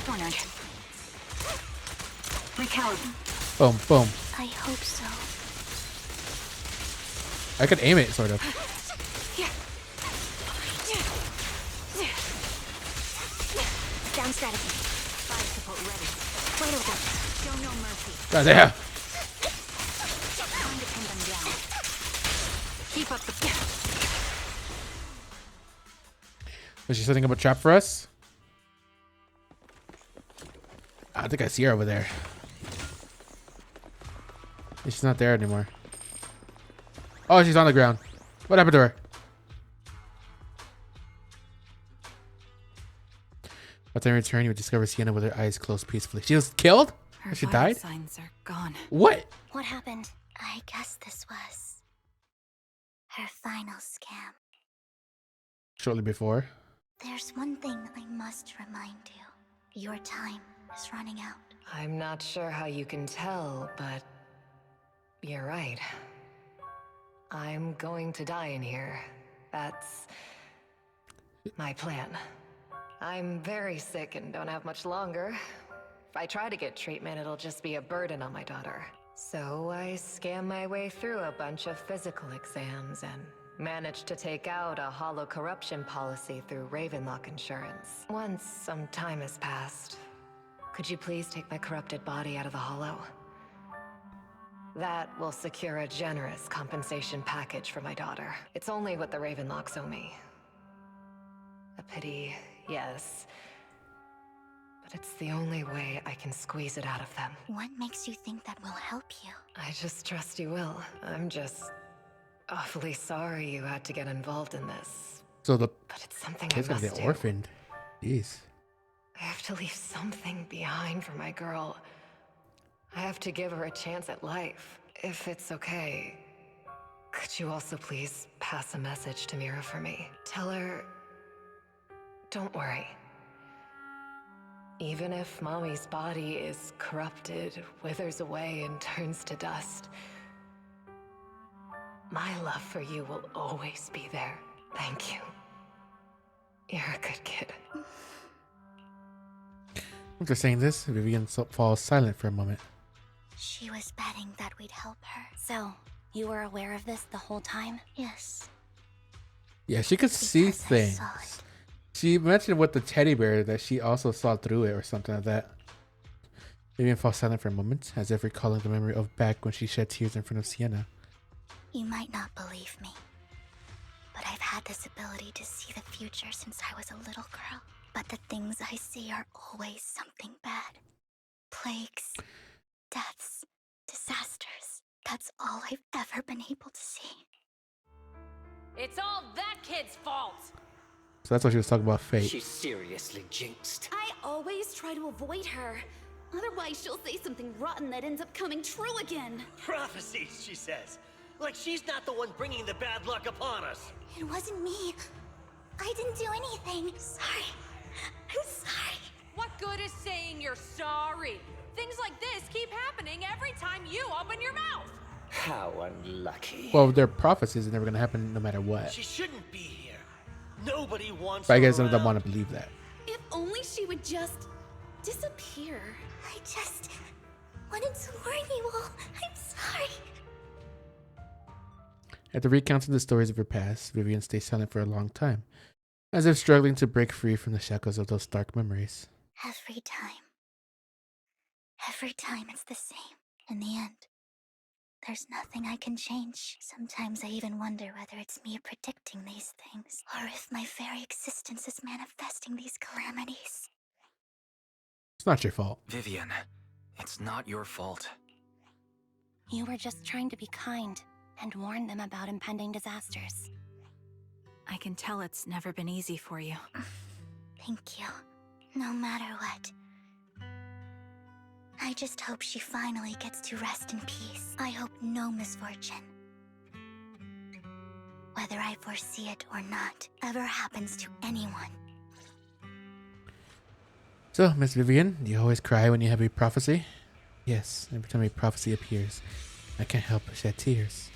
Cornered. Recalibrate. Boom, boom. I hope so. I could aim it, sort of. Down strategy. Fire support ready. Right over. Show no mercy. God damn. Time to pin them down. Keep up the. Is she setting up a trap for us? I think I see her over there. She's not there anymore. Oh, she's on the ground. What happened to her? By the time you return, you would discover Sienna with her eyes closed peacefully. She was killed? Her She vital died? signs are gone. What? What happened? I guess this was her final scam. Shortly before. There's one thing I must remind you. Your time is running out. I'm not sure how you can tell, but you're right. I'm going to die in here. That's my plan. I'm very sick and don't have much longer. If I try to get treatment, it'll just be a burden on my daughter. So I scam my way through a bunch of physical exams and managed to take out a hollow corruption policy through Ravenlock Insurance. Once some time has passed, could you please take my corrupted body out of the hollow? That will secure a generous compensation package for my daughter. It's only what the Ravenlocks owe me. A pity, yes. But it's the only way I can squeeze it out of them. What makes you think that will help you? I just trust you will. I'm just awfully sorry you had to get involved in this. So the But it's something I kid's gonna must get do. orphaned. Jeez. I have to leave something behind for my girl. I have to give her a chance at life. If it's okay, could you also please pass a message to Mira for me? Tell her, don't worry. Even if Mommy's body is corrupted, withers away, and turns to dust, my love for you will always be there. Thank you. You're a good kid. After saying this, Vivian falls silent for a moment. She was betting that we'd help her. So, you were aware of this the whole time? Yes. Yeah, she could see Because I things. saw it. She mentioned with the teddy bear that she also saw through it or something like that. Vivian falls silent for a moment, as if recalling the memory of back when she shed tears in front of Sienna. You might not believe me, but I've had this ability to see the future since I was a little girl. But the things I see are always something bad. Plagues, deaths, disasters. That's all I've ever been able to see. It's all that kid's fault! So that's why she was talking about fate. She's seriously jinxed. I always try to avoid her. Otherwise, she'll say something rotten that ends up coming true again. Prophecies, she says. Like she's not the one bringing the bad luck upon us. It wasn't me. I didn't do anything. Sorry. I'm sorry. What good is saying you're sorry? Things like this keep happening every time you open your mouth. How unlucky. Well, their prophecies are never going to happen no matter what. She shouldn't be here. Nobody wants But I her guess none of them around. want to believe that. If only she would just disappear. I just wanted to warn you all. I'm sorry. After recounting the stories of her past, Vivian stays silent for a long time, as if struggling to break free from the shackles of those dark memories. Every time. Every time it's the same. In the end, there's nothing I can change. Sometimes I even wonder whether it's me predicting these things, or if my very existence is manifesting these calamities. It's not your fault. Vivian, it's not your fault. You were just trying to be kind and warn them about impending disasters. I can tell it's never been easy for you. Thank you. No matter what. I just hope she finally gets to rest in peace. I hope no misfortune, whether I foresee it or not, ever happens to anyone. So, Miss Vivian, do you always cry when you have a prophecy? Yes, every time a prophecy appears, I can't help but shed tears.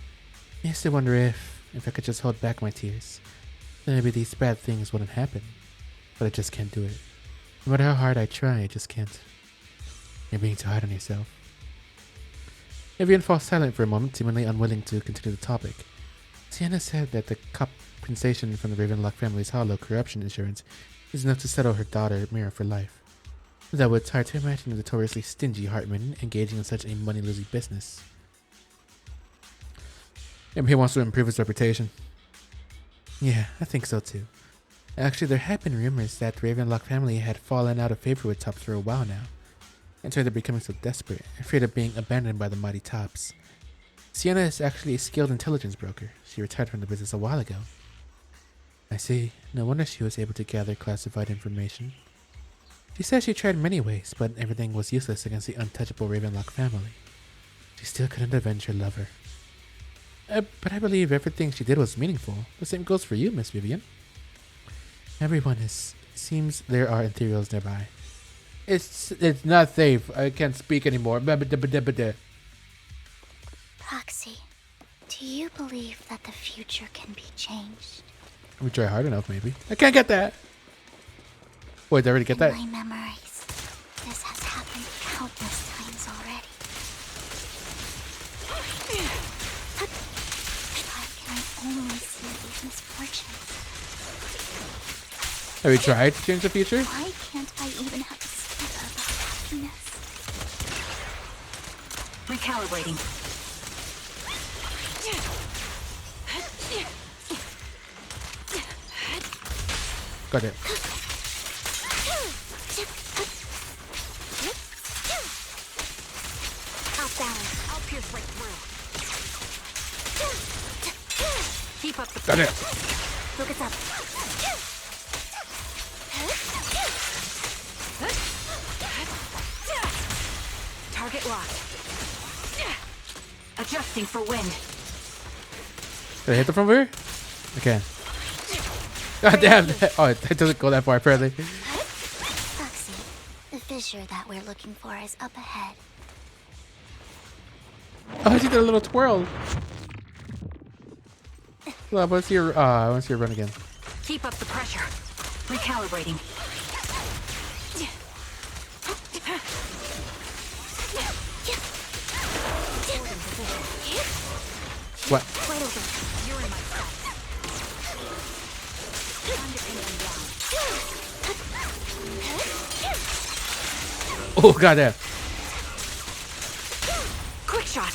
I used to wonder if I could just hold back my tears, then maybe these bad things wouldn't happen. But I just can't do it. No matter how hard I try, I just can't. You're being too hard on yourself. Vivian falls silent for a moment, seemingly unwilling to continue the topic. Sienna said that the compensation from the Ravenlock family's hollow corruption insurance is enough to settle her daughter Mira for life. Though it's hard to imagine a notoriously stingy Hartman engaging in such a money-losing business. Maybe he wants to improve his reputation. Yeah, I think so too. Actually, there have been rumors that the Ravenlock family had fallen out of favor with Tops for a while now. And so they're becoming so desperate, afraid of being abandoned by the mighty Tops. Sienna is actually a skilled intelligence broker. She retired from the business a while ago. I see. No wonder she was able to gather classified information. She says she tried many ways, but everything was useless against the untouchable Ravenlock family. She still couldn't avenge her lover. But I believe everything she did was meaningful. The same goes for you, Miss Vivian. Everyone is... Seems there are Ethereals nearby. It's not safe. I can't speak anymore. Proxy, do you believe that the future can be changed? We try hard enough, maybe. I can't get that. Wait, did I already get that? In my memories, this has happened countless times already. Why can I only see these misfortunes? Have you tried to change the future? Why can't I even have a sliver of happiness? Recalibrating. Got it. Off balance. I'll pierce right through. Keep up the Got it. Focus up. Target locked. Adjusting for wind. Did I hit the from here? I can. God damn. Oh, it doesn't go that far, apparently. Foxy, the fissure that we're looking for is up ahead. Oh, she did a little twirl. Well, I want to see her run again. Keep up the pressure. Recalibrating. What? Quite over. You're in my sight. Oh, goddamn. Quick shot.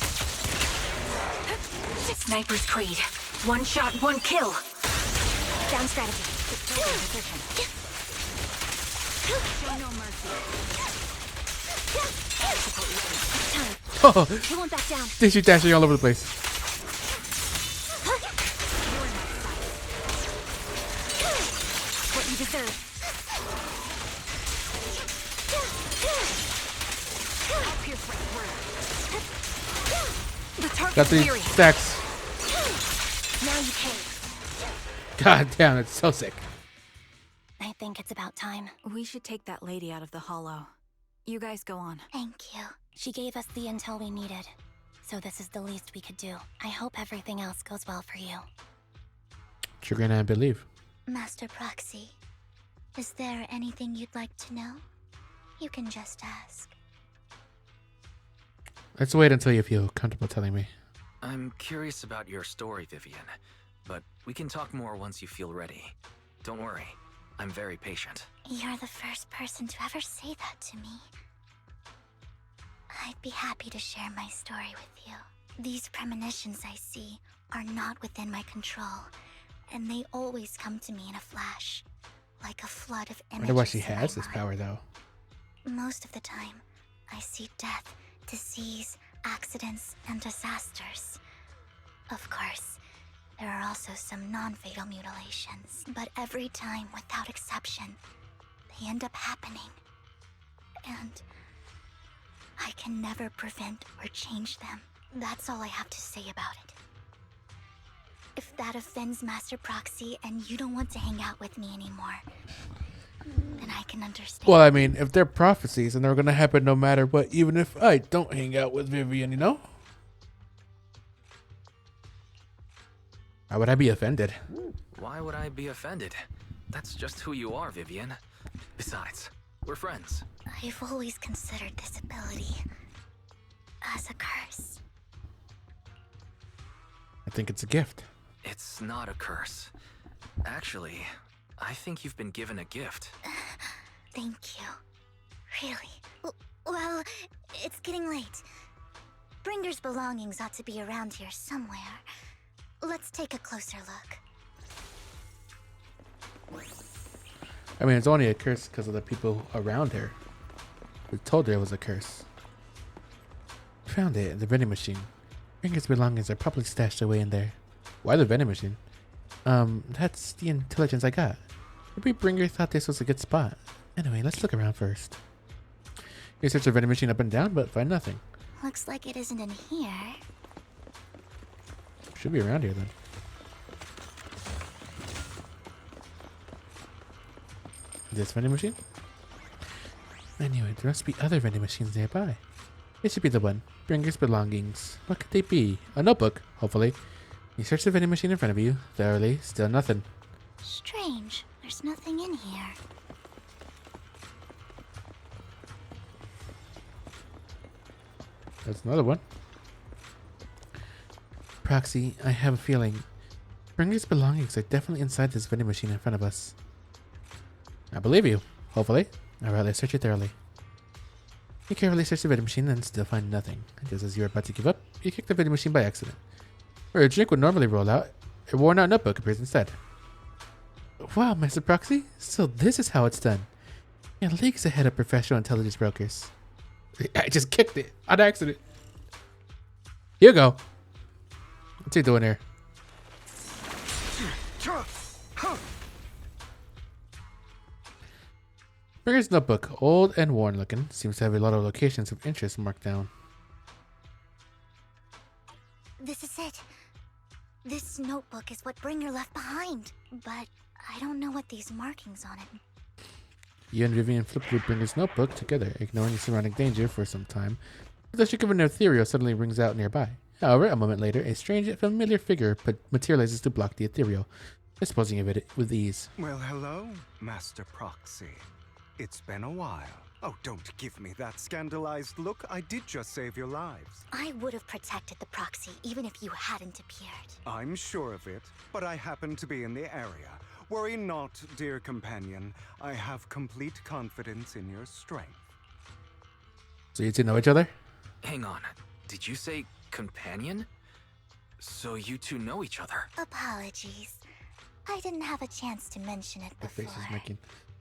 Sniper's Creed. One shot, one kill. Down strategy. Show no mercy. Oh, He won't back down. she's dashing all over the place. What you deserve. I'll pierce right through. The target Got 3 serious. stacks. Now you can. God damn, it's so sick. I think it's about time. We should take that lady out of the hollow. You guys go on. Thank you. She gave us the intel we needed, so this is the least we could do. I hope everything else goes well for you. You're gonna believe. Master Proxy, is there anything you'd like to know? You can just ask. Let's wait until you feel comfortable telling me. I'm curious about your story, Vivian, but we can talk more once you feel ready. Don't worry, I'm very patient. You're the first person to ever say that to me. I'd be happy to share my story with you. These premonitions I see are not within my control, and they always come to me in a flash, like a flood of I images. wonder why she in my has this mind. power, though. Most of the time, I see death, disease, accidents and disasters. Of course, there are also some non-fatal mutilations, but every time, without exception, they end up happening. And I can never prevent or change them. That's all I have to say about it. If that offends Master Proxy and you don't want to hang out with me anymore, then I can understand. Well, I mean, if they're prophecies and they're gonna happen no matter what, even if I don't hang out with Vivian, you know? Why would I be offended? Why would I be offended? That's just who you are, Vivian. Besides, we're friends. I've always considered this ability as a curse. I think it's a gift. It's not a curse. Actually, I think you've been given a gift. Thank you. Really? Well, it's getting late. Bringer's belongings ought to be around here somewhere. Let's take a closer look. I mean, it's only a curse because of the people around her. We told her it was a curse. We found it in the vending machine. Bringer's belongings are probably stashed away in there. Why the vending machine? That's the intelligence I got. Maybe Bringer thought this was a good spot. Anyway, let's look around first. You search the vending machine up and down, but find nothing. Looks like it isn't in here. Should be around here then. This vending machine? Anyway, there must be other vending machines nearby. This should be the one. Bringer's belongings. What could they be? A notebook, hopefully. You search the vending machine in front of you. Thoroughly. Still nothing. Strange. There's nothing in here. That's another one. Proxy, I have a feeling. Bringer's belongings are definitely inside this vending machine in front of us. I believe you. Hopefully. Alright, let's search it thoroughly. You carefully search the vending machine and still find nothing. Just as you are about to give up, you kick the vending machine by accident. Where a drink would normally roll out, a worn out notebook appears instead. Wow, Master Proxy, so this is how it's done. You're leagues ahead of professional intelligence brokers. I just kicked it on accident. Here you go. What's he doing here? Bringer's notebook, old and worn looking, seems to have a lot of locations of interest marked down. This is it. This notebook is what Bringer left behind, but I don't know what these markings on it. You and Vivian flip through Bringer's notebook together, ignoring the surrounding danger for some time. The shriek of an ethereal suddenly rings out nearby. However, a moment later, a strange yet familiar figure materializes to block the ethereal, disposing of it with ease. Well, hello, Master Proxy. It's been a while. Oh, don't give me that scandalized look. I did just save your lives. I would have protected the Proxy even if you hadn't appeared. I'm sure of it, but I happen to be in the area. Worry not, dear companion. I have complete confidence in your strength. So you two know each other? Hang on. Did you say companion? So you two know each other? Apologies. I didn't have a chance to mention it The before. face is making.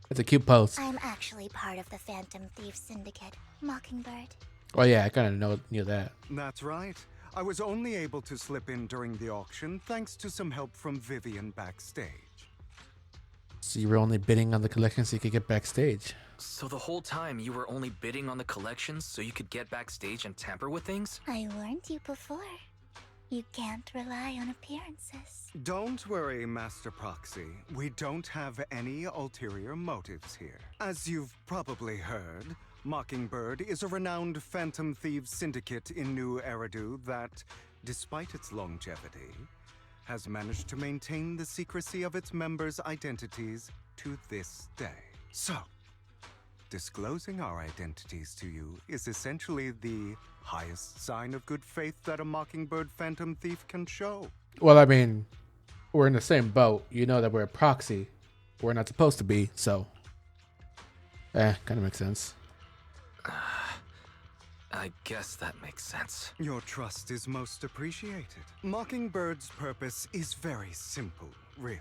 That's a cute pose. I'm actually part of the Phantom Thief Syndicate, Mockingbird. Oh yeah, I kind of knew that. That's right. I was only able to slip in during the auction thanks to some help from Vivian backstage. So you were only bidding on the collection so you could get backstage. So the whole time you were only bidding on the collections so you could get backstage and tamper with things? I warned you before. You can't rely on appearances. Don't worry, Master Proxy. We don't have any ulterior motives here. As you've probably heard, Mockingbird is a renowned Phantom Thieves syndicate in New Eridu that, despite its longevity, has managed to maintain the secrecy of its members' identities to this day. So, disclosing our identities to you is essentially the highest sign of good faith that a Mockingbird Phantom Thief can show. Well, I mean, we're in the same boat. You know that we're a proxy. We're not supposed to be, so. Kind of makes sense. I guess that makes sense. Your trust is most appreciated. Mockingbird's purpose is very simple, really.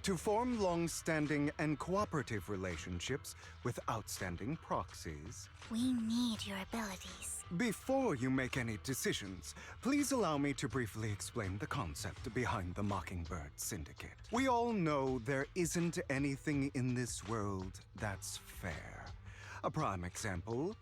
To form long-standing and cooperative relationships with outstanding proxies. We need your abilities. Before you make any decisions, please allow me to briefly explain the concept behind the Mockingbird Syndicate. We all know there isn't anything in this world that's fair. A prime example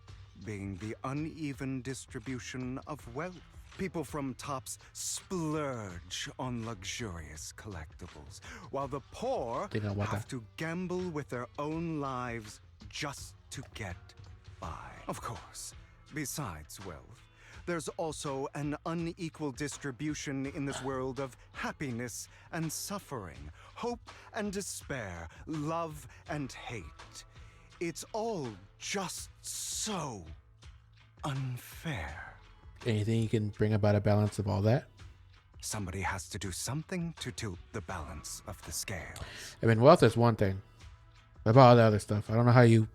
being the uneven distribution of wealth. People from tops splurge on luxurious collectibles, while the poor have to gamble with their own lives just to get by. Of course, besides wealth, there's also an unequal distribution in this world of happiness and suffering, hope and despair, love and hate. It's all just so unfair. Anything you can bring about a balance of all that? Somebody has to do something to tilt the balance of the scale. I mean, wealth is one thing. What about all the other stuff? I don't know how you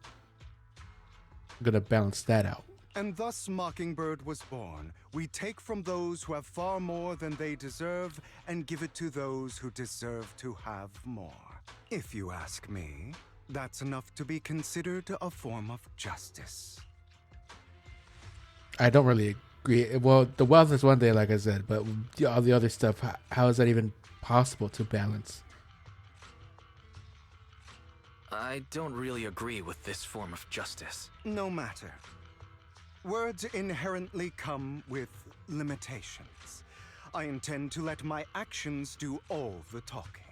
gonna balance that out. And thus Mockingbird was born. We take from those who have far more than they deserve and give it to those who deserve to have more. If you ask me, that's enough to be considered a form of justice. I don't really agree. Well, the wealth is one thing, like I said, but all the other stuff, how is that even possible to balance? I don't really agree with this form of justice. No matter. Words inherently come with limitations. I intend to let my actions do all the talking.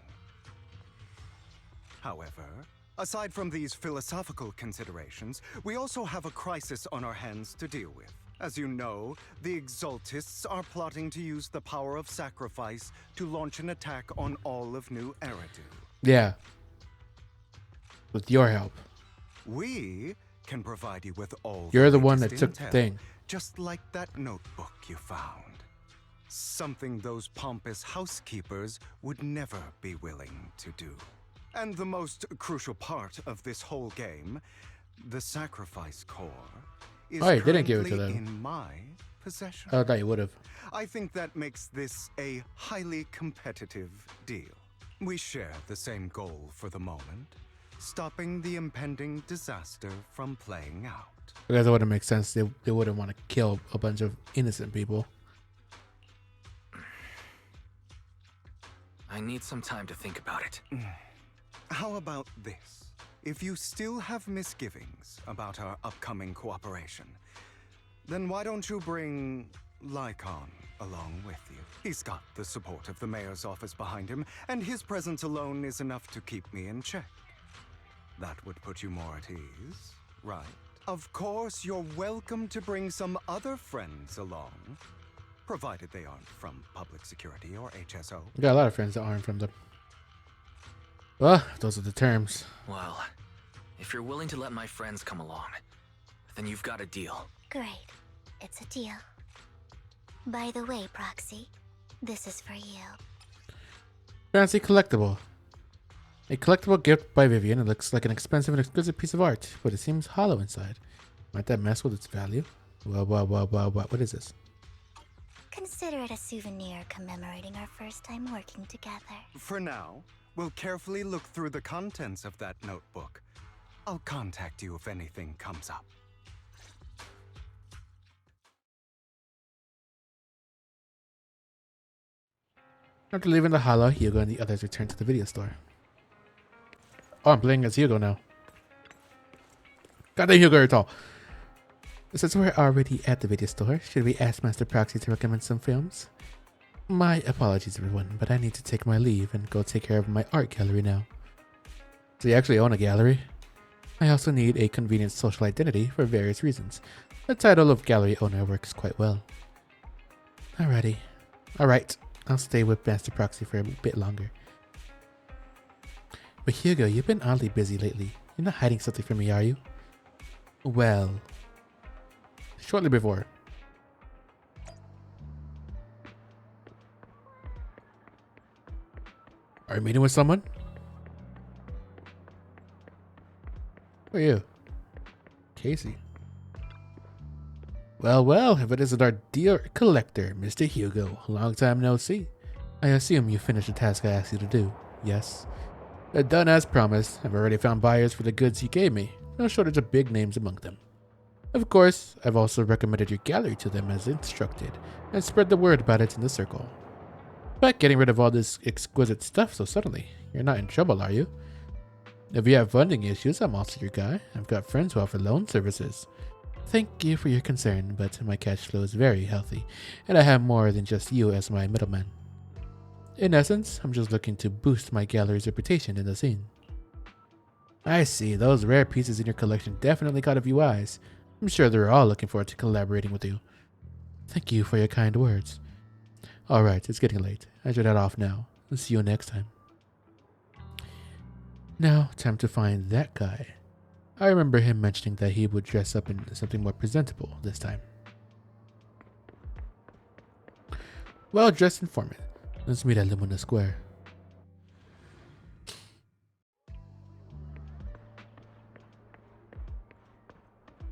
However, aside from these philosophical considerations, we also have a crisis on our hands to deal with. As you know, the Exaltists are plotting to use the power of sacrifice to launch an attack on all of New Eridu. Yeah. With your help. We can provide you with all You're the latest one that took the intel, thing. just like that notebook you found. Something those pompous housekeepers would never be willing to do. And the most crucial part of this whole game, the sacrifice core, is Oh, you didn't give it to currently them. in my possession. I thought you would have. I think that makes this a highly competitive deal. We share the same goal for the moment, stopping the impending disaster from playing out. Because it wouldn't make sense. They wouldn't want to kill a bunch of innocent people. I need some time to think about it. How about this? If you still have misgivings about our upcoming cooperation, then why don't you bring Lycon along with you? He's got the support of the mayor's office behind him, and his presence alone is enough to keep me in check. That would put you more at ease, right? Of course, you're welcome to bring some other friends along, provided they aren't from Public Security or HSO. We got a lot of friends that aren't from them. Well, those are the terms. Well, if you're willing to let my friends come along, then you've got a deal. Great. It's a deal. By the way, Proxy, this is for you. Fancy collectible. A collectible gift by Vivian. It looks like an expensive and exquisite piece of art, but it seems hollow inside. Might that mess with its value? Well, what is this? Consider it a souvenir commemorating our first time working together. For now, we'll carefully look through the contents of that notebook. I'll contact you if anything comes up. After leaving the hollow, Hugo and the others return to the video store. Oh, I'm playing as Hugo now. Goddamn, Hugo, you're tall. Since we're already at the video store, should we ask Master Proxy to recommend some films? My apologies, everyone, but I need to take my leave and go take care of my art gallery now. So you actually own a gallery? I also need a convenient social identity for various reasons. The title of gallery owner works quite well. Alright, I'll stay with Master Proxy for a bit longer. But Hugo, you've been oddly busy lately. You're not hiding something from me, are you? Well, shortly before. Are you meeting with someone? Who are you? Casey. Well, if it isn't our dear collector, Mr. Hugo. Long time no see. I assume you finished the task I asked you to do, yes? Done as promised. I've already found buyers for the goods you gave me. No shortage of big names among them. Of course, I've also recommended your gallery to them as instructed, and spread the word about it in the circle. But getting rid of all this exquisite stuff so suddenly, you're not in trouble, are you? If you have funding issues, I'm also your guy. I've got friends who offer loan services. Thank you for your concern, but my cash flow is very healthy, and I have more than just you as my middleman. In essence, I'm just looking to boost my gallery's reputation in the scene. I see, those rare pieces in your collection definitely caught a few eyes. I'm sure they're all looking forward to collaborating with you. Thank you for your kind words. Alright, it's getting late. I should head off now. I'll see you next time. Now, time to find that guy. I remember him mentioning that he would dress up in something more presentable this time. Well-dressed informant. Let's meet at Lumina Square.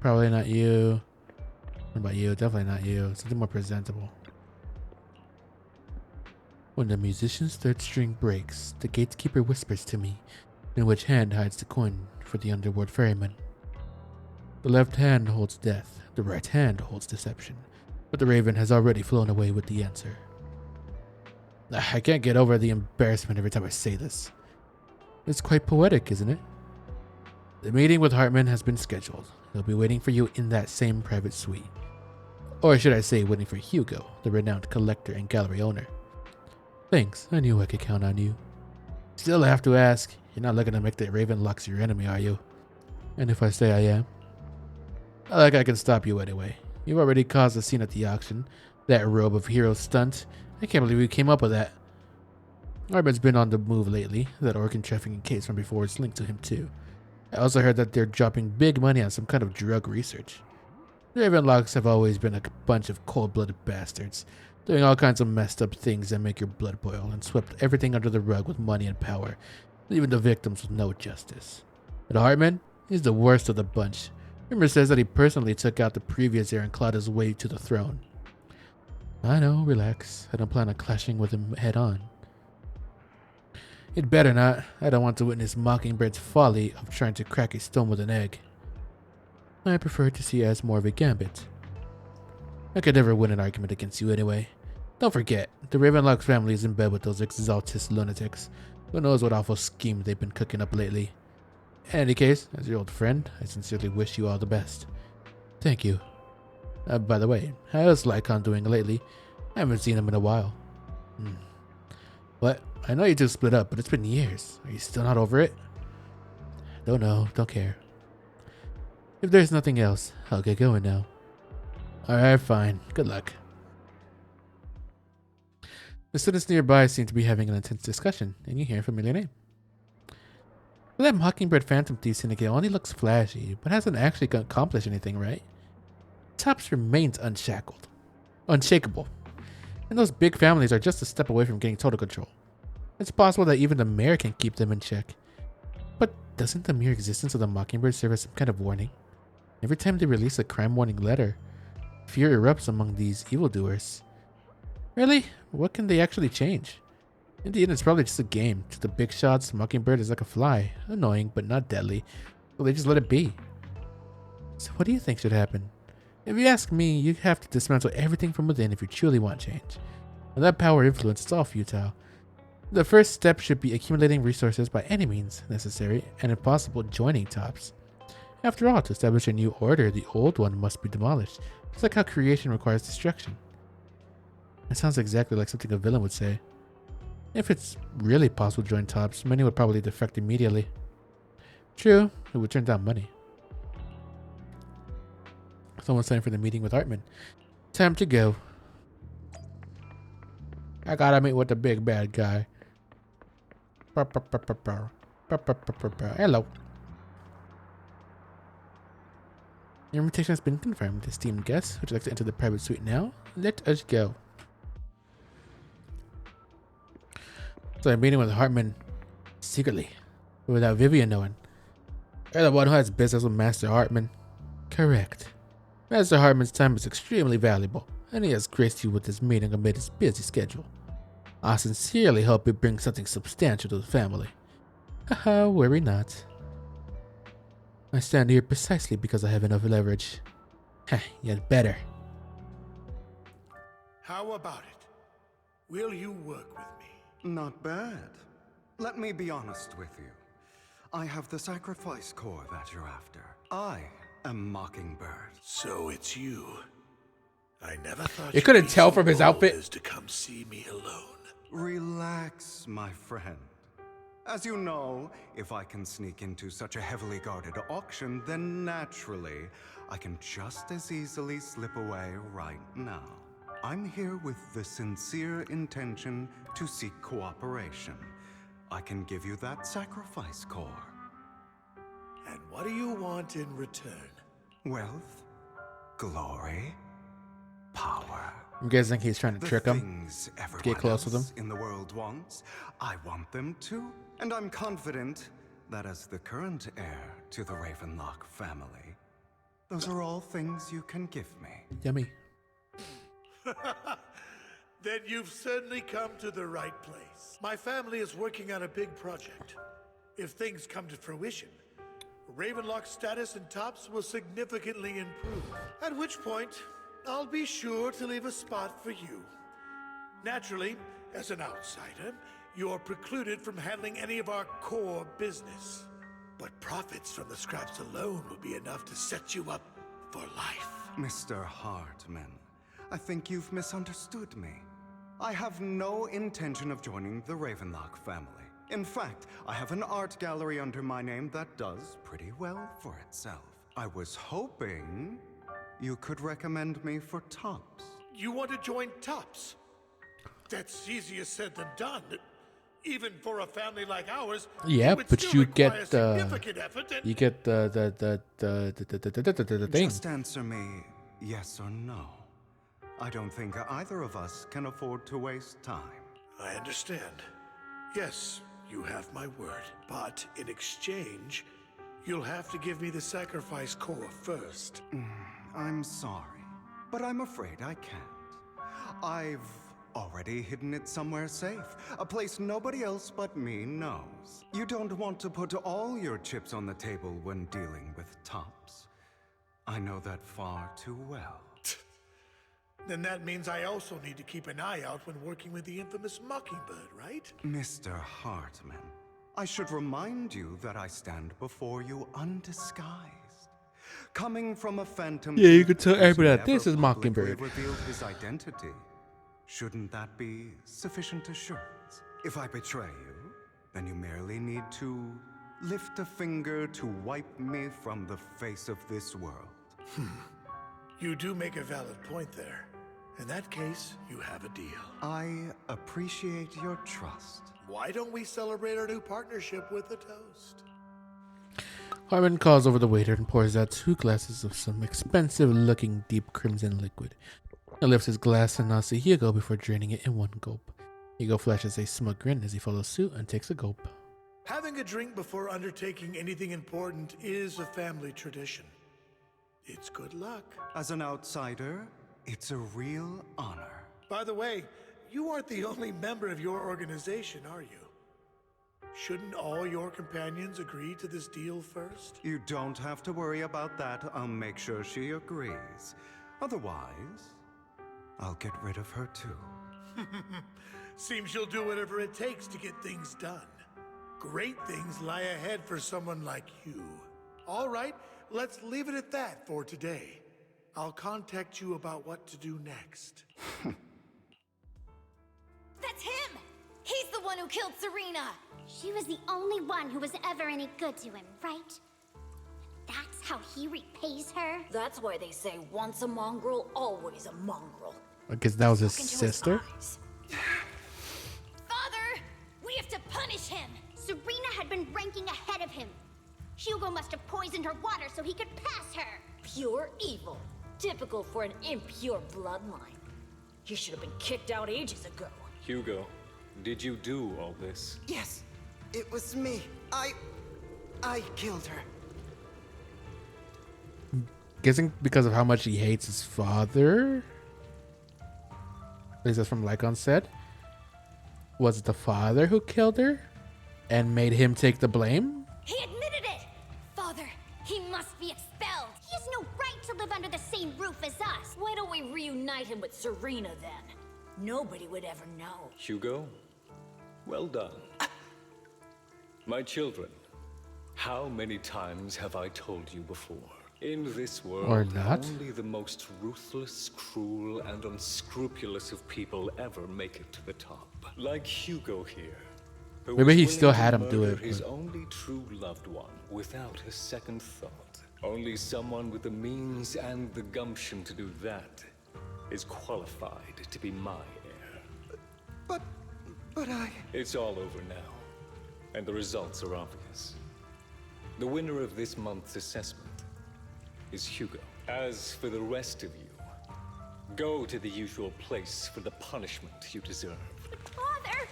Probably not you. What about you? Definitely not you. Something more presentable. When the musician's third string breaks, the gatekeeper whispers to me, in which hand hides the coin for the underworld ferryman. The left hand holds death, the right hand holds deception, but the raven has already flown away with the answer. I can't get over the embarrassment every time I say this. It's quite poetic, isn't it? The meeting with Hartman has been scheduled. He'll be waiting for you in that same private suite. Or should I say, waiting for Hugo, the renowned collector and gallery owner. Thanks, I knew I could count on you. Still have to ask, you're not looking to make the Ravenlocks your enemy, are you? And if I say I am? Not like I can stop you anyway. You've already caused a scene at the auction. That robe of hero stunt. I can't believe you came up with that. Hartman's been on the move lately. That organ trafficking case from before is linked to him too. I also heard that they're dropping big money on some kind of drug research. The Ravenlocks have always been a bunch of cold-blooded bastards, doing all kinds of messed up things that make your blood boil, and swept everything under the rug with money and power, leaving the victims with no justice. But Hartman is the worst of the bunch. Rumor says that he personally took out the previous heir and clawed his way to the throne. I know, relax. I don't plan on clashing with him head on. It better not. I don't want to witness Mockingbird's folly of trying to crack a stone with an egg. I prefer to see it as more of a gambit. I could never win an argument against you anyway. Don't forget, the Ravenlock family is in bed with those exaltist lunatics. Who knows what awful scheme they've been cooking up lately. In any case, as your old friend, I sincerely wish you all the best. Thank you. By the way, how's Lycon doing lately? I haven't seen him in a while. What? I know you two split up, but it's been years. Are you still not over it? Don't know, don't care. If there's nothing else, I'll get going now. Alright, fine. Good luck. The students nearby seem to be having an intense discussion, and you hear a familiar name. That Mockingbird Phantom Thief Syndicate only looks flashy, but hasn't actually accomplished anything, right? Tops remains unshakable. And those big families are just a step away from getting total control. It's possible that even the mayor can keep them in check. But doesn't the mere existence of the Mockingbird serve as some kind of warning? Every time they release a crime warning letter, fear erupts among these evildoers. Really? What can they actually change? In the end, it's probably just a game. To the big shots, Mockingbird is like a fly. Annoying, but not deadly. So they just let it be. So what do you think should happen? If you ask me, you have to dismantle everything from within if you truly want change. Without power influence, it's all futile. The first step should be accumulating resources by any means necessary, and if possible, joining tops. After all, to establish a new order, the old one must be demolished, just like how creation requires destruction. That sounds exactly like something a villain would say. If it's really possible to join tops, many would probably defect immediately. True, it would turn down money. Someone's signed for the meeting with Hartman. Time to go. I gotta meet with the big bad guy. Hello. Your invitation has been confirmed, esteemed guests. Would you like to enter the private suite now? Let us go. So I'm meeting with Hartman secretly, without Vivian knowing. You're the one who has business with Master Hartman. Correct. Master Hartman's time is extremely valuable, and he has graced you with this meeting amid his busy schedule. I sincerely hope it brings something substantial to the family. Haha, worry not. I stand here precisely because I have enough leverage. Heh, yet better. How about it? Will you work with me? Not bad. Let me be honest with you. I have the sacrifice core that you're after. I am Mockingbird. So it's you. I never thought You couldn't tell from his outfit. to come see me alone. Relax, my friend. As you know, if I can sneak into such a heavily guarded auction, then naturally, I can just as easily slip away right now. I'm here with the sincere intention to seek cooperation. I can give you that sacrifice core. And what do you want in return? Wealth, glory, power. I'm guessing he's trying to The trick him. things everyone Get close with him. else in the world wants, I want them too. And I'm confident that as the current heir to the Ravenlock family, those are all things you can give me. Yummy. Then you've certainly come to the right place. My family is working on a big project. If things come to fruition, Ravenlock's status in Tops will significantly improve. At which point, I'll be sure to leave a spot for you. Naturally, as an outsider, you're precluded from handling any of our core business. But profits from the scraps alone will be enough to set you up for life. Mr. Hartman, I think you've misunderstood me. I have no intention of joining the Ravenlock family. In fact, I have an art gallery under my name that does pretty well for itself. I was hoping you could recommend me for Tops. You want to join Tops? That's easier said than done. Even for a family like ours, Yeah, but you get significant effort and you get the thing. Just answer me yes or no. I don't think either of us can afford to waste time. I understand. Yes, you have my word. But in exchange, you'll have to give me the sacrifice core first. I'm sorry, but I'm afraid I can't. I've already hidden it somewhere safe, a place nobody else but me knows. You don't want to put all your chips on the table when dealing with Tops. I know that far too well. Then that means I also need to keep an eye out when working with the infamous Mockingbird, right? Mr. Hartman, I should remind you that I stand before you undisguised. Coming from a phantom... Yeah, you could tell everybody that who's this is never publicly Mockingbird. revealed his identity. Shouldn't that be sufficient assurance? If I betray you, then you merely need to lift a finger to wipe me from the face of this world. You do make a valid point there. In that case, you have a deal. I appreciate your trust. Why don't we celebrate our new partnership with a toast? Hartman calls over the waiter and pours out 2 glasses of some expensive-looking deep crimson liquid. He lifts his glass and nods to Hugo before draining it in one gulp. Hugo flashes a smug grin as he follows suit and takes a gulp. Having a drink before undertaking anything important is a family tradition. It's good luck. As an outsider, it's a real honor. By the way, you aren't the only member of your organization, are you? Shouldn't all your companions agree to this deal first? You don't have to worry about that. I'll make sure she agrees. Otherwise, I'll get rid of her too. Seems you'll do whatever it takes to get things done. Great things lie ahead for someone like you. All right, let's leave it at that for today. I'll contact you about what to do next. That's him! He's the one who killed Serena! She was the only one who was ever any good to him, right? That's how he repays her? That's why they say once a mongrel, always a mongrel. I guess that was his sister. Father! We have to punish him! Serena had been ranking ahead of him. Hugo must have poisoned her water so he could pass her. Pure evil. Typical for an impure bloodline. He should have been kicked out ages ago. Hugo, did you do all this? Yes, it was me. I killed her. Guessing because of how much he hates his father. At least that's from Lycon said. Was it the father who killed her? and made him take the blame? He admitted it! Father, he must be expelled! He has no right to live under the same roof as us! Why don't we reunite him with Serena then? Nobody would ever know. Hugo, well done. My children, how many times have I told you before? In this world, Or not. only the most ruthless, cruel, and unscrupulous of people ever make it to the top. Like Hugo here. Who Maybe was he willing still to had him do murder it, his but- only true loved one without a second thought. Only someone with the means and the gumption to do that is qualified to be my heir. But I... It's all over now, and the results are obvious. The winner of this month's assessment is Hugo. As for the rest of you, go to the usual place for the punishment you deserve. Father!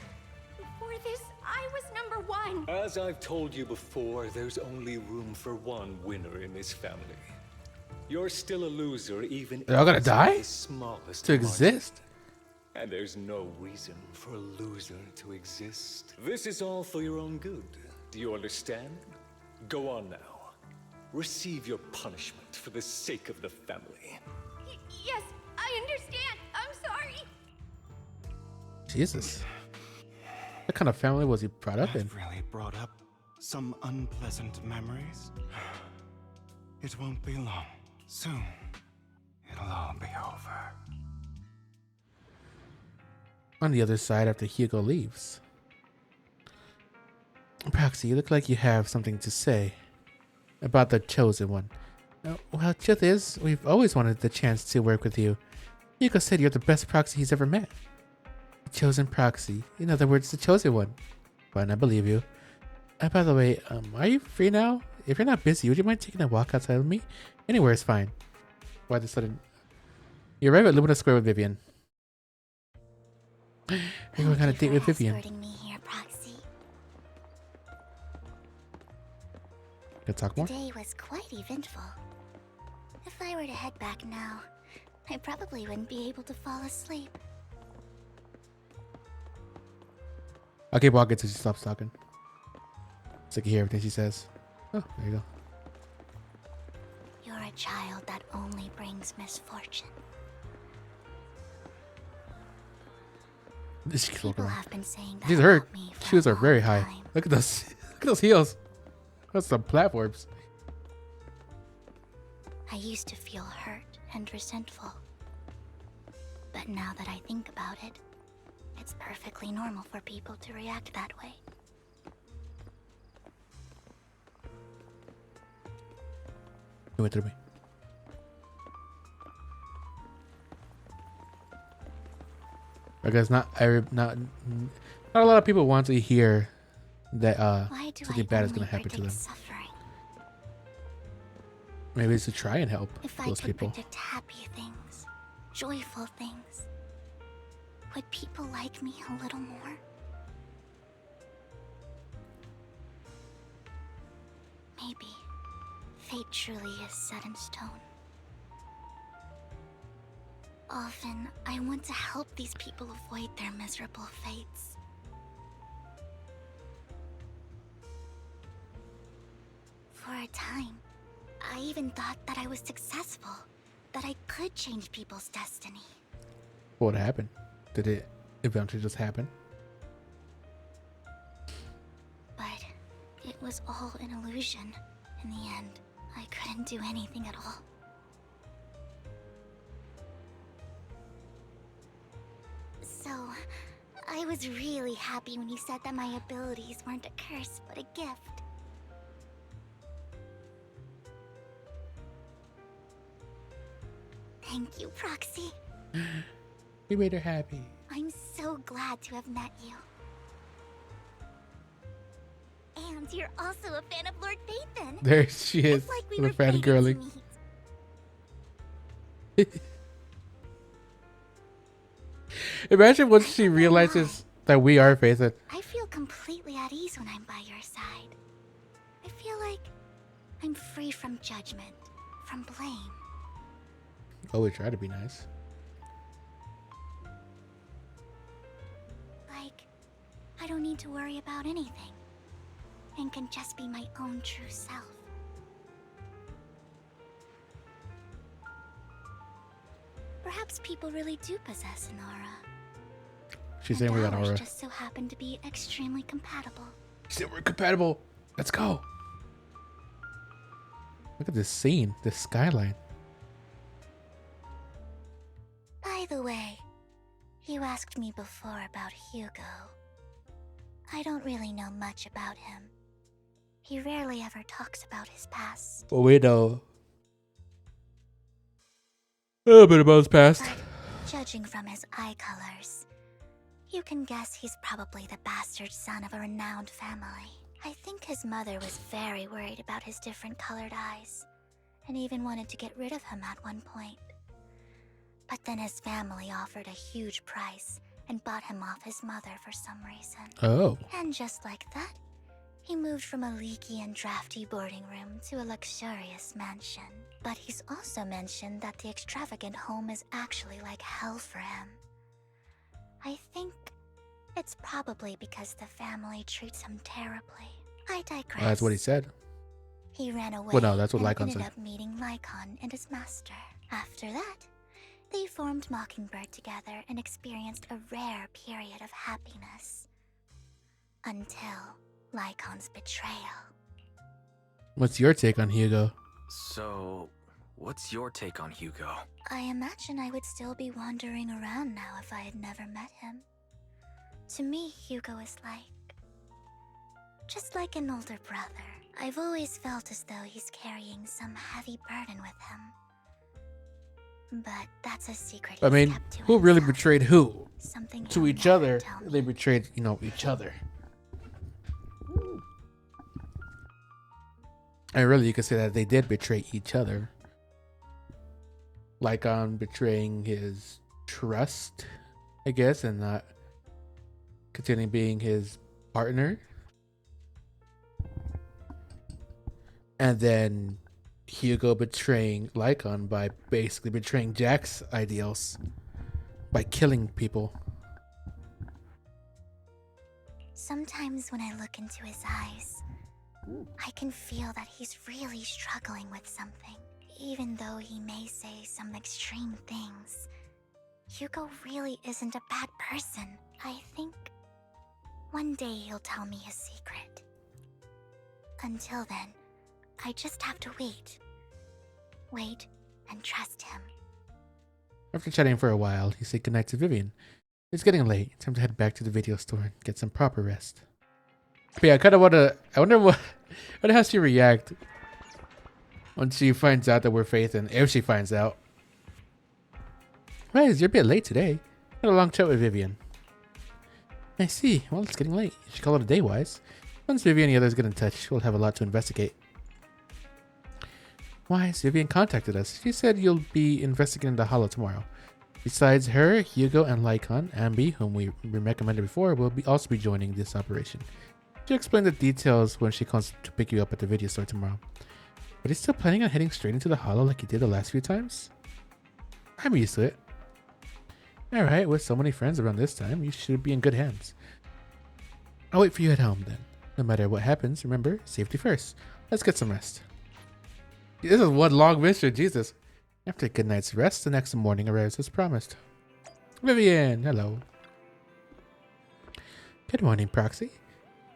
Before this, I was number one! As I've told you before, there's only room for one winner in this family. You're still a loser, even They're all gonna if it's by die? the smallest To margin. exist? And there's no reason for a loser to exist. This is all for your own good. Do you understand? Go on now. Receive your punishment for the sake of the family. Yes, I understand. I'm sorry. Jesus. What kind of family was he brought up in? I've really brought up some unpleasant memories. It won't be long. Soon, it'll all be over. On the other side, after Hugo leaves. Proxy, you look like you have something to say about the chosen one. Well, truth is, we've always wanted the chance to work with you. Hugo said you're the best proxy he's ever met. The chosen proxy. In other words, the chosen one. Fine, I believe you. By the way, are you free now? If you're not busy, would you mind taking a walk outside with me? Anywhere is fine. Why the sudden... You arrive at Lumina Square with Vivian. We're going on a date with Vivian. Me here, Proxy. Can talk more? Today was quite eventful. If I were to head back now, I probably wouldn't be able to fall asleep. I'll keep walking until she stops talking. So I can hear everything she says. Oh, there you go. You're a child that only brings misfortune. She keeps walking People around. have been saying that These are her about me for shoes a are very long high. time. Look at those. Look at those heels. That's some platforms. I used to feel hurt and resentful. But now that I think about it, it's perfectly normal for people to react that way. You went through me. Because not a lot of people want to hear that something bad is gonna happen to them. Suffering? Maybe it's to try and help If I those could people. predict happy things, joyful things, would people like me a little more? Maybe fate truly is set in stone. Often, I want to help these people avoid their miserable fates. For a time, I even thought that I was successful, that I could change people's destiny. What happened? Did it eventually just happen? But it was all an illusion. In the end, I couldn't do anything at all. So, I was really happy when you said that my abilities weren't a curse, but a gift. Thank you, Proxy. You made her happy. I'm so glad to have met you. And you're also a fan of Lord Phaethon. There she is. It's like we We're were fated to fangirling. meet. Imagine once she realizes that we are Phaethon. I feel completely at ease when I'm by your side. I feel like I'm free from judgment, from blame. Oh, we try to be nice. Like, I don't need to worry about anything. and can just be my own true self. Perhaps people really do possess an aura. She's saying we got ours aura. just so happen to be extremely compatible. She said we're compatible. Let's go. Look at this scene, this skyline. By the way, you asked me before about Hugo. I don't really know much about him. He rarely ever talks about his past. Well, we know a little bit about his past. But judging from his eye colors, you can guess he's probably the bastard son of a renowned family. I think his mother was very worried about his different colored eyes, and even wanted to get rid of him at one point. But then his family offered a huge price and bought him off his mother for some reason. Oh. And just like that, he moved from a leaky and drafty boarding room to a luxurious mansion. But he's also mentioned that the extravagant home is actually like hell for him. I think it's probably because the family treats him terribly. I digress. That's what he said. He ran away. Well, no, that's what and Lycon ended said. up meeting Lycon and his master. After that, they formed Mockingbird together and experienced a rare period of happiness. Until Lycon's betrayal. What's your take on Hugo? So, what's your take on Hugo? I imagine I would still be wandering around now if I had never met him. To me, Hugo is just like an older brother. I've always felt as though he's carrying some heavy burden with him. But that's a secret I he's mean, kept to who really himself. betrayed who? Something To he'll each never other. tell me. They betrayed, each other. And really, you could say that they did betray each other. Lycon betraying his trust, I guess, and not continuing being his partner. And then Hugo betraying Lycon by basically betraying Jack's ideals by killing people. Sometimes when I look into his eyes, I can feel that he's really struggling with something. Even though he may say some extreme things, Hugo really isn't a bad person. I think one day he'll tell me his secret. Until then, I just have to wait. Wait and trust him. After chatting for a while, he said goodnight to Vivian. It's getting late. Time to head back to the video store and get some proper rest. But yeah, I wonder how she react when she finds out that we're Faith, and if she finds out. Right, you're a bit late today. Had a long chat with Vivian. I see. Well, it's getting late. You should call it a day, Wise. Once Vivian and the others get in touch, we'll have a lot to investigate. Wise, Vivian contacted us. She said you'll be investigating the Hollow tomorrow. Besides her, Hugo and Lycon, Ambi, whom we recommended before, will also be joining this operation. She'll explain the details when she comes to pick you up at the video store tomorrow. But he's still planning on heading straight into the Hollow like he did the last few times? I'm used to it. Alright, with so many friends around this time, you should be in good hands. I'll wait for you at home then. No matter what happens, remember, safety first. Let's get some rest. This is one long mission, Jesus. After a good night's rest, the next morning arrives as promised. Vivian, hello. Good morning, Proxy.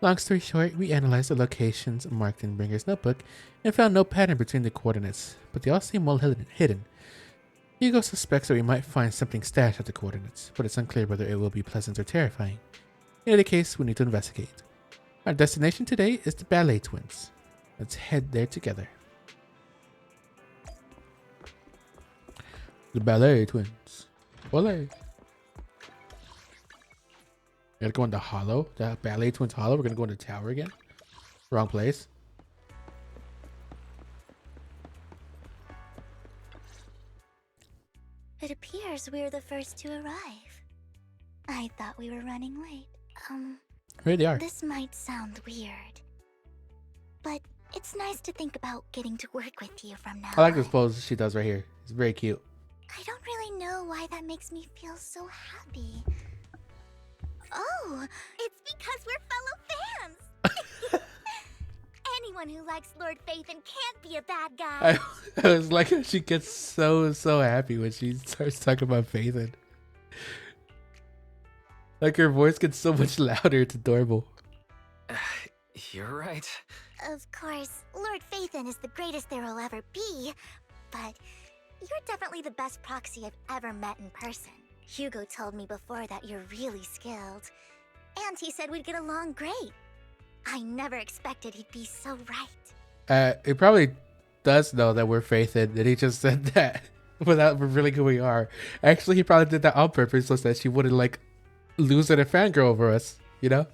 Long story short, we analyzed the locations marked in Bringer's notebook and found no pattern between the coordinates, but they all seem well hidden. Hugo suspects that we might find something stashed at the coordinates, but it's unclear whether it will be pleasant or terrifying. In any case, we need to investigate. Our destination today is the Ballet Twins. Let's head there together. The Ballet Twins. Ballet. Gotta go in the Hollow. The Ballet Twins Hollow. We're gonna go in the tower again. Wrong place. It appears we're the first to arrive. I thought we were running late. Here they are. This might sound weird, but it's nice to think about getting to work with you from now I like on. this pose she does right here. It's very cute. I don't really know why that makes me feel so happy. Oh, it's because we're fellow fans! Anyone who likes Lord Phaethon can't be a bad guy. I was like, she gets so happy when she starts talking about Phaethon. Like her voice gets so much louder. It's adorable. You're right. Of course, Lord Phaethon is the greatest there will ever be, but you're definitely the best proxy I've ever met in person. Hugo told me before that you're really skilled, and he said we'd get along great. I never expected he'd be so right. He probably does know that we're Phaethon, and he just said that without revealing who we are. Actually, he probably did that on purpose so that she wouldn't like lose it and fangirl over us, you know?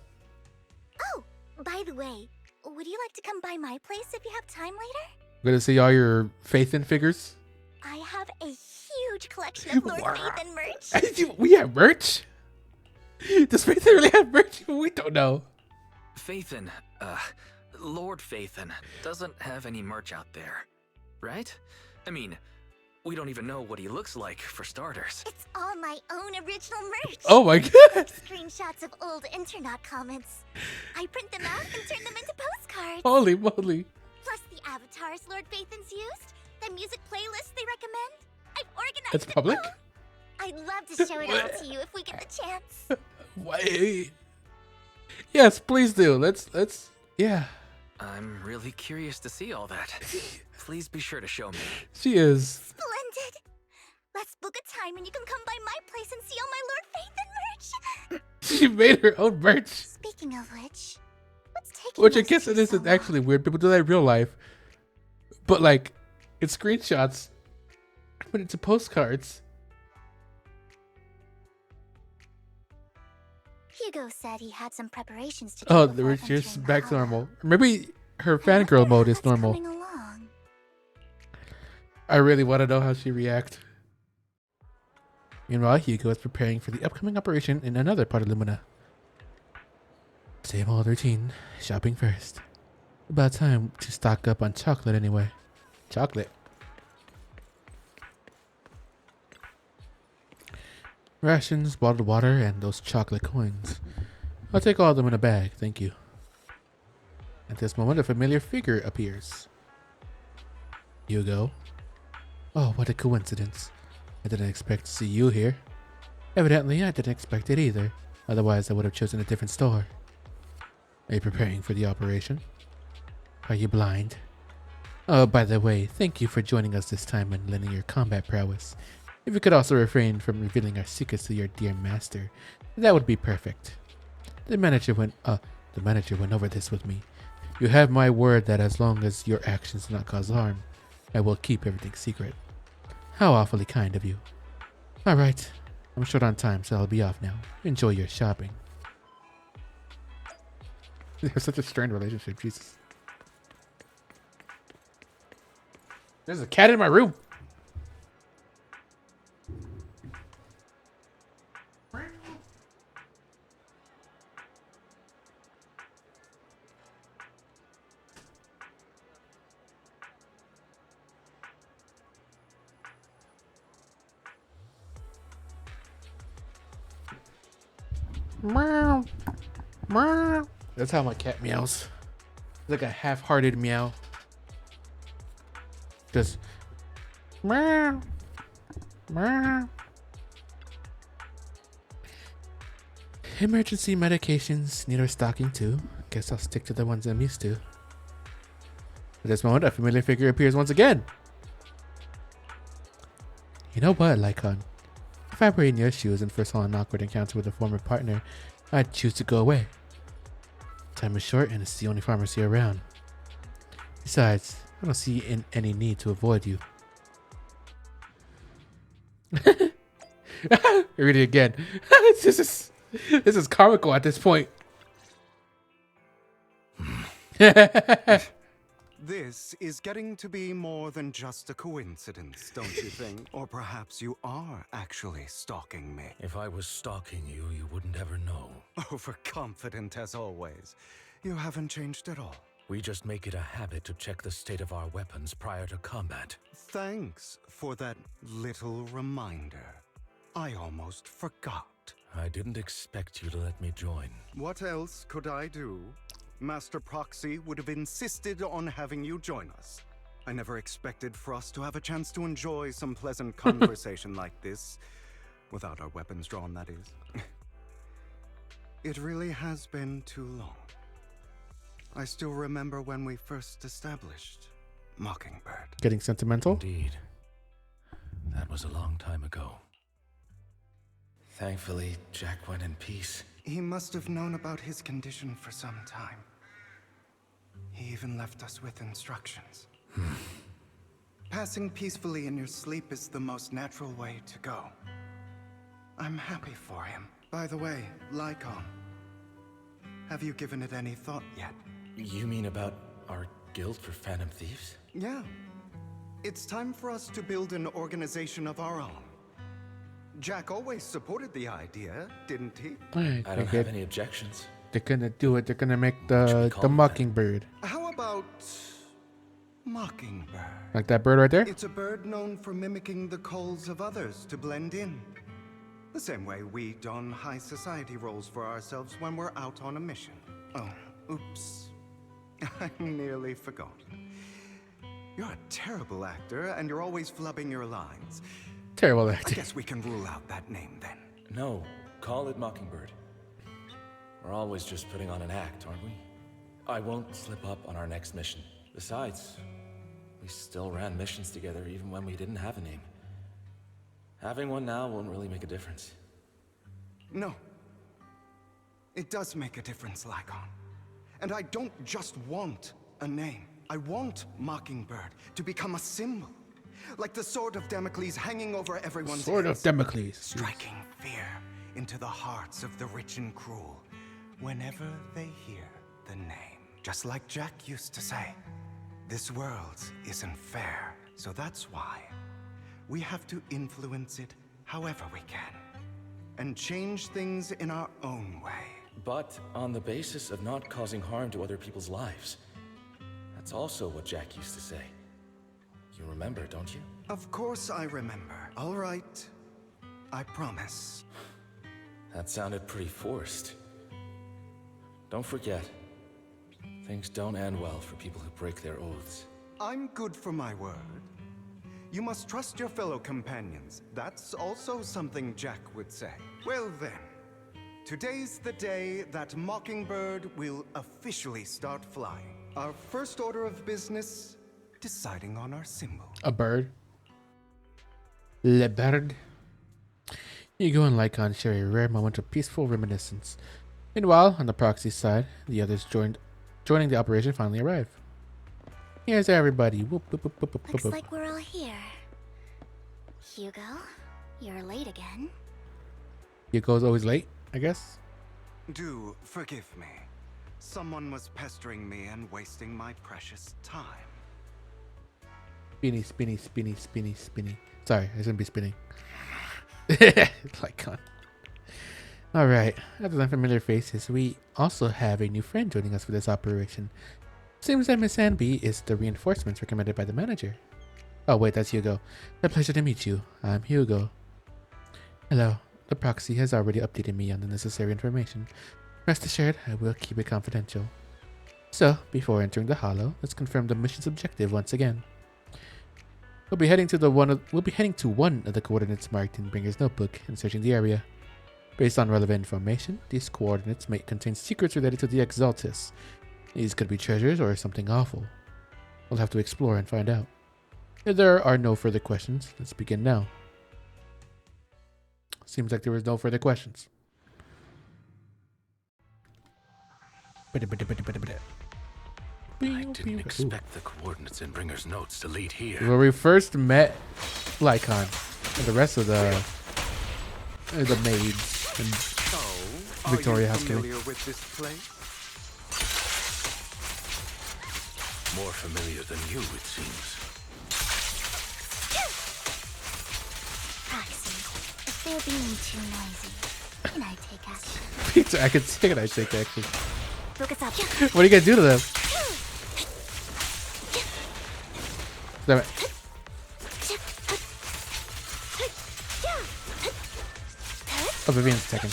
Oh, by the way, would you like to come by my place if you have time later? Gonna see all your Phaethon figures? I have a huge collection of Lord Phaethon merch. We have merch? Does Phaethon really have merch? We don't know. Phaethon, Lord Phaethon doesn't have any merch out there, right? I mean, we don't even know what he looks like, for starters. It's all my own original merch. Oh my god. Screenshots of old internet comments. I print them out and turn them into postcards. Holy moly. Plus the avatars Lord Phaethon's used, the music playlists they recommend. I've organized It's public? all. I'd love to show it all to you if we get the chance. Wait. Yes, please do. Let's yeah. I'm really curious to see all that. Please be sure to show me. She is. Splendid. Let's book a time and you can come by my place and see all my Lord Phaethon merch. She made her own merch. Speaking of which, what's taking Which I us guess it isn't actually weird. People do that in real life. But like, it's screenshots. Put it into postcards. Hugo said he had some preparations to do. Oh, before we're just entering back the to hall. normal. Maybe her fangirl mode is normal. Coming along. I really want to know how she reacts. Meanwhile, Hugo is preparing for the upcoming operation in another part of Lumina. Same old routine. Shopping first. About time to stock up on chocolate anyway. Chocolate. Rations, bottled water, and those chocolate coins. I'll take all of them in a bag, thank you. At this moment, a familiar figure appears. Hugo. Oh, what a coincidence. I didn't expect to see you here. Evidently, I didn't expect it either. Otherwise, I would have chosen a different store. Are you preparing for the operation? Are you blind? Oh, by the way, thank you for joining us this time and lending your combat prowess. If you could also refrain from revealing our secrets to your dear master, that would be perfect. The manager went over this with me. You have my word that as long as your actions do not cause harm, I will keep everything secret. How awfully kind of you. Alright, I'm short on time, so I'll be off now. Enjoy your shopping. They have such a strained relationship, Jesus. There's a cat in my room. Meow. Meow. That's how my cat meows. It's like a half-hearted meow. Just meow. Meow. Emergency medications need restocking too. Guess I'll stick to the ones I'm used to. At this moment, a familiar figure appears once again. You know what, Lycon? If I were in your shoes and first saw an awkward encounter with a former partner, I'd choose to go away. Time is short and it's the only pharmacy around. Besides, I don't see any need to avoid you. Read it again. This is comical at this point. This is getting to be more than just a coincidence, don't you think? Or perhaps you are actually stalking me. If I was stalking you, you wouldn't ever know. Overconfident as always. You haven't changed at all. We just make it a habit to check the state of our weapons prior to combat. Thanks for that little reminder. I almost forgot. I didn't expect you to let me join. What else could I do? Master Proxy would have insisted on having you join us. I never expected for us to have a chance to enjoy some pleasant conversation like this, without our weapons drawn, that is. It really has been too long. I still remember when we first established Mockingbird. Getting sentimental? Indeed. That was a long time ago. Thankfully, Jack went in peace. He must have known about his condition for some time. He even left us with instructions. Passing peacefully in your sleep is the most natural way to go. I'm happy for him. By the way, Lycon, have you given it any thought yet? You mean about our guild for Phantom Thieves? Yeah. It's time for us to build an organization of our own. Jack always supported the idea, didn't he? I don't have any objections. They're gonna do it. They're gonna make the Mockingbird. How about Mockingbird? Like that bird right there? It's a bird known for mimicking the calls of others to blend in. The same way we don high society roles for ourselves when we're out on a mission. Oh, oops. I nearly forgot. You're a terrible actor, and you're always flubbing your lines. Terrible actor. I guess we can rule out that name then. No, call it Mockingbird. We're always just putting on an act, aren't we? I won't slip up on our next mission. Besides, we still ran missions together even when we didn't have a name. Having one now won't really make a difference. No. It does make a difference, Lycon. And I don't just want a name. I want Mockingbird to become a symbol. Like the sword of Damocles hanging over everyone's Sword heads, of Damocles. striking fear into the hearts of the rich and cruel whenever they hear the name. Just like Jack used to say, this world isn't fair. So that's why we have to influence it however we can and change things in our own way. But on the basis of not causing harm to other people's lives. That's also what Jack used to say. You remember, don't you? Of course I remember. All right. I promise. That sounded pretty forced. Don't forget, things don't end well for people who break their oaths. I'm good for my word. You must trust your fellow companions. That's also something Jack would say. Well then, today's the day that Mockingbird will officially start flying. Our first order of business, deciding on our symbol. A bird. Le bird. Hugo and Lycon share a rare moment of peaceful reminiscence. Meanwhile, on the proxy side, the others joining the operation finally arrive. Here's everybody. Whoop, whoop, whoop, whoop, whoop, Looks whoop. like we're all here. Hugo, you're late again. Hugo's always late, I guess. Do forgive me. Someone was pestering me and wasting my precious time. Spinny, spinny, spinny, spinny, spinny. Sorry, I shouldn't be spinning. Lycon. Alright, other than familiar faces, we also have a new friend joining us for this operation. Seems that Miss Anby is the reinforcements recommended by the manager. Oh wait, that's Hugo. A pleasure to meet you. I'm Hugo. Hello. The proxy has already updated me on the necessary information. Rest assured, I will keep it confidential. So, before entering the Hollow, let's confirm the mission's objective once again. We'll be heading to one of the coordinates marked in Bringer's notebook and searching the area. Based on relevant information, these coordinates may contain secrets related to the Exaltus. These could be treasures or something awful. We'll have to explore and find out. If there are no further questions, let's begin now. Seems like there was no further questions. I didn't expect the coordinates in Bringer's notes to lead here. Where we first met Lycon and the rest of the maids and Victoria Are you Housekeeping. familiar with this place? More familiar than you, it seems. Proxy, if they're being too noisy, can I take action? Pizza, I can take it. I take action. Focus up. What are you gonna do to them? Damn it. Oh, Vivian's second.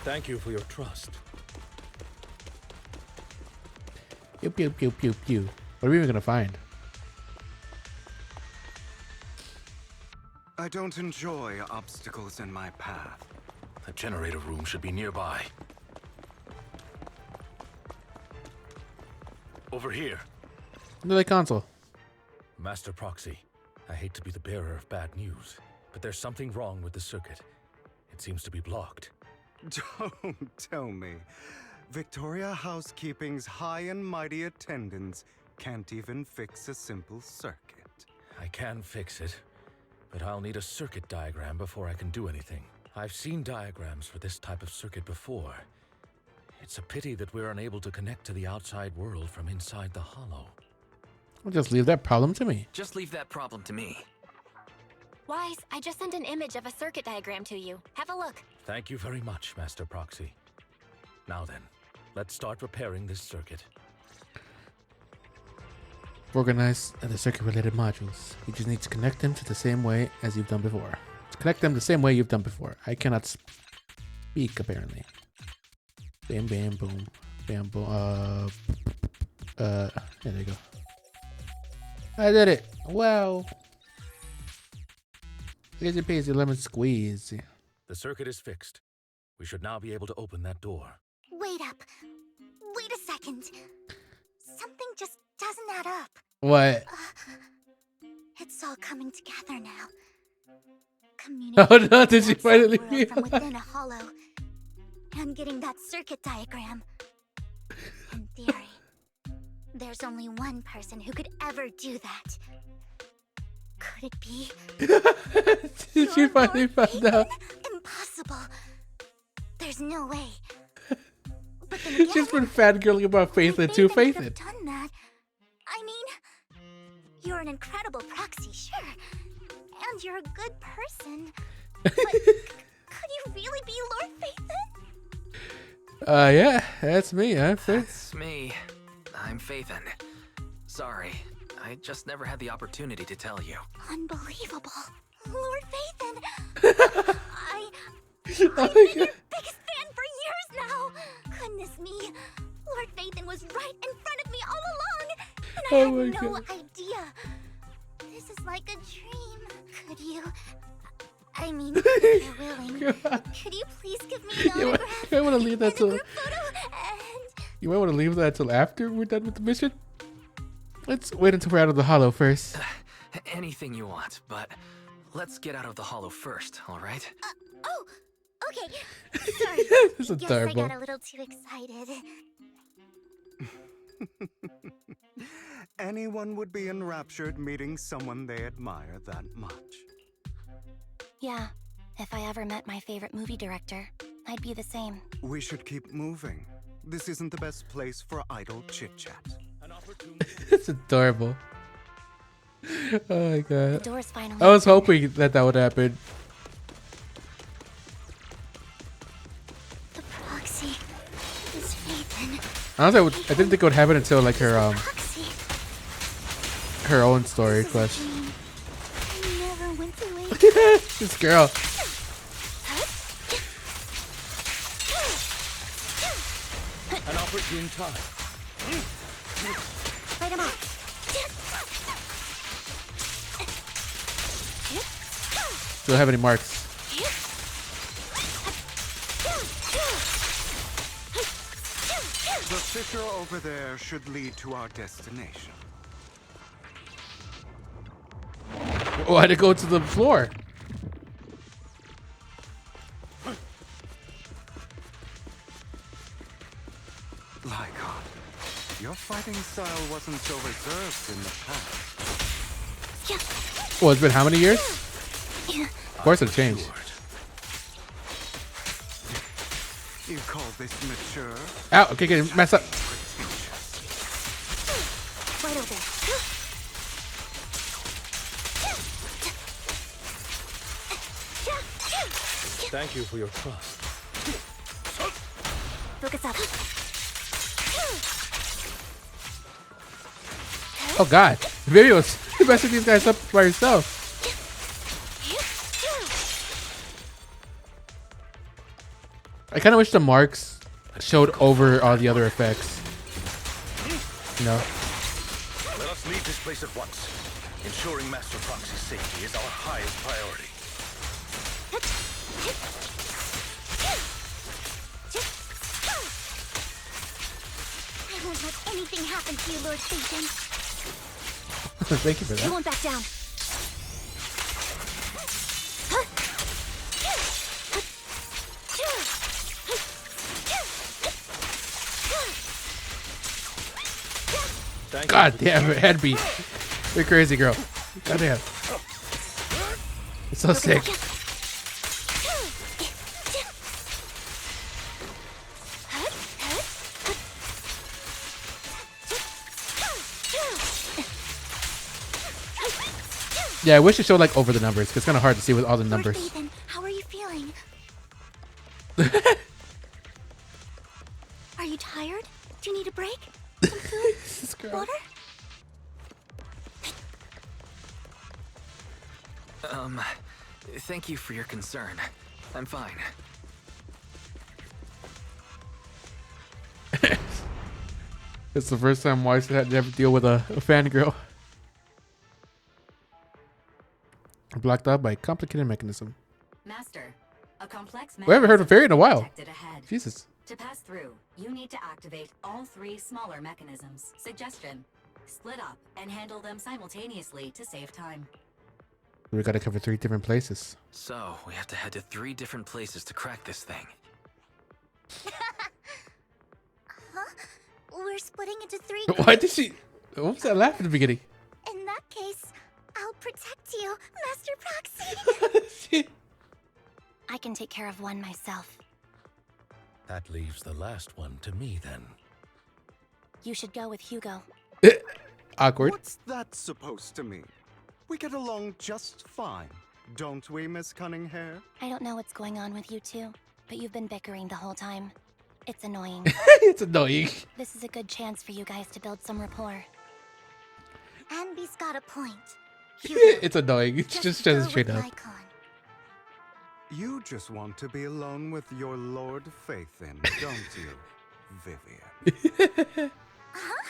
Thank you for your trust. Pew pew pew pew pew. What are we even gonna find? I don't enjoy obstacles in my path. The generator room should be nearby. Over here. Delay console. Master Proxy, I hate to be the bearer of bad news, but there's something wrong with the circuit. It seems to be blocked. Don't tell me. Victoria Housekeeping's high and mighty attendants can't even fix a simple circuit. I can fix it, but I'll need a circuit diagram before I can do anything. I've seen diagrams for this type of circuit before. It's a pity that we're unable to connect to the outside world from inside the hollow. We'll just leave that problem to me. Just leave that problem to me. Wise, I just sent an image of a circuit diagram to you. Have a look. Thank you very much, Master Proxy. Now then, let's start repairing this circuit. Organize the circuit-related modules. You just need to connect them to the same way as you've done before. Connect them the same way you've done before. I cannot speak, apparently. Bam, bam, boom. Bam, boom. There you go. I did it. Wow. Easy peasy lemon squeeze. The circuit is fixed. We should now be able to open that door. Wait up. Wait a second. Something just doesn't add up. What? It's all coming together now. Oh no, did she finally be from within a hollow? I'm getting that circuit diagram. In theory, there's only one person who could ever do that. Could it be? Did she finally find out? Impossible. There's no way. But then again, She's been fangirling about Faithlin too. Faithlin. Done that. I mean, you're an incredible proxy, sure, and you're a good person. But could you really be Lord Faithlin? Yeah, that's me. I'm Faith. That's me. I'm Faithin. Sorry, I just never had the opportunity to tell you. Unbelievable, Lord Faithin. I've been your biggest fan for years now. Goodness me, Lord Faithin was right in front of me all along, and I had no idea. This is like a dream. Could you? I mean, if you're willing, could you please give me an autograph? You might want to leave that till. And You might want to leave that till after we're done with the mission. Let's wait until we're out of the hollow first. Anything you want, but let's get out of the hollow first, all right? Oh, okay. Sorry. This is Guess adorable. I got a little too excited. Anyone would be enraptured meeting someone they admire that much. Yeah, if I ever met my favorite movie director, I'd be the same. We should keep moving. This isn't the best place for idle chit-chat. It's adorable. Oh my god. The door's finally I was hoping that would happen. The proxy is Faithin. Honestly, I didn't think it would happen until like her own story quest. I never went away. This girl. An opportune time. Light him up. Do I have any marks? The fissure over there should lead to our destination. Oh, I had to go to the floor. Lycon, your fighting style wasn't so reserved in the past. Well, it's been how many years? Of course it changed. You call this mature? Ow, okay, get messed up. Right over there. Thank you for your trust. Focus up. Oh god, Vivian was messing these guys up by herself. I kind of wish the marks showed over all the other effects. No. Let us leave this place at once. Ensuring Master Proxy's safety is our highest priority. I won't let anything happen to you, Lord Satan. Thank you for You that. won't back down. God damn it, head beat. You're crazy, girl. God damn. It's so sick. Yeah, I wish it showed like over the numbers, 'cause it's kind of hard to see with all the numbers. Lord Ethan, how are you feeling? Are you tired? Do you need a break? Some food? Water? Thank you for your concern. I'm fine. It's the first time Weiss had to ever deal with a fangirl. Blocked out by a complicated mechanism. Master, a complex We haven't heard of Fairy in a while. detected ahead. Jesus. To pass through, you need to activate all 3 smaller mechanisms. Suggestion: split up and handle them simultaneously to save time. We gotta cover 3 different places. So, we have to head to 3 different places to crack this thing. Huh? We're splitting into 3 Why did she? What was that laugh at the beginning? In that case, I'll protect you, Master Proxy. I can take care of one myself. That leaves the last one to me, then. You should go with Hugo. Awkward. What's that supposed to mean? We get along just fine, don't we, Miss Cunninghair? I don't know what's going on with you two, but you've been bickering the whole time. It's annoying. It's annoying. This is a good chance for you guys to build some rapport. Anby's got a point. It's annoying. It just says it straight up. You just want to be alone with your Lord Faithin, don't you, Vivian? Huh?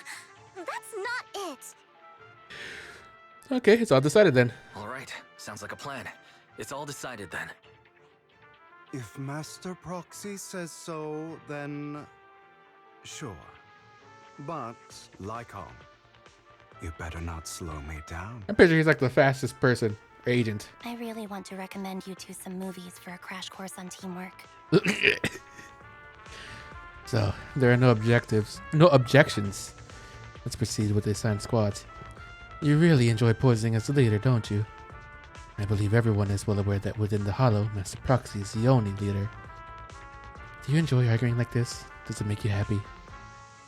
That's not it. Okay, it's all decided then. All right, sounds like a plan. It's all decided then. If Master Proxy says so, then sure. But, like home, you better not slow me down. I'm pretty sure he's like the fastest person or agent. I really want to recommend you two some movies for a crash course on teamwork. So there are no objections. Let's proceed with the assigned squads. You really enjoy posing as the leader, don't you? I believe everyone is well aware that within the Hollow, Master Proxy is the only leader. Do you enjoy arguing like this? Does it make you happy?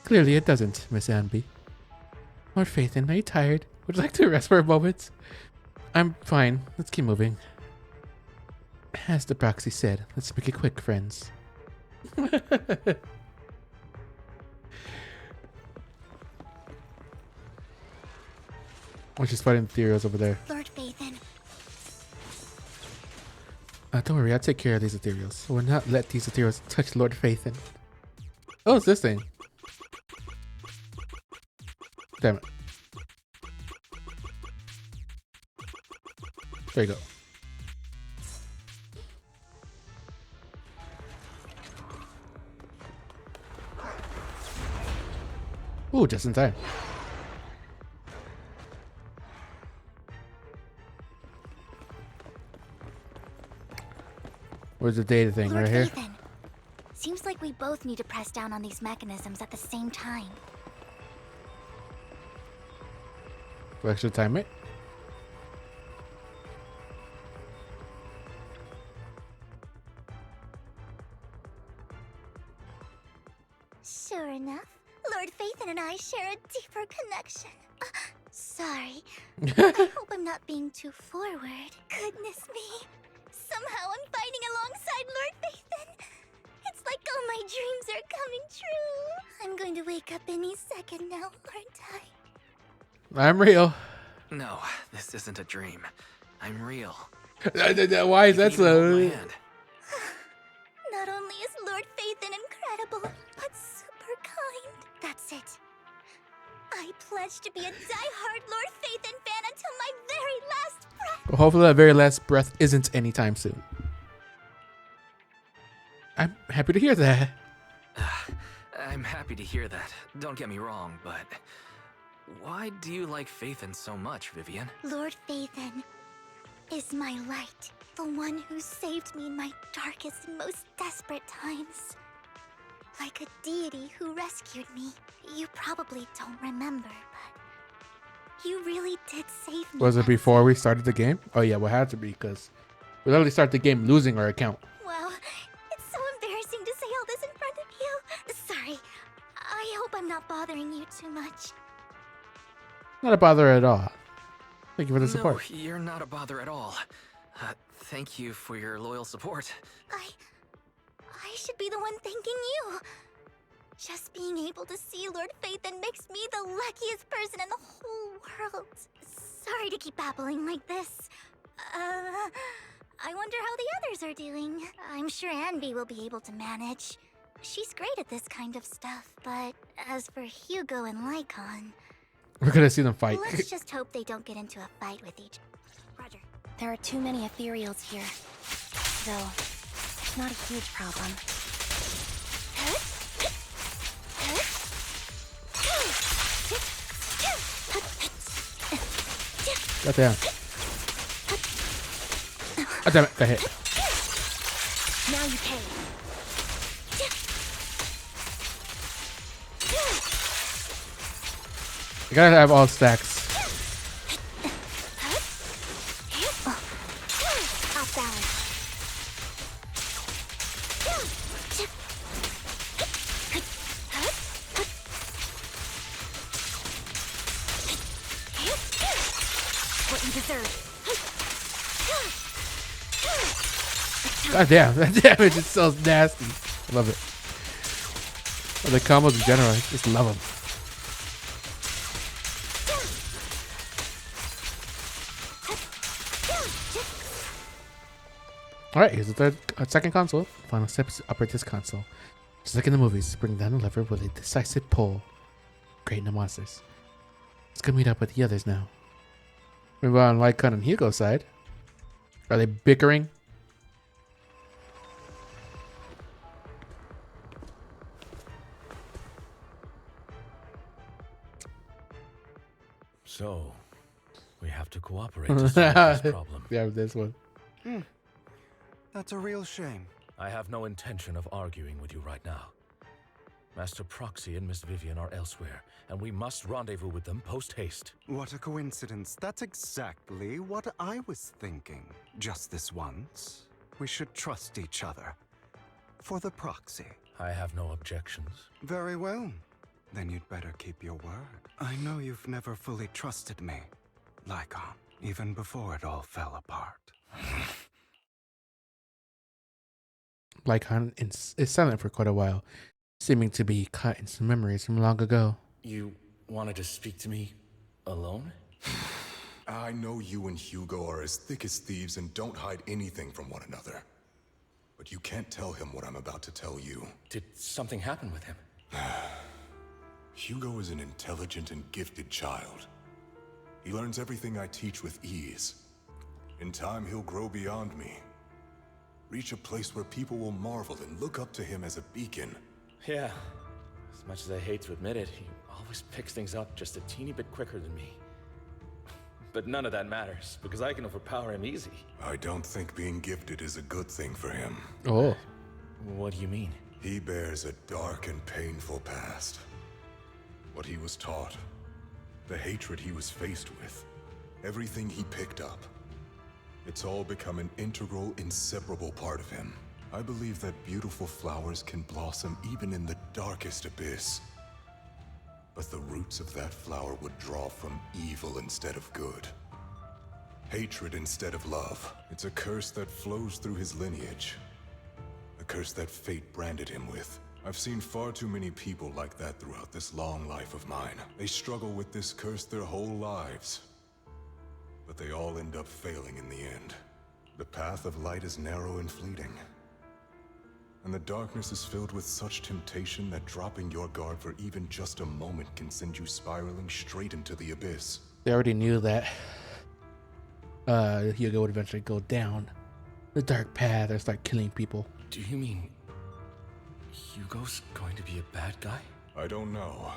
Clearly it doesn't, Miss Anby. Lord Faithin, are you tired? Would you like to rest for a moment? I'm fine. Let's keep moving. As the Proxy said, let's make it quick, friends. Oh, she's fighting the Ethereals over there. Lord Faithin. Don't worry, I'll take care of these Ethereals. I will not let these Ethereals touch Lord Faithin. Oh, it's this thing. Damn it. There you go. Ooh, just in time. Where's the data thing? Lord Right here? Faithin. Seems like we both need to press down on these mechanisms at the same time. Do I actually time it? Sure enough, Lord Faithin and I share a deeper connection. Sorry. I hope I'm not being too forward. Goodness me. Somehow I'm fighting alongside Lord Faithin. It's like all my dreams are coming true. I'm going to wake up any second now, aren't I? I'm real. No, this isn't a dream. I'm real. Why is that so? Not only is Lord Phaethon incredible, but super kind. That's it. I pledge to be a die-hard Lord Phaethon fan until my very last breath. But hopefully that very last breath isn't anytime soon. I'm happy to hear that. I'm happy to hear that. Don't get me wrong, but why do you like Phaethon so much, Vivian? Lord Phaethon is my light, the one who saved me in my darkest and most desperate times. Like a deity who rescued me. You probably don't remember, but you really did save me. Was it before we started the game? Oh yeah, well, it had to be, because we literally started the game losing our account. Wow, it's so embarrassing to say all this in front of you. Sorry, I hope I'm not bothering you too much. Not a bother at all. Thank you for the support. No, you're not a bother at all. Thank you for your loyal support. I should be the one thanking you. Just being able to see Lord Phaethon makes me the luckiest person in the whole world. Sorry to keep babbling like this. I wonder how the others are doing. I'm sure Anvi will be able to manage. She's great at this kind of stuff, but as for Hugo and Lycon... We're gonna see them fight. Let's just hope they don't get into a fight with each... Roger. There are too many ethereals here. Though, it's not a huge problem. God damn. Oh, damn it, got hit. Now you pay. You gotta have all stacks. Off balance. What you deserve. God damn, that damage is so nasty. I love it. Oh, the combos in general, I just love them. Alright, here's the second console. Final steps to operate this console. Just like in the movies, bring down the lever with a decisive pull. Great no monsters. Let's go meet up with the others now. Maybe on Lycon and Hugo's side. Are they bickering? So, we have to cooperate to solve this problem. Yeah, this one. That's a real shame. I have no intention of arguing with you right now. Master Proxy and Miss Vivian are elsewhere, and we must rendezvous with them post-haste. What a coincidence. That's exactly what I was thinking. Just this once, we should trust each other. For the Proxy. I have no objections. Very well. Then you'd better keep your word. I know you've never fully trusted me, Lycon, even before it all fell apart. Lycon is silent for quite a while, seeming to be caught in some memories from long ago. You wanted to speak to me alone? I know you and Hugo are as thick as thieves and don't hide anything from one another. But you can't tell him what I'm about to tell you. Did something happen with him? Hugo is an intelligent and gifted child. He learns everything I teach with ease. In time, he'll grow beyond me. Reach a place where people will marvel and look up to him as a beacon. Yeah. As much as I hate to admit it, he always picks things up just a teeny bit quicker than me. But none of that matters, because I can overpower him easy. I don't think being gifted is a good thing for him. Oh. What do you mean? He bears a dark and painful past. What he was taught, the hatred he was faced with, everything he picked up. It's all become an integral, inseparable part of him. I believe that beautiful flowers can blossom even in the darkest abyss. But the roots of that flower would draw from evil instead of good. Hatred instead of love. It's a curse that flows through his lineage. A curse that fate branded him with. I've seen far too many people like that throughout this long life of mine. They struggle with this curse their whole lives. But they all end up failing in the end. The path of light is narrow and fleeting. And the darkness is filled with such temptation that dropping your guard for even just a moment can send you spiraling straight into the abyss. They already knew that Hugo would eventually go down the dark path and start killing people. Do you mean Hugo's going to be a bad guy? I don't know.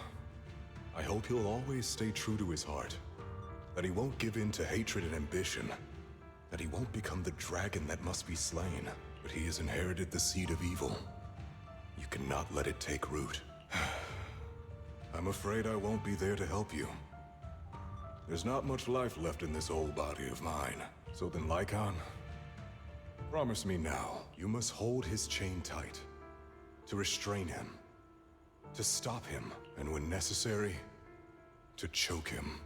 I hope he'll always stay true to his heart. That he won't give in to hatred and ambition. That he won't become the dragon that must be slain. But he has inherited the seed of evil. You cannot let it take root. I'm afraid I won't be there to help you. There's not much life left in this old body of mine. So then, Lycon, promise me now, you must hold his chain tight. To restrain him. To stop him. And when necessary, to choke him.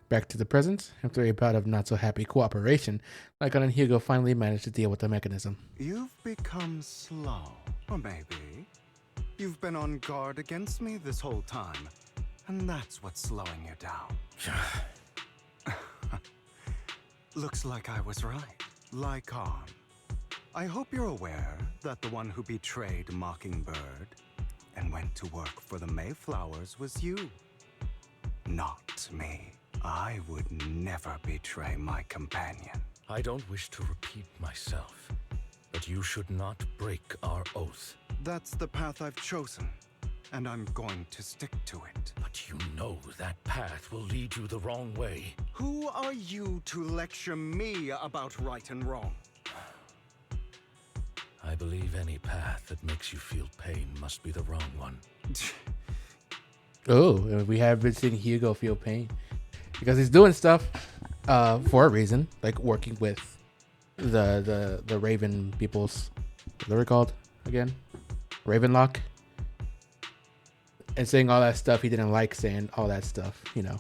Back to the present, after a bout of not-so-happy cooperation, Lycon and Hugo finally managed to deal with the mechanism. You've become slow, or maybe you've been on guard against me this whole time, and that's what's slowing you down. Looks like I was right. Lycon, I hope you're aware that the one who betrayed Mockingbird and went to work for the Mayflowers was you, not me. I would never betray my companion. I don't wish to repeat myself, but you should not break our oath. That's the path I've chosen, and I'm going to stick to it. But you know that path will lead you the wrong way. Who are you to lecture me about right and wrong? I believe any path that makes you feel pain must be the wrong one. Oh, we have been seeing Hugo feel pain. Because he's doing stuff for a reason, like working with the Raven peoples. What are they called again? Ravenlock. And saying all that stuff he didn't like, saying all that stuff, you know.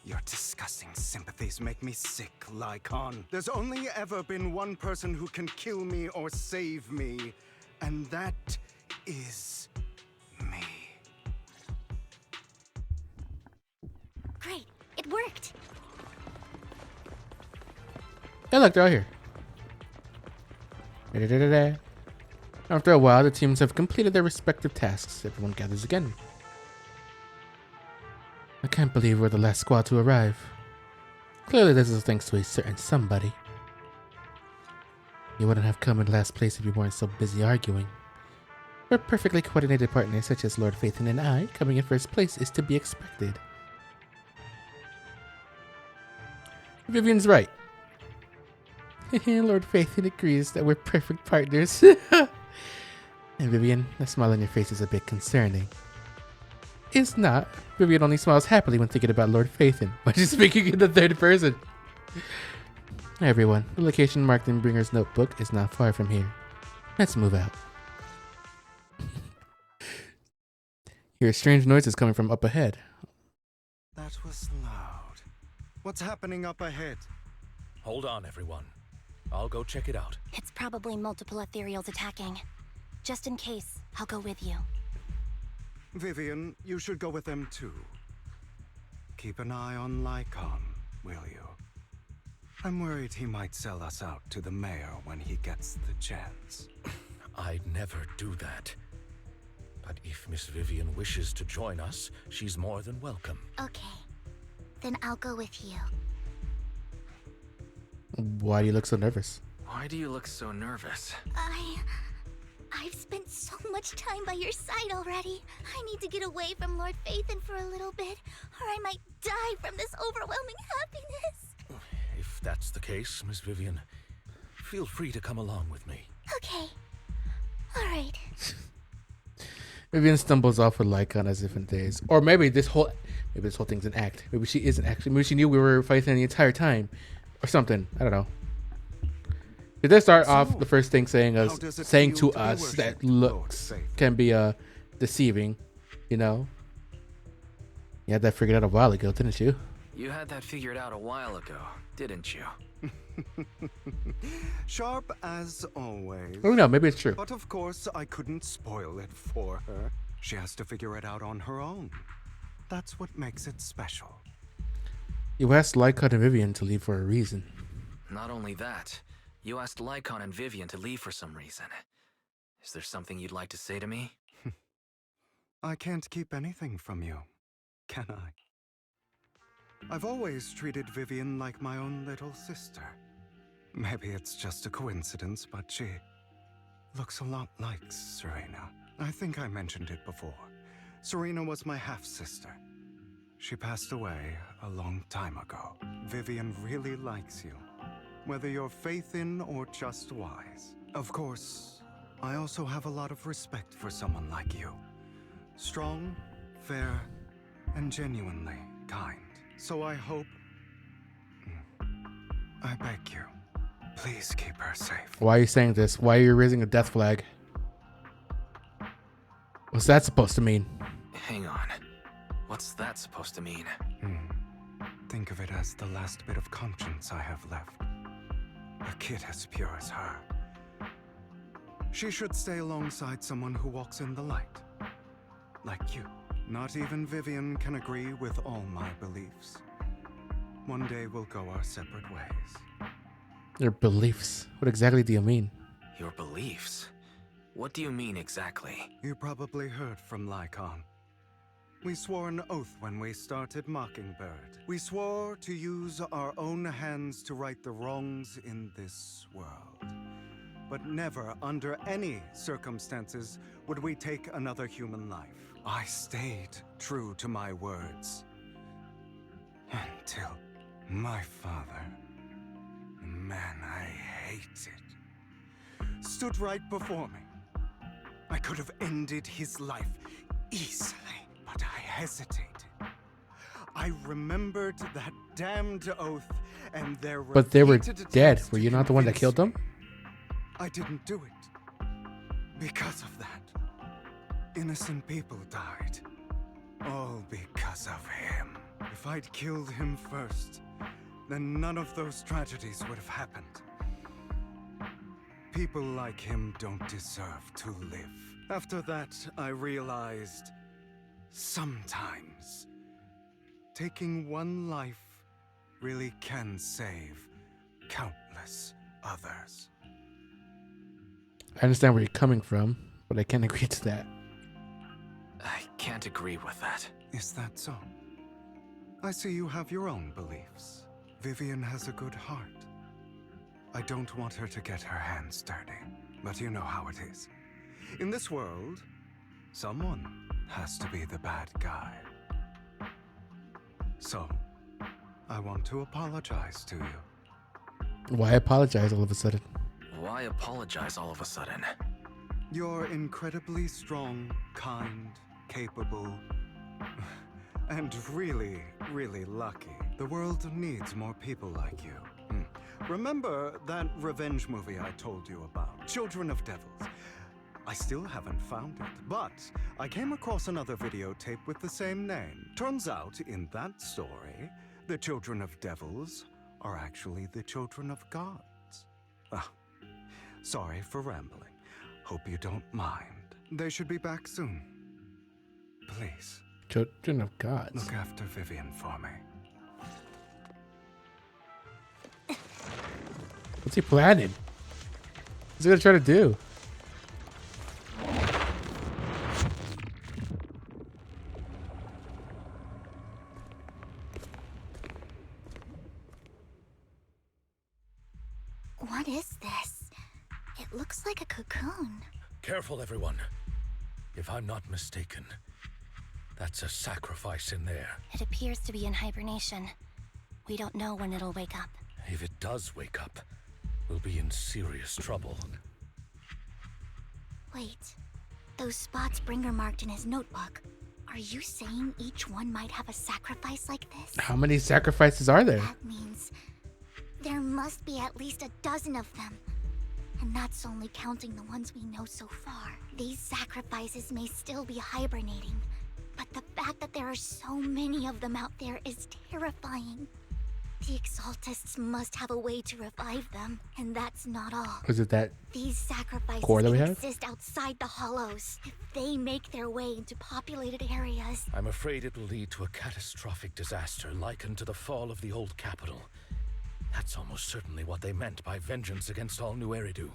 Your disgusting sympathies make me sick, Lycon. There's only ever been one person who can kill me or save me, and that is me. Great, it worked. Hey, look, they're all here. Da-da-da-da-da. After a while, the teams have completed their respective tasks. Everyone gathers again. I can't believe we're the last squad to arrive. Clearly this is thanks to a certain somebody. You wouldn't have come in last place if you weren't so busy arguing. For a perfectly coordinated partner such as Lord Phaethon and I, coming in first place is to be expected. Vivian's right. Lord Phaethon agrees that we're perfect partners. And Vivian, the smile on your face is a bit concerning. It's not. Vivian only smiles happily when thinking about Lord Phaethon, when she's speaking in the third person. Everyone, the location marked in Bringer's notebook is not far from here. Let's move out. Hear strange noises coming from up ahead. That was loud. What's happening up ahead? Hold on, everyone. I'll go check it out. It's probably multiple ethereals attacking. Just in case, I'll go with you. Vivian, you should go with them too. Keep an eye on Lycon, will you? I'm worried he might sell us out to the mayor when he gets the chance. I'd never do that. But if Miss Vivian wishes to join us, she's more than welcome. Okay. Then I'll go with you. Why do you look so nervous? Why do you look so nervous? I've spent so much time by your side already. I need to get away from Lord Phaethon for a little bit, or I might die from this overwhelming happiness. If that's the case, Miss Vivian, feel free to come along with me. Okay. All right. Vivian stumbles off with Lycon as if in daze. Or maybe this whole thing's an act. Maybe she isn't actually. Maybe she knew we were fighting the entire time. Or something. I don't know. It does start off the first thing saying to us that looks can be deceiving, you know. You had that figured out a while ago, didn't you? You had that figured out a while ago, didn't you? Sharp as always. Oh no, maybe it's true. But of course, I couldn't spoil it for her. She has to figure it out on her own. That's what makes it special. You asked Lycon and Vivian to leave for a reason. Not only that, You asked Lycon and Vivian to leave for some reason. Is there something you'd like to say to me? I can't keep anything from you, can I? I've always treated Vivian like my own little sister. Maybe it's just a coincidence, but she looks a lot like Serena. I think I mentioned it before. Serena was my half-sister. She passed away a long time ago. Vivian really likes you, whether you're faith in or just wise. Of course, I also have a lot of respect for someone like you. Strong, fair, and genuinely kind. So I hope... I beg you, please keep her safe. Why are you saying this? Why are you raising a death flag? What's that supposed to mean? Hang on. What's that supposed to mean? Think of it as the last bit of conscience I have left. A kid as pure as her. She should stay alongside someone who walks in the light. Like you. Not even Vivian can agree with all my beliefs. One day we'll go our separate ways. Your beliefs? What exactly do you mean? Your beliefs? What do you mean exactly? You probably heard from Lycon. We swore an oath when we started Mockingbird. We swore to use our own hands to right the wrongs in this world. But never, under any circumstances, would we take another human life. I stayed true to my words. Until my father, the man I hated, stood right before me. I could have ended his life easily, but I hesitated. I remembered that damned oath and their But they were repeated dead. attempts Were to you not the one that convince killed them? me. I didn't do it. Because of that. Innocent people died. All because of him. If I'd killed him first, then none of those tragedies would have happened. People like him don't deserve to live. After that, I realized sometimes taking one life really can save countless others. I understand where you're coming from, but I can't agree to that. I can't agree with that. Is that so? I see you have your own beliefs. Vivian has a good heart. I don't want her to get her hands dirty, but you know how it is. In this world, someone has to be the bad guy. So, I want to apologize to you. Why apologize all of a sudden? Why apologize all of a sudden? You're incredibly strong, kind, capable, and really, really lucky. The world needs more people like you. Remember that revenge movie I told you about? Children of Devils. I still haven't found it, but I came across another videotape with the same name. Turns out, in that story, the Children of Devils are actually the children of gods. Ah, sorry for rambling. Hope you don't mind. They should be back soon. Please. Children of gods. Look after Vivian for me. What's he planning? What's he gonna try to do? What is this? It looks like a cocoon. Careful, everyone. If I'm not mistaken, that's a sacrifice in there. It appears to be in hibernation. We don't know when it'll wake up. If it does wake up, we'll be in serious trouble. Wait. Those spots Bringer marked in his notebook. Are you saying each one might have a sacrifice like this? How many sacrifices are there? That means there must be at least a dozen of them. And that's only counting the ones we know so far. These sacrifices may still be hibernating, but the fact that there are so many of them out there is terrifying. The Exaltists must have a way to revive them, and that's not all. Was it that These sacrifices core that we can have? exist outside the hollows. If they make their way into populated areas, I'm afraid it will lead to a catastrophic disaster likened to the fall of the old capital. That's almost certainly what they meant by vengeance against all New Eridu.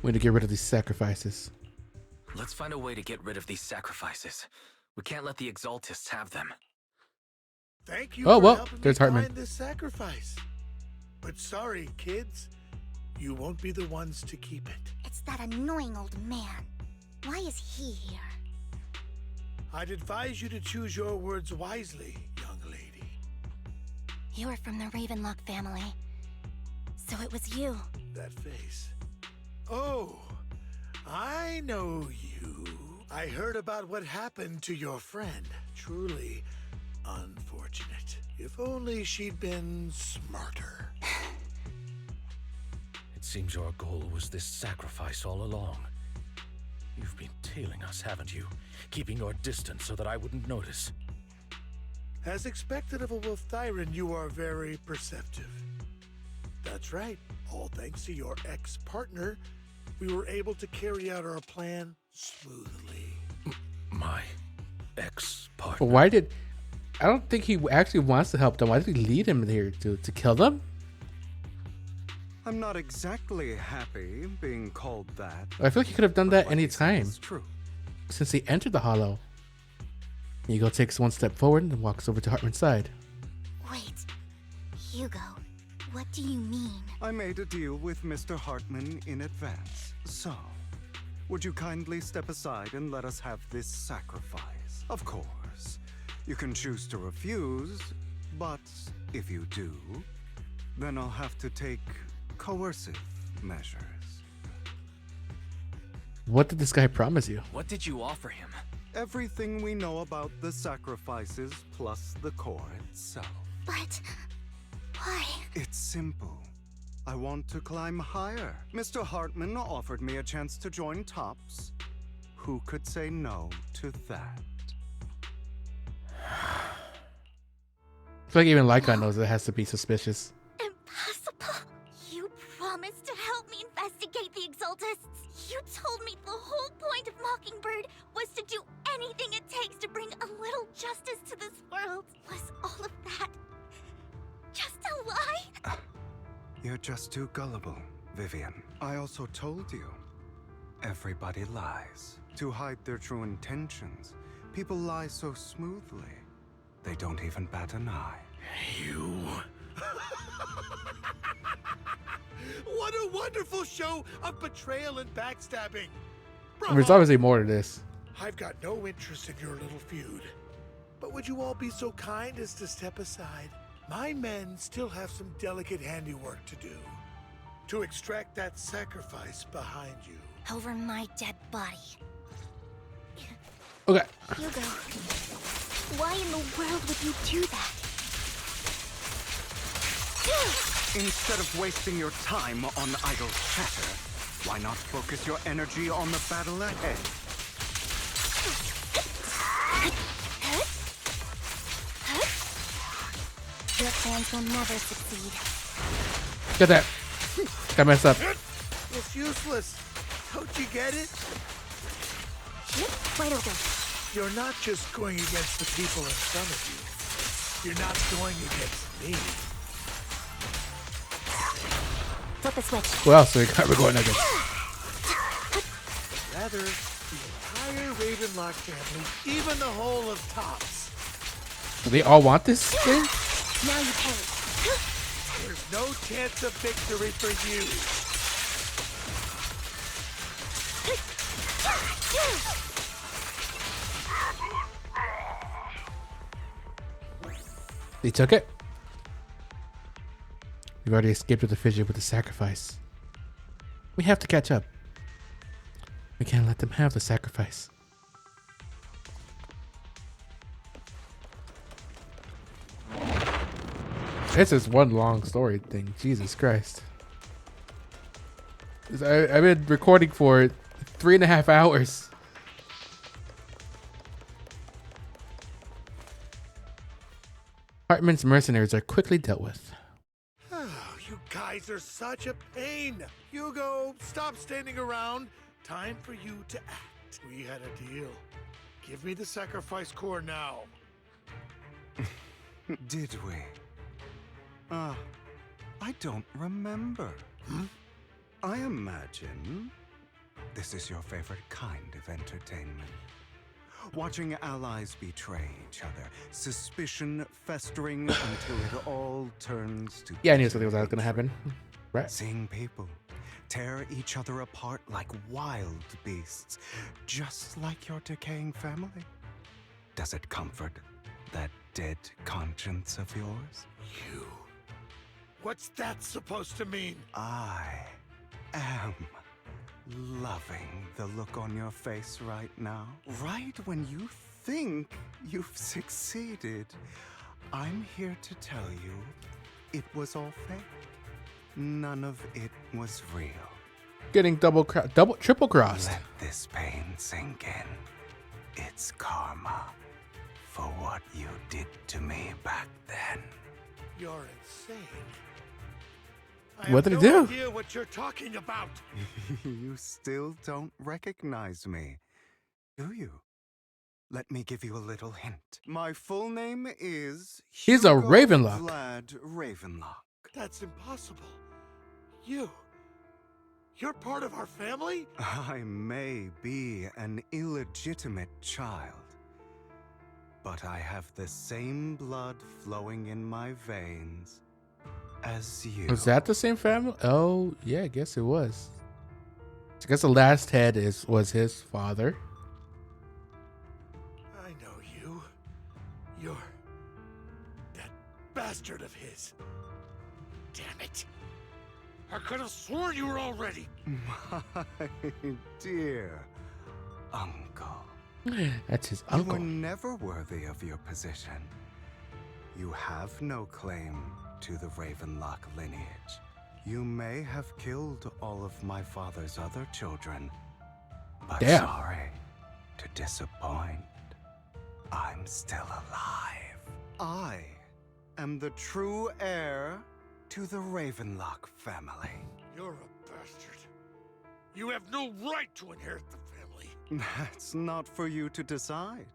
We need to get rid of these sacrifices. Let's find a way to get rid of these sacrifices. We can't let the Exaltists have them. Thank you Oh, for well, helping there's me Hartman. find this sacrifice. But sorry, kids. You won't be the ones to keep it. It's that annoying old man. Why is he here? I'd advise you to choose your words wisely, young lady. You're from the Ravenlock family. So it was you. That face. Oh, I know you. I heard about what happened to your friend. Truly unfortunate. If only she'd been smarter. It seems your goal was this sacrifice all along. You've been tailing us, haven't you? Keeping your distance so that I wouldn't notice. As expected of a Wolf Thyran, you are very perceptive. That's right. All thanks to your ex-partner, we were able to carry out our plan smoothly. My ex-partner? But why did... I don't think he actually wants to help them. Why did he lead him here? To kill them? I'm not exactly happy being called that. I feel like he could have done that But any what he said time. is true. Since he entered the hollow. Hugo takes one step forward and walks over to Hartman's side. Wait, Hugo, what do you mean? I made a deal with Mr. Hartman in advance. So, would you kindly step aside and let us have this sacrifice? Of course, you can choose to refuse, but if you do, then I'll have to take coercive measures. What did this guy promise you? What did you offer him? Everything we know about the sacrifices plus the core itself. But why? It's simple. I want to climb higher. Mr. Hartman offered me a chance to join Tops. Who could say no to that? I feel like even Lycon knows it has to be suspicious. Impossible! You promised to help me investigate the Exaltists. You told me the whole point of Mockingbird was to do anything it takes to bring a little justice to this world. Was all of that just a lie? You're just too gullible, Vivian. I also told you, everybody lies. To hide their true intentions, people lie so smoothly, they don't even bat an eye. You... What a wonderful show of betrayal and backstabbing! There's obviously more to this. I've got no interest in your little feud. But would you all be so kind as to step aside? My men still have some delicate handiwork to do. To extract that sacrifice behind you. Over my dead body. Okay. Hugo, why in the world would you do that? Instead of wasting your time on idle chatter, why not focus your energy on the battle ahead? Your plans will never succeed. Get that. Got messed up. It's useless. Don't you get it? Wide open. You're not just going against the people in front of you. You're not going against me. Flip the switch. Who else are we going against? Rather, the entire Ravenlock family, even the whole of Tops. Do they all want this thing? Now you pay. There's no chance of victory for you. They took it? We've already escaped with the fissure with the sacrifice. We have to catch up. We can't let them have the sacrifice. This is one long story thing. Jesus Christ. I've been recording for 3.5 hours. Hartman's mercenaries are quickly dealt with. You guys are such a pain. Hugo, stop standing around. Time for you to act. We had a deal. Give me the sacrifice core now. Did we? I don't remember. I imagine this is your favorite kind of entertainment. Watching allies betray each other, suspicion festering until it all turns to... Yeah, I knew something was going to happen. Right. Seeing people tear each other apart like wild beasts, just like your decaying family. Does it comfort that dead conscience of yours? You. What's that supposed to mean? I am loving the look on your face right now. Right when you think you've succeeded, I'm here to tell you it was all fake. None of it was real. Getting triple crossed. Let this pain sink in. It's karma for what you did to me back then. You're insane. What did I it have no do? idea what you're talking about. You still don't recognize me, do you? Let me give you a little hint. My full name is He's a Hugo Ravenlock. Vlad Ravenlock. That's impossible. You're part of our family? I may be an illegitimate child, but I have the same blood flowing in my veins as you. Was that the same family? Oh, yeah, I guess it was. I guess the last head was his father. I know you. You're that bastard of his. Damn it. I could have sworn you were already. My dear uncle. That's his You uncle. were never worthy of your position. You have no claim to the Ravenlock lineage. You may have killed all of my father's other children, but Damn. sorry to disappoint. I'm still alive. I am the true heir to the Ravenlock family. You're a bastard. You have no right to inherit the family. That's not for you to decide.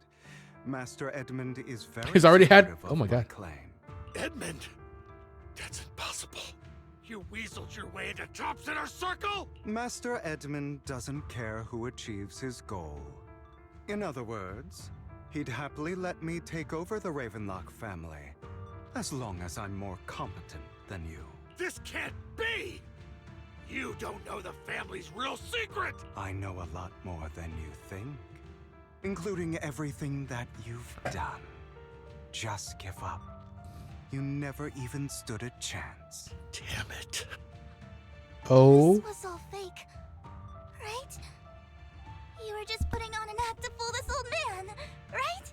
Master Edmund is very He's already had. supportive Oh of my god. claim. Edmund? That's impossible. You weaseled your way into Top's inner circle? Master Edmund doesn't care who achieves his goal. In other words, he'd happily let me take over the Ravenlock family, as long as I'm more competent than you. This can't be! You don't know the family's real secret! I know a lot more than you think, including everything that you've done. Just give up. You never even stood a chance. Damn it. Oh. This was all fake, right? You were just putting on an act to fool this old man, right?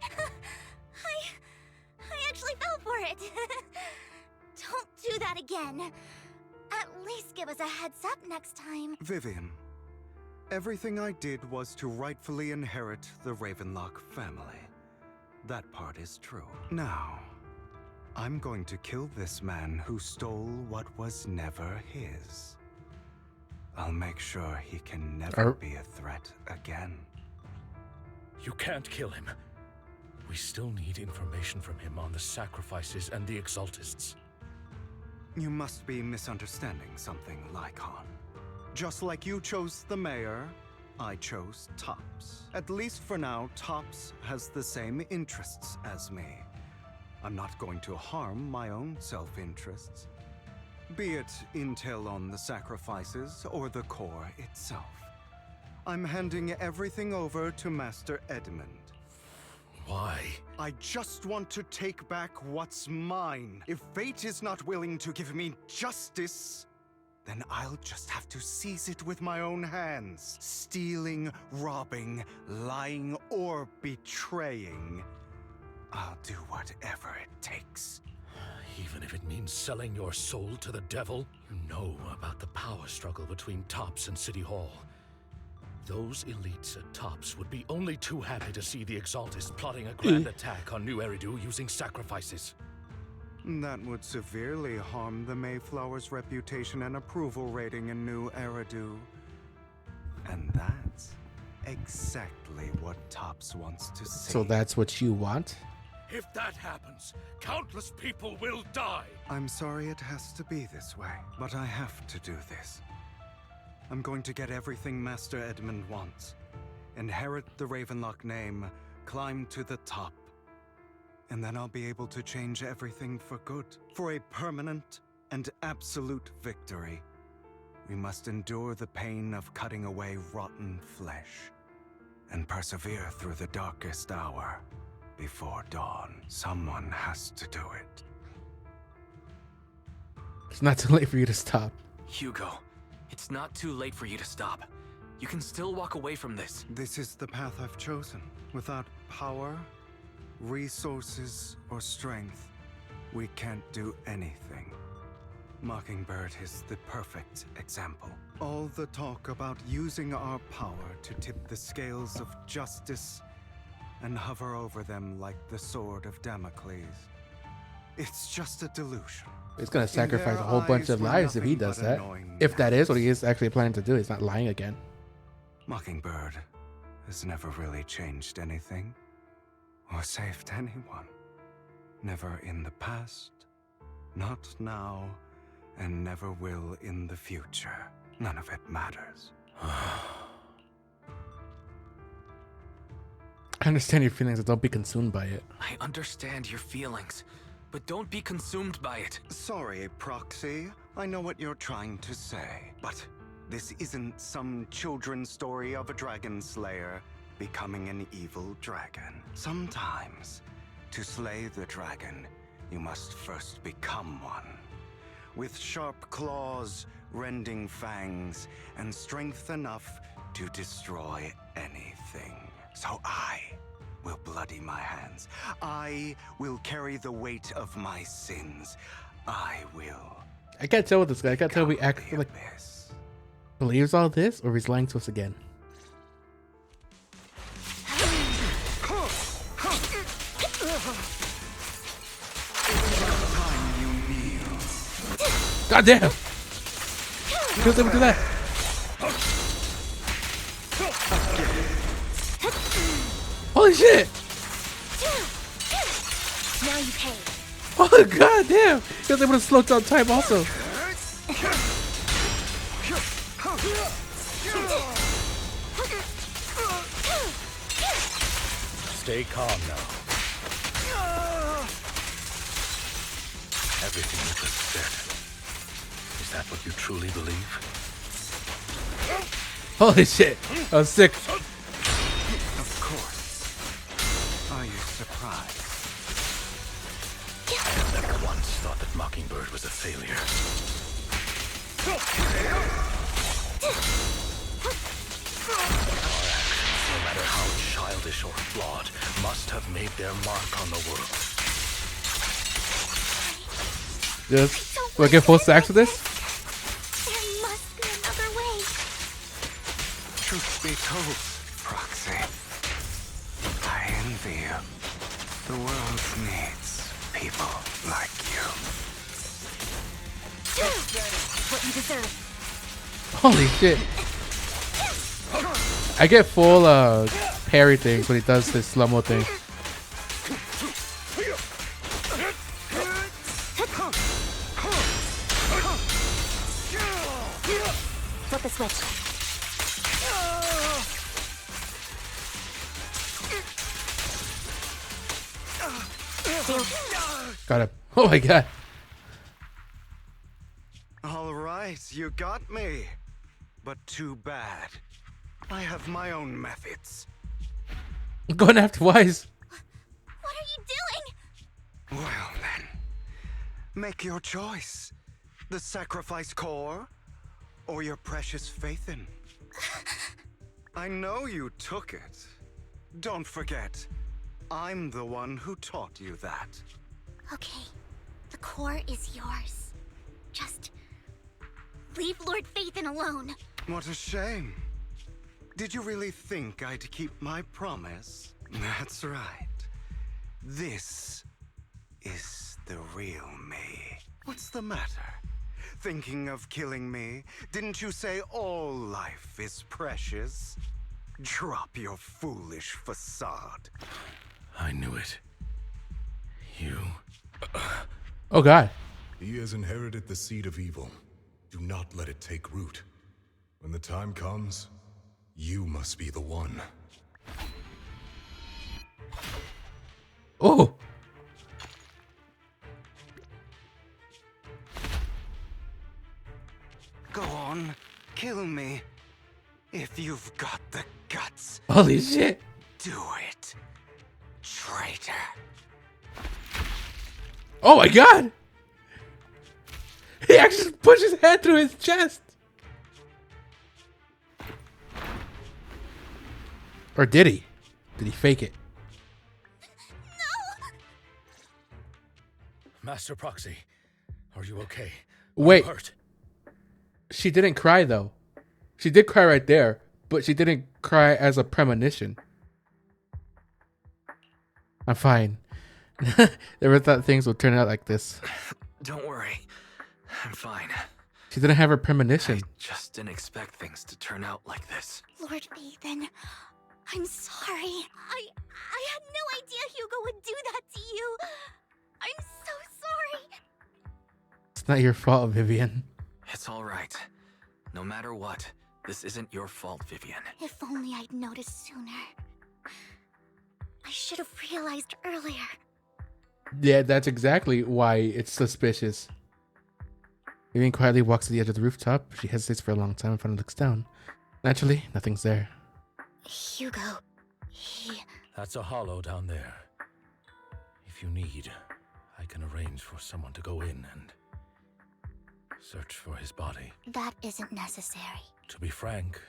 I actually fell for it. Don't do that again. At least give us a heads up next time. Vivian, everything I did was to rightfully inherit the Ravenlock family. That part is true. Now, I'm going to kill this man who stole what was never his. I'll make sure he can never be a threat again. You can't kill him. We still need information from him on the sacrifices and the Exaltists. You must be misunderstanding something, Lycon. Just like you chose the mayor, I chose Tops. At least for now, Tops has the same interests as me. I'm not going to harm my own self-interests. Be it intel on the sacrifices or the core itself. I'm handing everything over to Master Edmund. Why? I just want to take back what's mine. If fate is not willing to give me justice, then I'll just have to seize it with my own hands. Stealing, robbing, lying, or betraying. I'll do whatever it takes. Even if it means selling your soul to the devil? You know about the power struggle between Tops and City Hall. Those elites at Tops would be only too happy to see the Exaltists plotting a grand attack on New Eridu using sacrifices. That would severely harm the Mayflower's reputation and approval rating in New Eridu. And that's exactly what Tops wants to see. So that's what you want? If that happens, countless people will die. I'm sorry it has to be this way, but I have to do this. I'm going to get everything Master Edmund wants. Inherit the Ravenlock name, climb to the top. And then I'll be able to change everything for good. For a permanent and absolute victory, we must endure the pain of cutting away rotten flesh and persevere through the darkest hour before dawn. Someone has to do it. It's not too late for you to stop. Hugo, it's not too late for you to stop. You can still walk away from this. This is the path I've chosen. Without power, resources, or strength, we can't do anything. Mockingbird is the perfect example. All the talk about using our power to tip the scales of justice and hover over them like the sword of Damocles. It's just a delusion. He's gonna sacrifice a whole bunch of lives if he does that. If that is what he is actually planning to do, he's not lying again. Mockingbird has never really changed anything or saved anyone. Never in the past, not now, and never will in the future. None of it matters. I understand your feelings, but don't be consumed by it. I understand your feelings, but don't be consumed by it. Sorry, Proxy. I know what you're trying to say, but this isn't some children's story of a dragon slayer becoming an evil dragon. Sometimes, to slay the dragon, you must first become one. With sharp claws, rending fangs, and strength enough to destroy anything. So I will bloody my hands. I will carry the weight of my sins. I will. I can't tell with this guy. I can't tell if he acts like believes all this or if he's lying to us again. God damn! He was able to do that. Holy shit! Now you pay. Oh god damn! He was able to slow down time also. Stay calm now. Everything you just said. Is that what you truly believe? Holy shit! I was sick. Of course. Are you surprised? I have never once thought that Mockingbird was a failure. Our actions, no matter how childish or flawed, must have made their mark on the world. Yes. Do I get full stacks with this? There must be another way. Truth be told, Proxy, I envy you. The world needs people like you. What you deserve. Holy shit. I get full parry things when he does this slow-mo thing. Flip the switch. Got him. Oh my god. All right, you got me. But too bad. I have my own methods. I'm going after Wise. What are you doing? Well then, make your choice. The sacrifice core, or your precious Faithin. I know you took it. Don't forget, I'm the one who taught you that. Okay, the core is yours. Just leave Lord Faithin alone. What a shame. Did you really think I'd keep my promise? That's right. This is the real me. What's the matter? Thinking of killing me? Didn't you say all life is precious? Drop your foolish facade. I knew it. Oh God. He has inherited the seed of evil. Do not let it take root. When the time comes, you must be the one. Oh. Go on, kill me. If you've got the guts. Holy shit. Do it, traitor. Oh my God. He actually pushed his head through his chest. Or did he? Did he fake it? Master Proxy, are you okay? Wait. Are you hurt? She didn't cry though. She did cry right there, but she didn't cry as a premonition. I'm fine. Never thought things would turn out like this. Don't worry. I'm fine. She didn't have her premonition. I just didn't expect things to turn out like this. Lord Nathan, I'm sorry. I had no idea Hugo would do that to you. I'm so sorry. It's not your fault, Vivian. It's all right. No matter what, this isn't your fault, Vivian. If only I'd noticed sooner. I should have realized earlier. Yeah, that's exactly why it's suspicious. Vivian quietly walks to the edge of the rooftop. She hesitates for a long time and finally looks down. Naturally, nothing's there. Hugo, he... That's a hollow down there. If you need, I can arrange for someone to go in and search for his body. That isn't necessary. To be frank,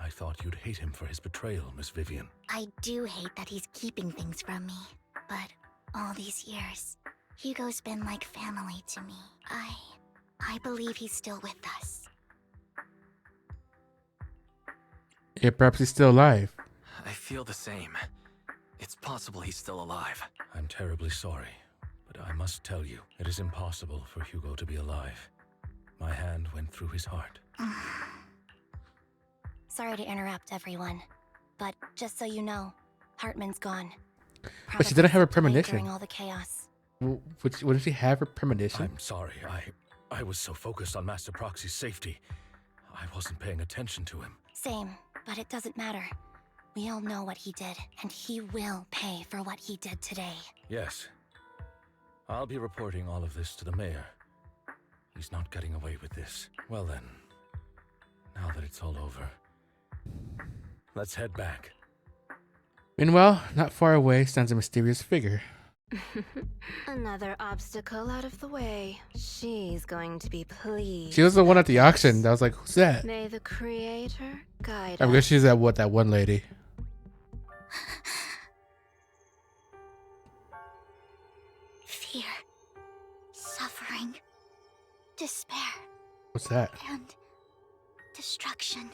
I thought you'd hate him for his betrayal, Miss Vivian. I do hate that he's keeping things from me, but all these years, Hugo's been like family to me. I believe he's still with us. Yeah, perhaps he's still alive. I feel the same. It's possible he's still alive. I'm terribly sorry, but I must tell you, it is impossible for Hugo to be alive. My hand went through his heart. Sorry to interrupt, everyone, but just so you know, Hartman's gone. But she didn't have her premonition. During all the chaos. Wouldn't she have her premonition? I'm sorry. I was so focused on Master Proxy's safety, I wasn't paying attention to him. Same, but it doesn't matter. We all know what he did, and he will pay for what he did today. Yes. I'll be reporting all of this to the mayor. He's not getting away with this. Well then, now that it's all over, let's head back. Meanwhile, not far away stands a mysterious figure. Another obstacle out of the way. She's going to be pleased. She was the one at the auction. I was like, who's that? May the creator guide I guess she's that one lady. Fear, suffering, despair. What's that? And destruction.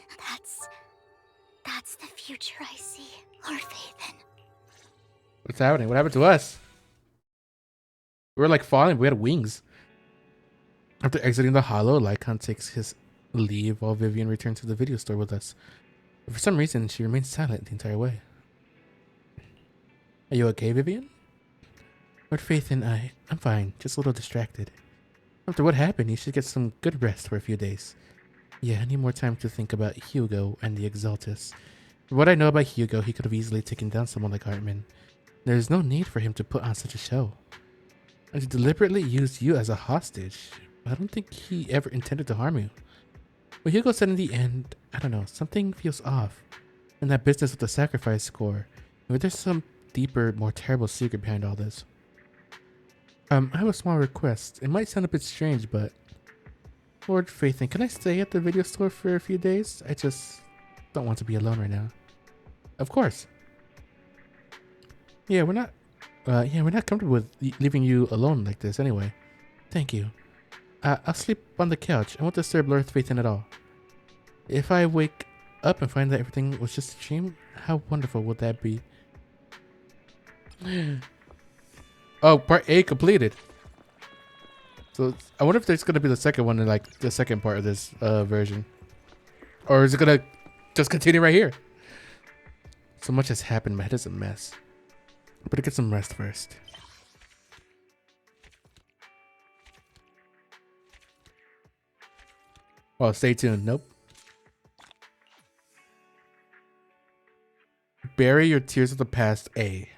That's the future I see. Lord Vathan. What's happening? What happened to us? We were like falling. We had wings. After exiting the hollow, Lycon takes his leave while Vivian returns to the video store with us. But for some reason, she remains silent the entire way. Are you okay, Vivian? Lord Vathan, I'm fine. Just a little distracted. After what happened, you should get some good rest for a few days. Yeah, I need more time to think about Hugo and the Exaltus. From what I know about Hugo, he could have easily taken down someone like Hartman. There is no need for him to put on such a show. And to deliberately use you as a hostage. I don't think he ever intended to harm you. What Hugo said in the end, I don't know, something feels off. And that business with the sacrifice score. Maybe there's some deeper, more terrible secret behind all this. I have a small request. It might sound a bit strange, but Lord Vathan, can I stay at the video store for a few days? I just don't want to be alone right now. Of course. Yeah, we're not comfortable with leaving you alone like this anyway. Thank you. I'll sleep on the couch. I won't disturb Lord Vathan at all. If I wake up and find that everything was just a dream, how wonderful would that be? Oh, part A completed. So I wonder if there's gonna be the second one in like the second part of this version, or is it gonna just continue right here? So much has happened. My head is a mess. Better get some rest first. Well, stay tuned. Nope. Bury your tears of the past. A.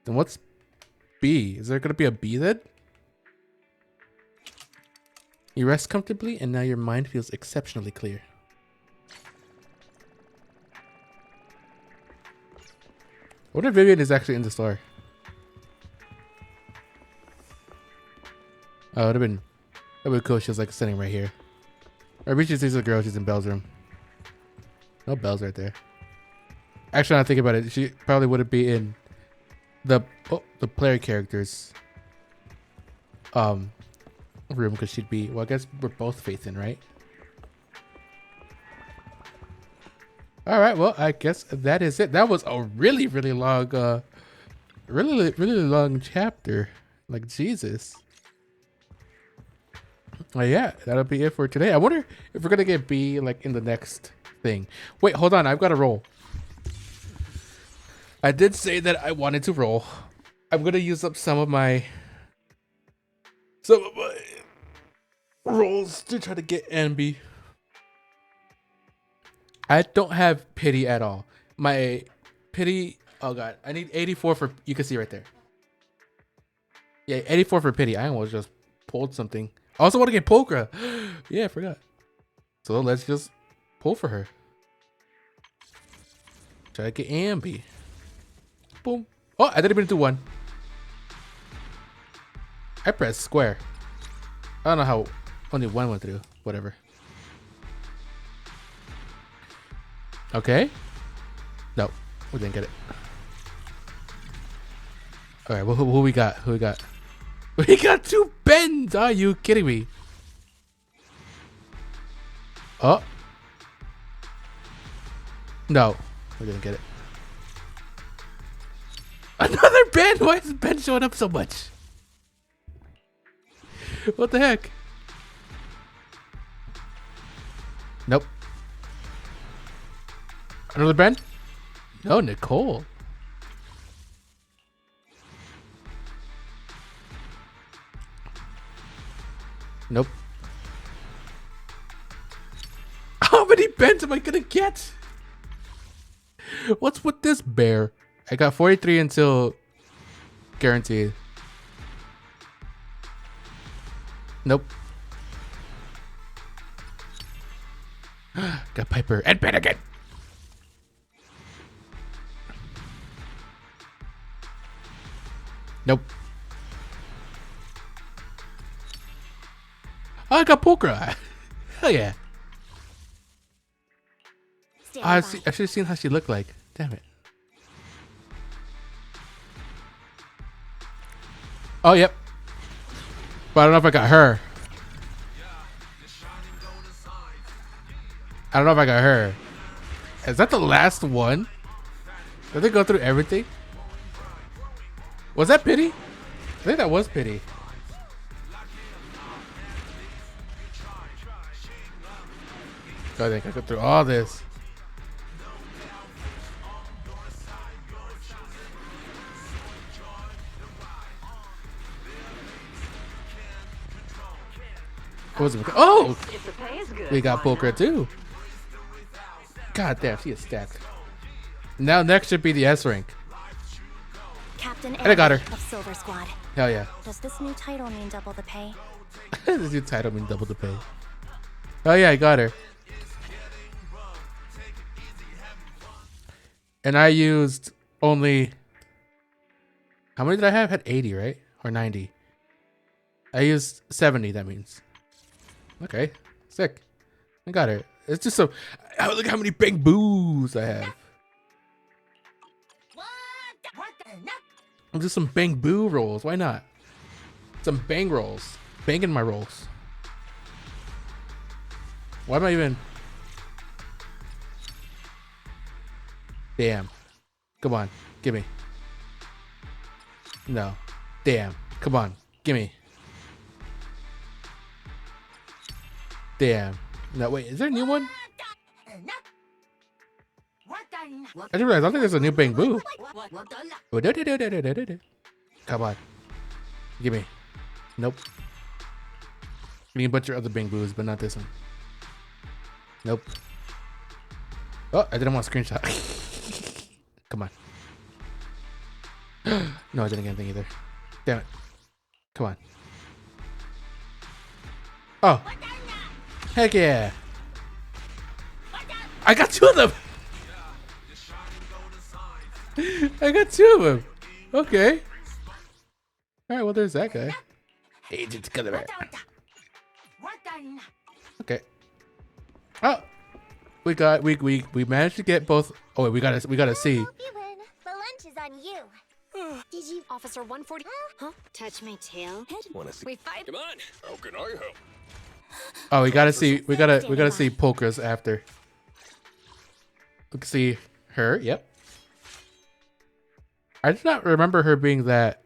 Then what's B? Is there gonna be a B then? You rest comfortably, and now your mind feels exceptionally clear. I wonder if Vivian is actually in the store. Oh, it would have been cool if she was like sitting right here. Or maybe she sees a girl, she's in Belle's room. No Belle's right there. Actually, now I think about it, she probably wouldn't be in the player characters room because she'd be, well, I guess we're both Faith in, right? All right, well, I guess that is it. That was a really long really long chapter. Like, Jesus. Yeah, that'll be it for today. I wonder if we're gonna get B like in the next thing. Wait, hold on, I've got to roll. I did say that I wanted to roll. I'm gonna use up some of my rolls to try to get NB. I don't have pity at all. My pity, oh god, I need 84 for, you can see right there. Yeah, 84 for pity. I almost just pulled something. I also want to get Pokra. Yeah, I forgot. So let's just pull for her. Try to get Ambi. Boom. Oh, I didn't even do one. I pressed square. I don't know how only one went through. Whatever. Okay. No, we didn't get it. All right, well, who we got? Who we got? We got 2 bends. Are you kidding me? Oh. No, we didn't get it. Another Ben. Why is Ben showing up so much? What the heck? Nope. Another Ben? No, Nicole. Nope. How many Bens am I gonna get? What's with this bear? I got 43 until guaranteed. Nope. Got Piper and Ben again. Nope. Oh, I got Pokra. Hell yeah. I should have seen how she looked like. Damn it. Oh, yep. But I don't know if I got her. I don't know if I got her. Is that the last one? Did they go through everything? Was that pity? I think that was pity. I think I go through all this. What was it? Oh! We got Pokra too. God damn, she is stacked. Now next should be the S rank. Captain And I got her. Of Silver Squad. Hell yeah. Does this new title mean double the pay? This new title mean double the pay. Oh yeah, I got her. And I used only, how many did I have? I had 80, right? Or 90. I used 70, that means. Okay, sick. I got her. It's just so, oh, look how many bang boos I have. I'll do some bang boo rolls. Why not? Some bang rolls. Banging my rolls. Why am I even? Damn. Come on. Gimme. No. Damn. Come on. Gimme. Damn. No, wait. Is there a new one? I didn't realize. I don't think there's a new Bang Boo. Come on. Gimme. Nope. You can butcher other Bing Boos, but not this one. Nope. Oh, I didn't want to screenshot. Come on. No, I didn't get anything either. Damn it. Come on. Oh. Heck yeah. I got two of them. I got two of them. Okay. All right, well, there's that guy. Agent Color. Okay. Oh, we managed to get both. Oh, wait, we gotta see. The lunch is on you. Did you, Officer 140? huh? Touch my tail? Wanna see? We fight. Come on. How can I help? Oh, we gotta see. We gotta see Polka's after. We can see her. Yep. I did not remember her being that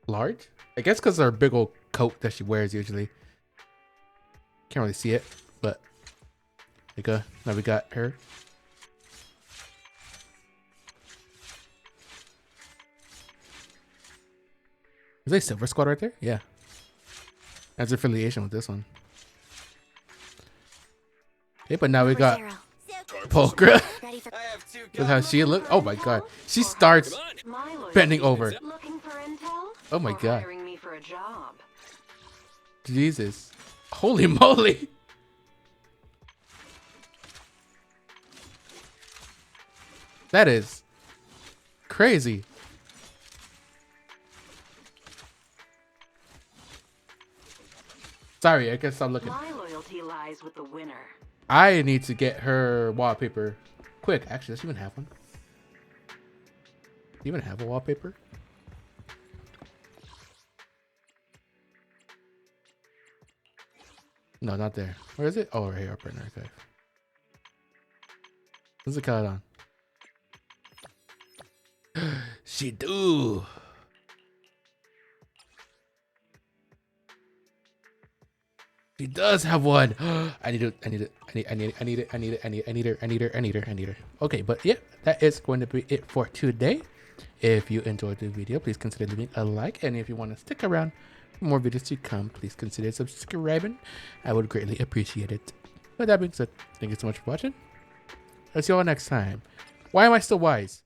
large. I guess because of her big old coat that she wears usually. Can't really see it, but now we got her. Is that Silver Squad right there? Yeah. That's affiliation with this one. Okay, but now we got Polka. With how she looks. Oh my god. She starts bending over. Oh my god. Jesus. Holy moly. That is crazy. Sorry, I guess I'm looking. My loyalty lies with the winner. I need to get her wallpaper quick. Actually, does she even have one? Do you even have a wallpaper? No, not there. Where is it? Oh, right here, up right in archive. What's the color on? She do. She does have one. I need her. Okay, but yeah, that is going to be it for today. If you enjoyed the video, please consider leaving a like. And if you want to stick around for more videos to come, please consider subscribing. I would greatly appreciate it. With that being said, thank you so much for watching. I'll see you all next time. Why am I still wise?